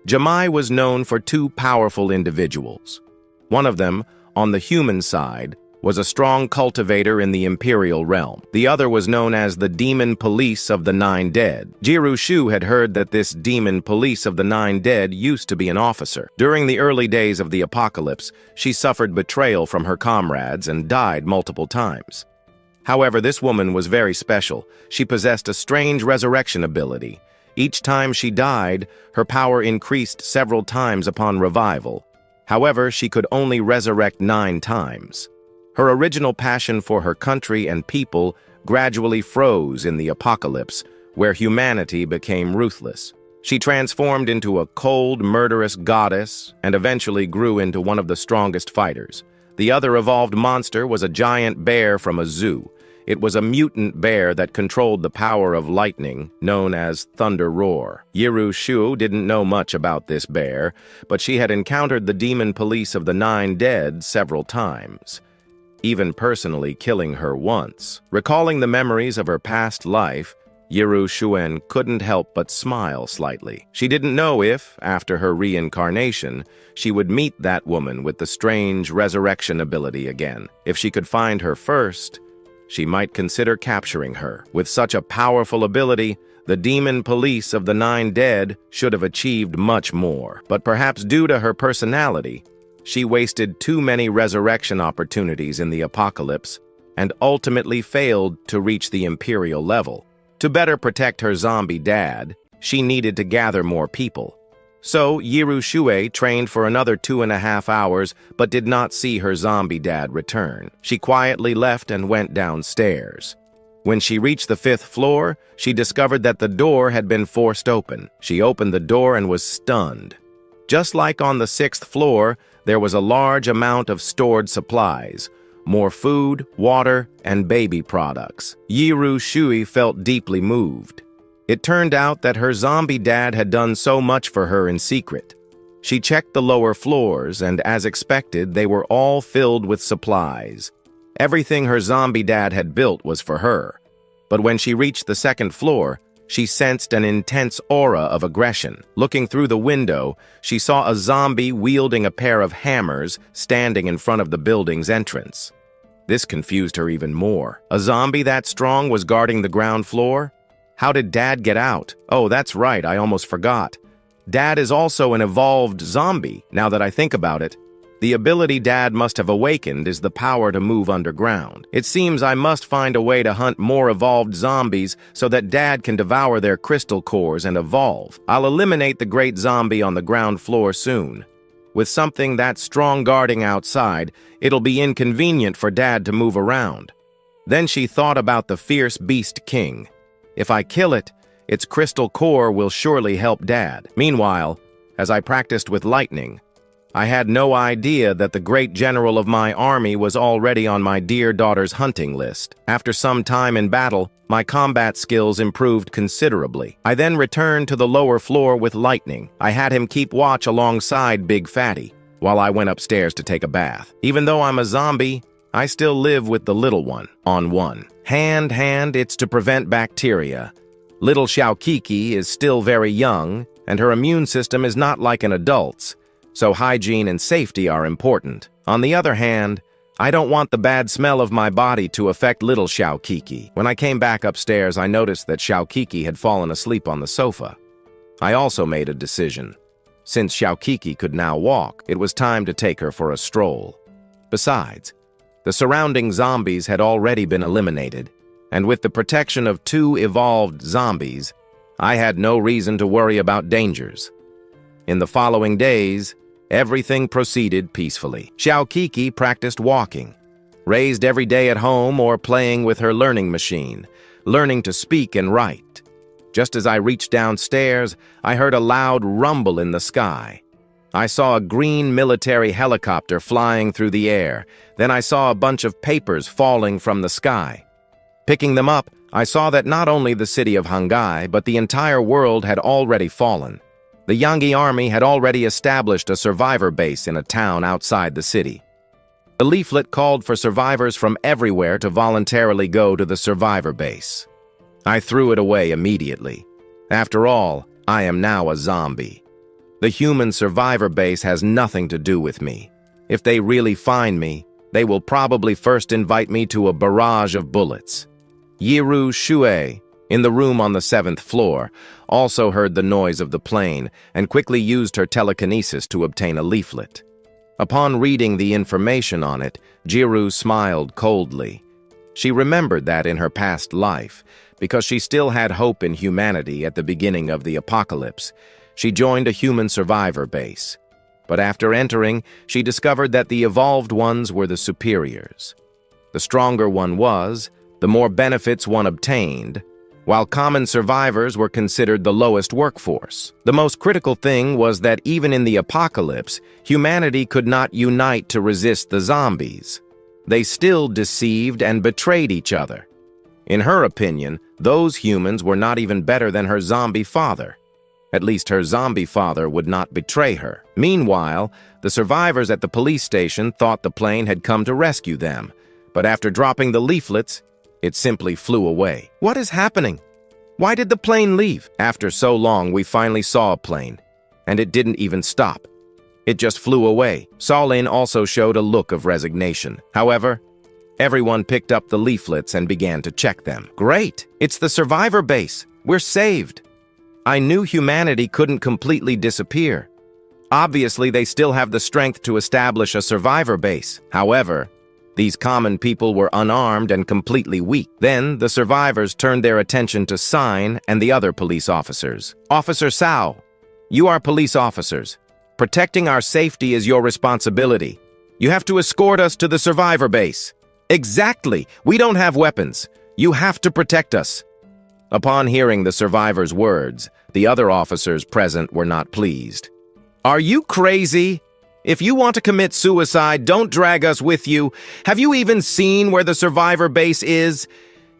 Jamai was known for two powerful individuals. One of them, on the human side, was a strong cultivator in the imperial realm. The other was known as the Demon Police of the Nine Dead. Jirushu had heard that this Demon Police of the Nine Dead used to be an officer. During the early days of the apocalypse, she suffered betrayal from her comrades and died multiple times. However, this woman was very special. She possessed a strange resurrection ability. Each time she died, her power increased several times upon revival. However, she could only resurrect 9 times. Her original passion for her country and people gradually froze in the apocalypse, where humanity became ruthless. She transformed into a cold, murderous goddess and eventually grew into one of the strongest fighters. The other evolved monster was a giant bear from a zoo. It was a mutant bear that controlled the power of lightning, known as Thunder Roar. Yiru Shu didn't know much about this bear, but she had encountered the demon police of the Nine Dead several times, even personally killing her once. Recalling the memories of her past life, Yiru Shuen couldn't help but smile slightly. She didn't know if, after her reincarnation, she would meet that woman with the strange resurrection ability again. If she could find her first, she might consider capturing her. With such a powerful ability, the demon police of the Nine Dead should have achieved much more. But perhaps due to her personality, she wasted too many resurrection opportunities in the apocalypse and ultimately failed to reach the imperial level. To better protect her zombie dad, she needed to gather more people. So Yiru Shue trained for another 2.5 hours but did not see her zombie dad return. She quietly left and went downstairs. When she reached the 5th floor, she discovered that the door had been forced open. She opened the door and was stunned. Just like on the 6th floor, there was a large amount of stored supplies. More food, water, and baby products. Yiru Shui felt deeply moved. It turned out that her zombie dad had done so much for her in secret. She checked the lower floors, and as expected, they were all filled with supplies. Everything her zombie dad had built was for her. But when she reached the 2nd floor, she sensed an intense aura of aggression. Looking through the window, she saw a zombie wielding a pair of hammers standing in front of the building's entrance. This confused her even more. A zombie that strong was guarding the ground floor? How did Dad get out? Oh, that's right, I almost forgot. Dad is also an evolved zombie, now that I think about it. The ability Dad must have awakened is the power to move underground. It seems I must find a way to hunt more evolved zombies so that Dad can devour their crystal cores and evolve. I'll eliminate the great zombie on the ground floor soon. With something that strong guarding outside, it'll be inconvenient for Dad to move around. Then she thought about the fierce beast king. If I kill it, its crystal core will surely help Dad. Meanwhile, as I practiced with lightning, I had no idea that the great general of my army was already on my dear daughter's hunting list. After some time in battle, my combat skills improved considerably. I then returned to the lower floor with lightning. I had him keep watch alongside Big Fatty, while I went upstairs to take a bath. Even though I'm a zombie, I still live with the little one, on one. Hand, it's to prevent bacteria. Little Xiaokiki is still very young, and her immune system is not like an adult's. So hygiene and safety are important. On the other hand, I don't want the bad smell of my body to affect little Xiaokiki. When I came back upstairs, I noticed that Xiaokiki had fallen asleep on the sofa. I also made a decision. Since Xiaokiki could now walk, it was time to take her for a stroll. Besides, the surrounding zombies had already been eliminated, and with the protection of 2 evolved zombies, I had no reason to worry about dangers. In the following days, everything proceeded peacefully. Xiaokiki practiced walking, raised every day at home or playing with her learning machine, learning to speak and write. Just as I reached downstairs, I heard a loud rumble in the sky. I saw a green military helicopter flying through the air. Then I saw a bunch of papers falling from the sky. Picking them up, I saw that not only the city of Hangai, but the entire world had already fallen. The Yangi army had already established a survivor base in a town outside the city. The leaflet called for survivors from everywhere to voluntarily go to the survivor base. I threw it away immediately. After all, I am now a zombie. The human survivor base has nothing to do with me. If they really find me, they will probably first invite me to a barrage of bullets. Yiru Shue, in the room on the 7th floor, also heard the noise of the plane and quickly used her telekinesis to obtain a leaflet. Upon reading the information on it, Jiru smiled coldly. She remembered that in her past life, because she still had hope in humanity at the beginning of the apocalypse, she joined a human survivor base. But after entering, she discovered that the evolved ones were the superiors. The stronger one was, the more benefits one obtained, while common survivors were considered the lowest workforce. The most critical thing was that even in the apocalypse, humanity could not unite to resist the zombies. They still deceived and betrayed each other. In her opinion, those humans were not even better than her zombie father. At least her zombie father would not betray her. Meanwhile, the survivors at the police station thought the plane had come to rescue them, but after dropping the leaflets, it simply flew away. What is happening? Why did the plane leave? After so long, we finally saw a plane, and it didn't even stop. It just flew away. Solin also showed a look of resignation. However, everyone picked up the leaflets and began to check them. Great! It's the survivor base. We're saved. I knew humanity couldn't completely disappear. Obviously, they still have the strength to establish a survivor base. However, these common people were unarmed and completely weak. Then, the survivors turned their attention to Sign and the other police officers. Officer Sao, you are police officers. Protecting our safety is your responsibility. You have to escort us to the survivor base. Exactly. We don't have weapons. You have to protect us. Upon hearing the survivors' words, the other officers present were not pleased. Are you crazy? If you want to commit suicide, don't drag us with you. Have you even seen where the survivor base is?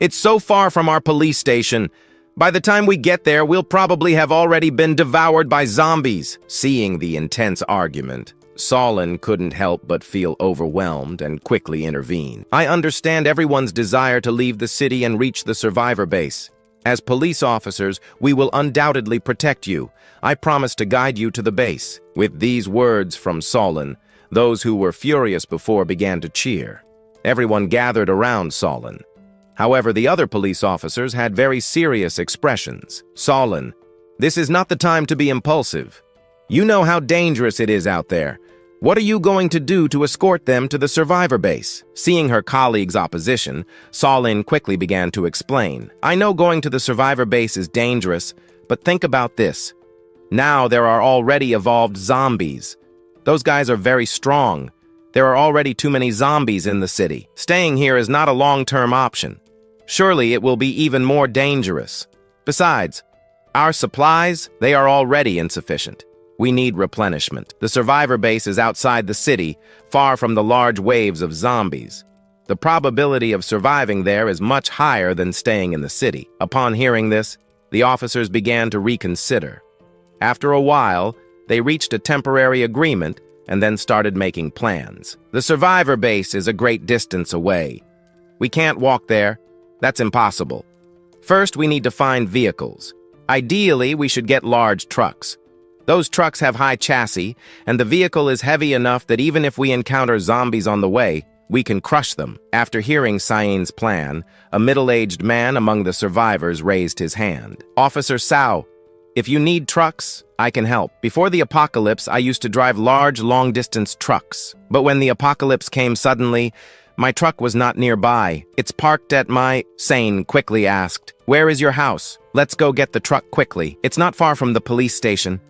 It's so far from our police station. By the time we get there, we'll probably have already been devoured by zombies. Seeing the intense argument, Solin couldn't help but feel overwhelmed and quickly intervened. I understand everyone's desire to leave the city and reach the survivor base. As police officers, we will undoubtedly protect you. I promise to guide you to the base. With these words from Solin, those who were furious before began to cheer. Everyone gathered around Solin. However, the other police officers had very serious expressions. Solin, this is not the time to be impulsive. You know how dangerous it is out there. What are you going to do to escort them to the survivor base? Seeing her colleague's opposition, Solin quickly began to explain. I know going to the survivor base is dangerous, but think about this. Now there are already evolved zombies. Those guys are very strong. There are already too many zombies in the city. Staying here is not a long-term option. Surely it will be even more dangerous. Besides, our supplies, they are already insufficient. We need replenishment. The survivor base is outside the city, far from the large waves of zombies. The probability of surviving there is much higher than staying in the city. Upon hearing this, the officers began to reconsider. After a while, they reached a temporary agreement and then started making plans. The survivor base is a great distance away. We can't walk there. That's impossible. First, we need to find vehicles. Ideally, we should get large trucks. Those trucks have high chassis, and the vehicle is heavy enough that even if we encounter zombies on the way, we can crush them. After hearing Cyane's plan, a middle-aged man among the survivors raised his hand. Officer Sao, if you need trucks, I can help. Before the apocalypse, I used to drive large, long-distance trucks. But when the apocalypse came suddenly, my truck was not nearby. It's parked at my... Cyane quickly asked, where is your house? Let's go get the truck quickly. It's not far from the police station.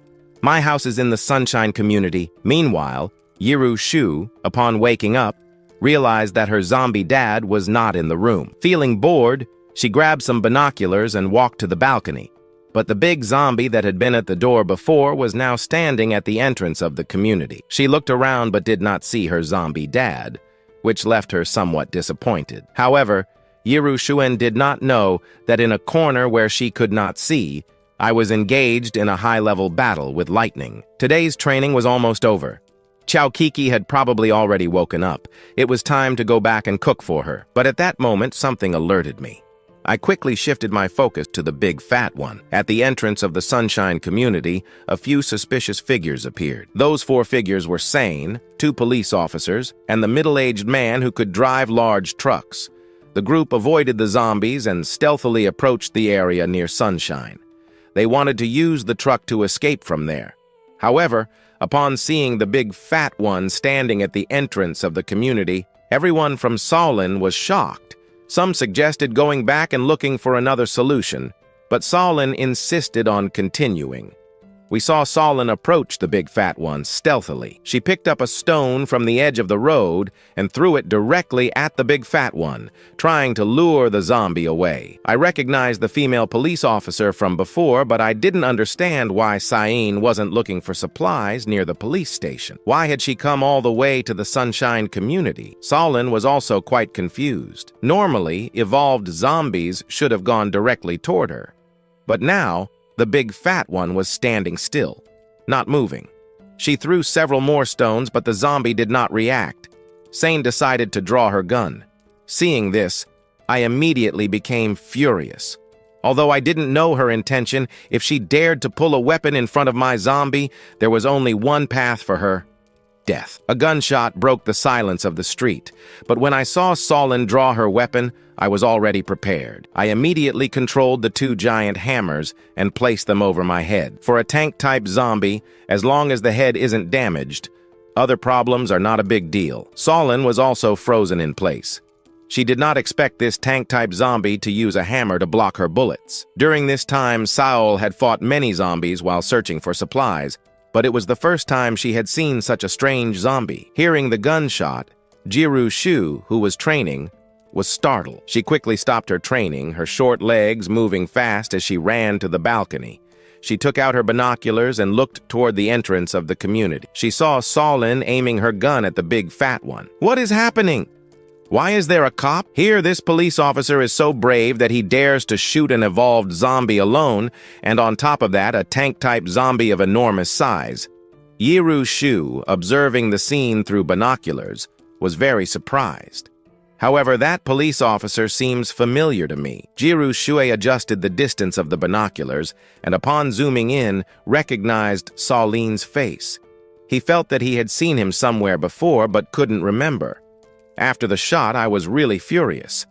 My house is in the Sunshine community. Meanwhile, Yiru Shu, upon waking up, realized that her zombie dad was not in the room. Feeling bored, she grabbed some binoculars and walked to the balcony. But the big zombie that had been at the door before was now standing at the entrance of the community. She looked around but did not see her zombie dad, which left her somewhat disappointed. However, Yiru Shuen did not know that in a corner where she could not see, I was engaged in a high-level battle with lightning. Today's training was almost over. Chao Kiki had probably already woken up. It was time to go back and cook for her. But at that moment, something alerted me. I quickly shifted my focus to the big fat one. At the entrance of the Sunshine community, a few suspicious figures appeared. Those 4 figures were Cyane, 2 police officers, and the middle-aged man who could drive large trucks. The group avoided the zombies and stealthily approached the area near Sunshine. They wanted to use the truck to escape from there. However, upon seeing the big fat one standing at the entrance of the community, everyone from Solin was shocked. Some suggested going back and looking for another solution, but Solin insisted on continuing. We saw Solin approach the big fat one stealthily. She picked up a stone from the edge of the road and threw it directly at the big fat one, trying to lure the zombie away. I recognized the female police officer from before, but I didn't understand why Sain wasn't looking for supplies near the police station. Why had she come all the way to the Sunshine community? Solin was also quite confused. Normally, evolved zombies should have gone directly toward her. But now, the big fat one was standing still, not moving. She threw several more stones, but the zombie did not react. Sain decided to draw her gun. Seeing this, I immediately became furious. Although I didn't know her intention, if she dared to pull a weapon in front of my zombie, there was only one path for her: death. A gunshot broke the silence of the street, but when I saw Solin draw her weapon, I was already prepared. I immediately controlled the two giant hammers and placed them over my head. For a tank-type zombie, as long as the head isn't damaged, other problems are not a big deal. Solin was also frozen in place. She did not expect this tank-type zombie to use a hammer to block her bullets. During this time, Saul had fought many zombies while searching for supplies, but it was the first time she had seen such a strange zombie. Hearing the gunshot, Jiru Shu, who was training, was startled. She quickly stopped her training, her short legs moving fast as she ran to the balcony. She took out her binoculars and looked toward the entrance of the community. She saw Solin aiming her gun at the big fat one. What is happening? Why is there a cop? Here, this police officer is so brave that he dares to shoot an evolved zombie alone, and on top of that, a tank-type zombie of enormous size. Yiru Shu, observing the scene through binoculars, was very surprised. However, that police officer seems familiar to me. Jiru Shui adjusted the distance of the binoculars, and upon zooming in, recognized Solin's face. He felt that he had seen him somewhere before, but couldn't remember. After the shot, I was really furious.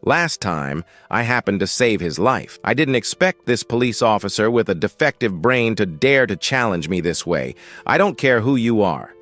Last time, I happened to save his life. I didn't expect this police officer with a defective brain to dare to challenge me this way. I don't care who you are.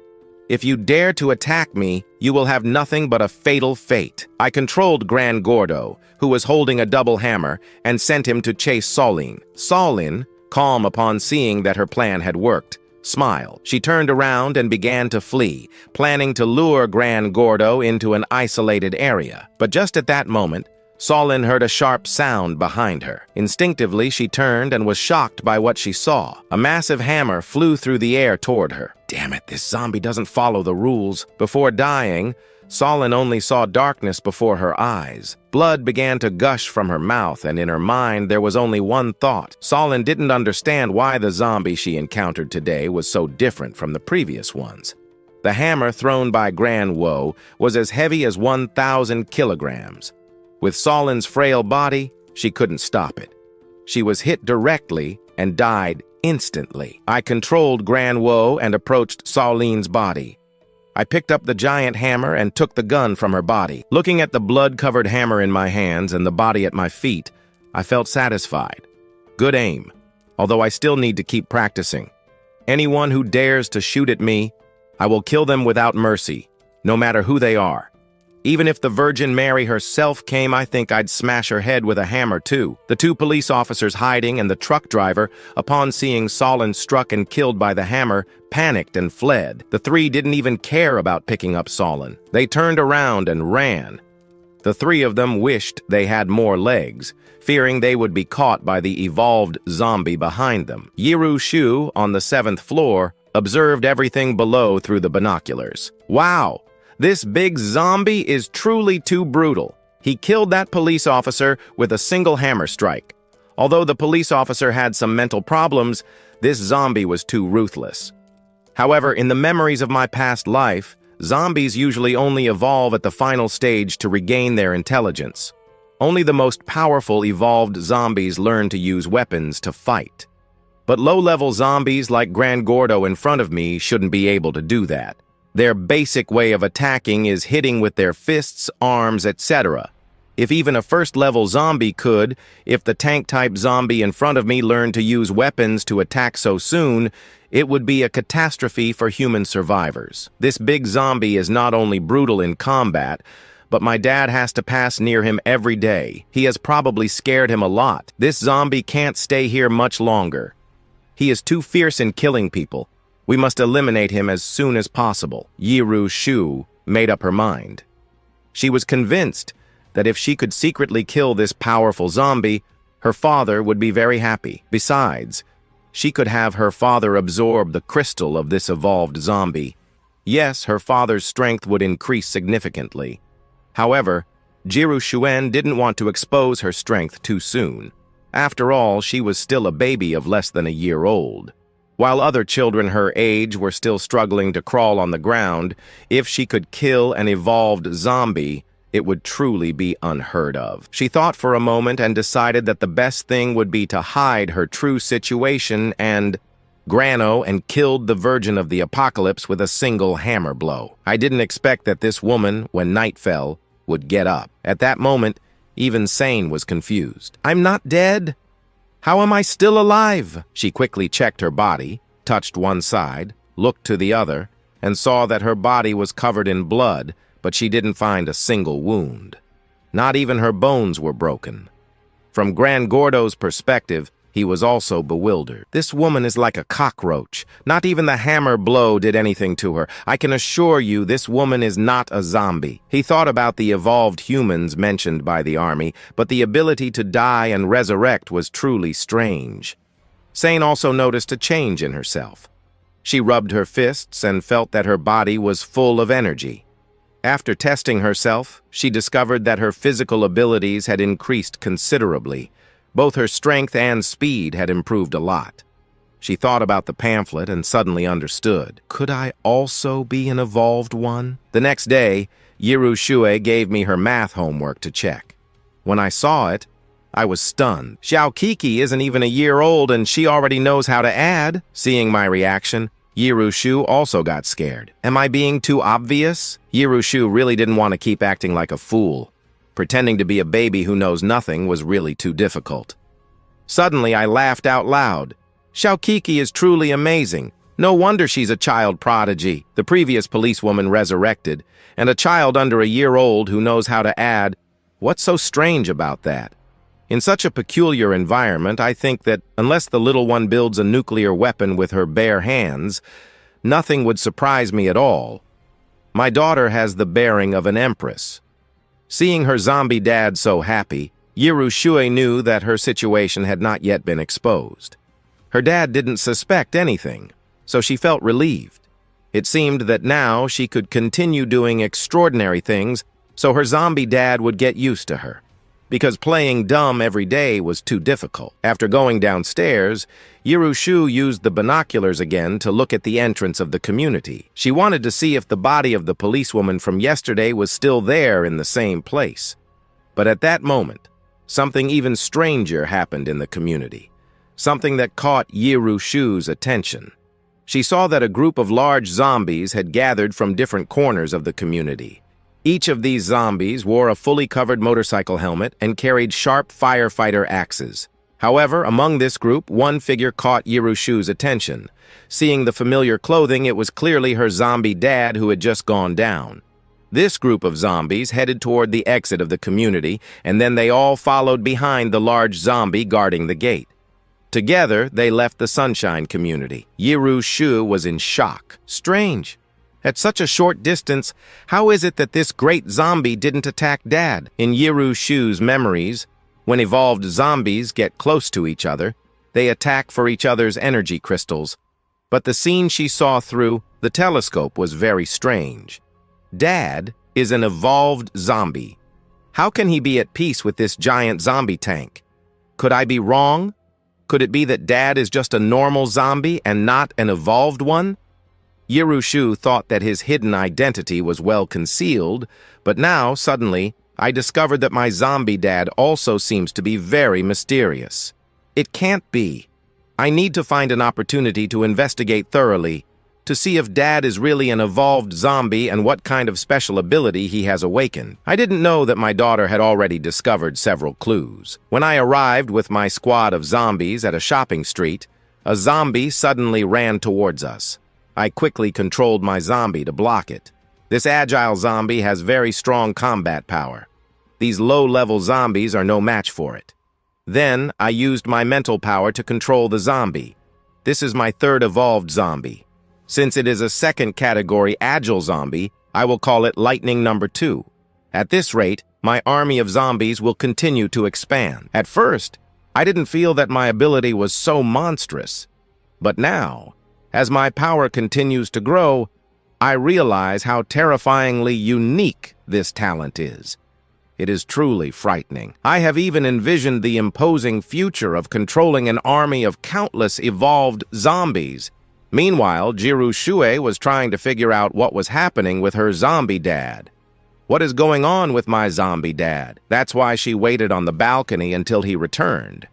If you dare to attack me, you will have nothing but a fatal fate. I controlled Gran Gordo, who was holding a double hammer, and sent him to chase Solin. Solin, calm upon seeing that her plan had worked, smiled. She turned around and began to flee, planning to lure Gran Gordo into an isolated area. But just at that moment, Solin heard a sharp sound behind her. Instinctively, she turned and was shocked by what she saw. A massive hammer flew through the air toward her. Damn it, this zombie doesn't follow the rules. Before dying, Solin only saw darkness before her eyes. Blood began to gush from her mouth, and in her mind there was only one thought. Solin didn't understand why the zombie she encountered today was so different from the previous ones. The hammer thrown by Gran Wo was as heavy as 1,000 kilograms. With Solin's frail body, she couldn't stop it. She was hit directly and died instantly. I controlled Gran Wo and approached Solin's body. I picked up the giant hammer and took the gun from her body. Looking at the blood-covered hammer in my hands and the body at my feet, I felt satisfied. Good aim, although I still need to keep practicing. Anyone who dares to shoot at me, I will kill them without mercy, no matter who they are. Even if the Virgin Mary herself came, I think I'd smash her head with a hammer too. The two police officers hiding and the truck driver, upon seeing Solin struck and killed by the hammer, panicked and fled. The three didn't even care about picking up Solin. They turned around and ran. The three of them wished they had more legs, fearing they would be caught by the evolved zombie behind them. Yiru Shu, on the 7th floor, observed everything below through the binoculars. Wow! This big zombie is truly too brutal. He killed that police officer with a single hammer strike. Although the police officer had some mental problems, this zombie was too ruthless. However, in the memories of my past life, zombies usually only evolve at the final stage to regain their intelligence. Only the most powerful evolved zombies learn to use weapons to fight. But low-level zombies like Gran Gordo in front of me shouldn't be able to do that. Their basic way of attacking is hitting with their fists, arms, etc. If even a first-level zombie could, if the tank-type zombie in front of me learned to use weapons to attack so soon, it would be a catastrophe for human survivors. This big zombie is not only brutal in combat, but my dad has to pass near him every day. He has probably scared him a lot. This zombie can't stay here much longer. He is too fierce in killing people. We must eliminate him as soon as possible. Yiru Shu made up her mind. She was convinced that if she could secretly kill this powerful zombie, her father would be very happy. Besides, she could have her father absorb the crystal of this evolved zombie. Yes, her father's strength would increase significantly. However, Jiru Shuen didn't want to expose her strength too soon. After all, she was still a baby of less than a year old. While other children her age were still struggling to crawl on the ground, if she could kill an evolved zombie, it would truly be unheard of. She thought for a moment and decided that the best thing would be to hide her true situation and Grano and killed the Virgin of the Apocalypse with a single hammer blow. I didn't expect that this woman, when night fell, would get up. At that moment, even Sane was confused. I'm not dead. How am I still alive? She quickly checked her body, touched one side, looked to the other, and saw that her body was covered in blood, but she didn't find a single wound. Not even her bones were broken. From Gran Gordo's perspective, he was also bewildered. This woman is like a cockroach. Not even the hammer blow did anything to her. I can assure you this woman is not a zombie. He thought about the evolved humans mentioned by the army, but the ability to die and resurrect was truly strange. Sane also noticed a change in herself. She rubbed her fists and felt that her body was full of energy. After testing herself, she discovered that her physical abilities had increased considerably. Both her strength and speed had improved a lot. She thought about the pamphlet and suddenly understood. Could I also be an evolved one? The next day, Yiru Shue gave me her math homework to check. When I saw it, I was stunned. Xiao Kiki isn't even a year old and she already knows how to add. Seeing my reaction, Yiru Shu also got scared. Am I being too obvious? Yiru Shu really didn't want to keep acting like a fool. Pretending to be a baby who knows nothing was really too difficult. Suddenly, I laughed out loud. Xiao Kiki is truly amazing. No wonder she's a child prodigy. The previous policewoman resurrected, and a child under a year old who knows how to add. What's so strange about that? In such a peculiar environment, I think that unless the little one builds a nuclear weapon with her bare hands, nothing would surprise me at all. My daughter has the bearing of an empress. Seeing her zombie dad so happy, Yiru Shue knew that her situation had not yet been exposed. Her dad didn't suspect anything, so she felt relieved. It seemed that now she could continue doing extraordinary things so her zombie dad would get used to her. Because playing dumb every day was too difficult. After going downstairs, Yiru Shu used the binoculars again to look at the entrance of the community. She wanted to see if the body of the policewoman from yesterday was still there in the same place. But at that moment, something even stranger happened in the community. Something that caught Yiru Shu's attention. She saw that a group of large zombies had gathered from different corners of the community. Each of these zombies wore a fully covered motorcycle helmet and carried sharp firefighter axes. However, among this group, one figure caught Yiru Shu's attention. Seeing the familiar clothing, it was clearly her zombie dad who had just gone down. This group of zombies headed toward the exit of the community, and then they all followed behind the large zombie guarding the gate. Together, they left the Sunshine community. Yiru Shu was in shock. Strange. At such a short distance, how is it that this great zombie didn't attack Dad? In Yiru Shu's memories, when evolved zombies get close to each other, they attack for each other's energy crystals. But the scene she saw through the telescope was very strange. Dad is an evolved zombie. How can he be at peace with this giant zombie tank? Could I be wrong? Could it be that Dad is just a normal zombie and not an evolved one? Yiru Shu thought that his hidden identity was well concealed, but now, suddenly, I discovered that my zombie dad also seems to be very mysterious. It can't be. I need to find an opportunity to investigate thoroughly, to see if Dad is really an evolved zombie and what kind of special ability he has awakened. I didn't know that my daughter had already discovered several clues. When I arrived with my squad of zombies at a shopping street, a zombie suddenly ran towards us. I quickly controlled my zombie to block it. This agile zombie has very strong combat power. These low-level zombies are no match for it. Then, I used my mental power to control the zombie. This is my third evolved zombie. Since it is a second category agile zombie, I will call it Lightning number 2. At this rate, my army of zombies will continue to expand. At first, I didn't feel that my ability was so monstrous. But now, as my power continues to grow, I realize how terrifyingly unique this talent is. It is truly frightening. I have even envisioned the imposing future of controlling an army of countless evolved zombies. Meanwhile, Jiru Shue was trying to figure out what was happening with her zombie dad. What is going on with my zombie dad? That's why she waited on the balcony until he returned.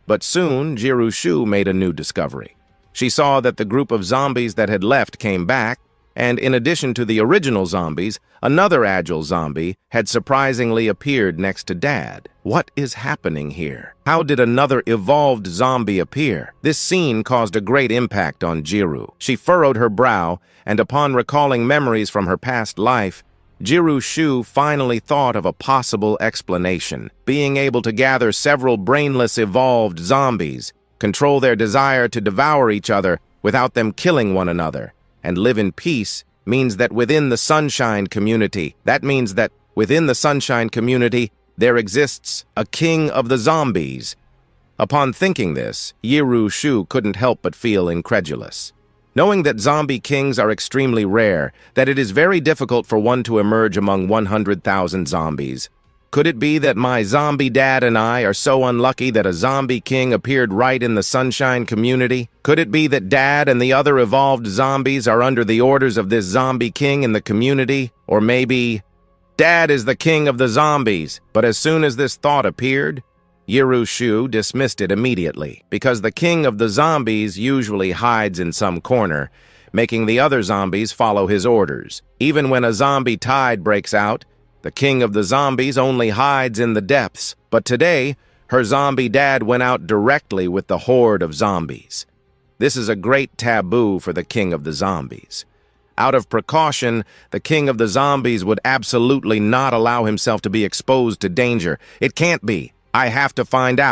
But soon, Jiru Shu made a new discovery. She saw that the group of zombies that had left came back, and in addition to the original zombies, another agile zombie had surprisingly appeared next to Dad. What is happening here? How did another evolved zombie appear? This scene caused a great impact on Jiru. She furrowed her brow, and upon recalling memories from her past life, Jiru Shu finally thought of a possible explanation. Being able to gather several brainless evolved zombies, control their desire to devour each other without them killing one another, and live in peace means that within the Sunshine community, there exists a king of the zombies. Upon thinking this, Jiru Shu couldn't help but feel incredulous. Knowing that zombie kings are extremely rare, that it is very difficult for one to emerge among 100,000 zombies. Could it be that my zombie dad and I are so unlucky that a zombie king appeared right in the Sunshine community? Could it be that Dad and the other evolved zombies are under the orders of this zombie king in the community? Or maybe Dad is the king of the zombies? But as soon as this thought appeared, Jiru Shu dismissed it immediately, because the king of the zombies usually hides in some corner, making the other zombies follow his orders. Even when a zombie tide breaks out, the king of the zombies only hides in the depths, but today, her zombie dad went out directly with the horde of zombies. This is a great taboo for the king of the zombies. Out of precaution, the king of the zombies would absolutely not allow himself to be exposed to danger. It can't be. I have to find out.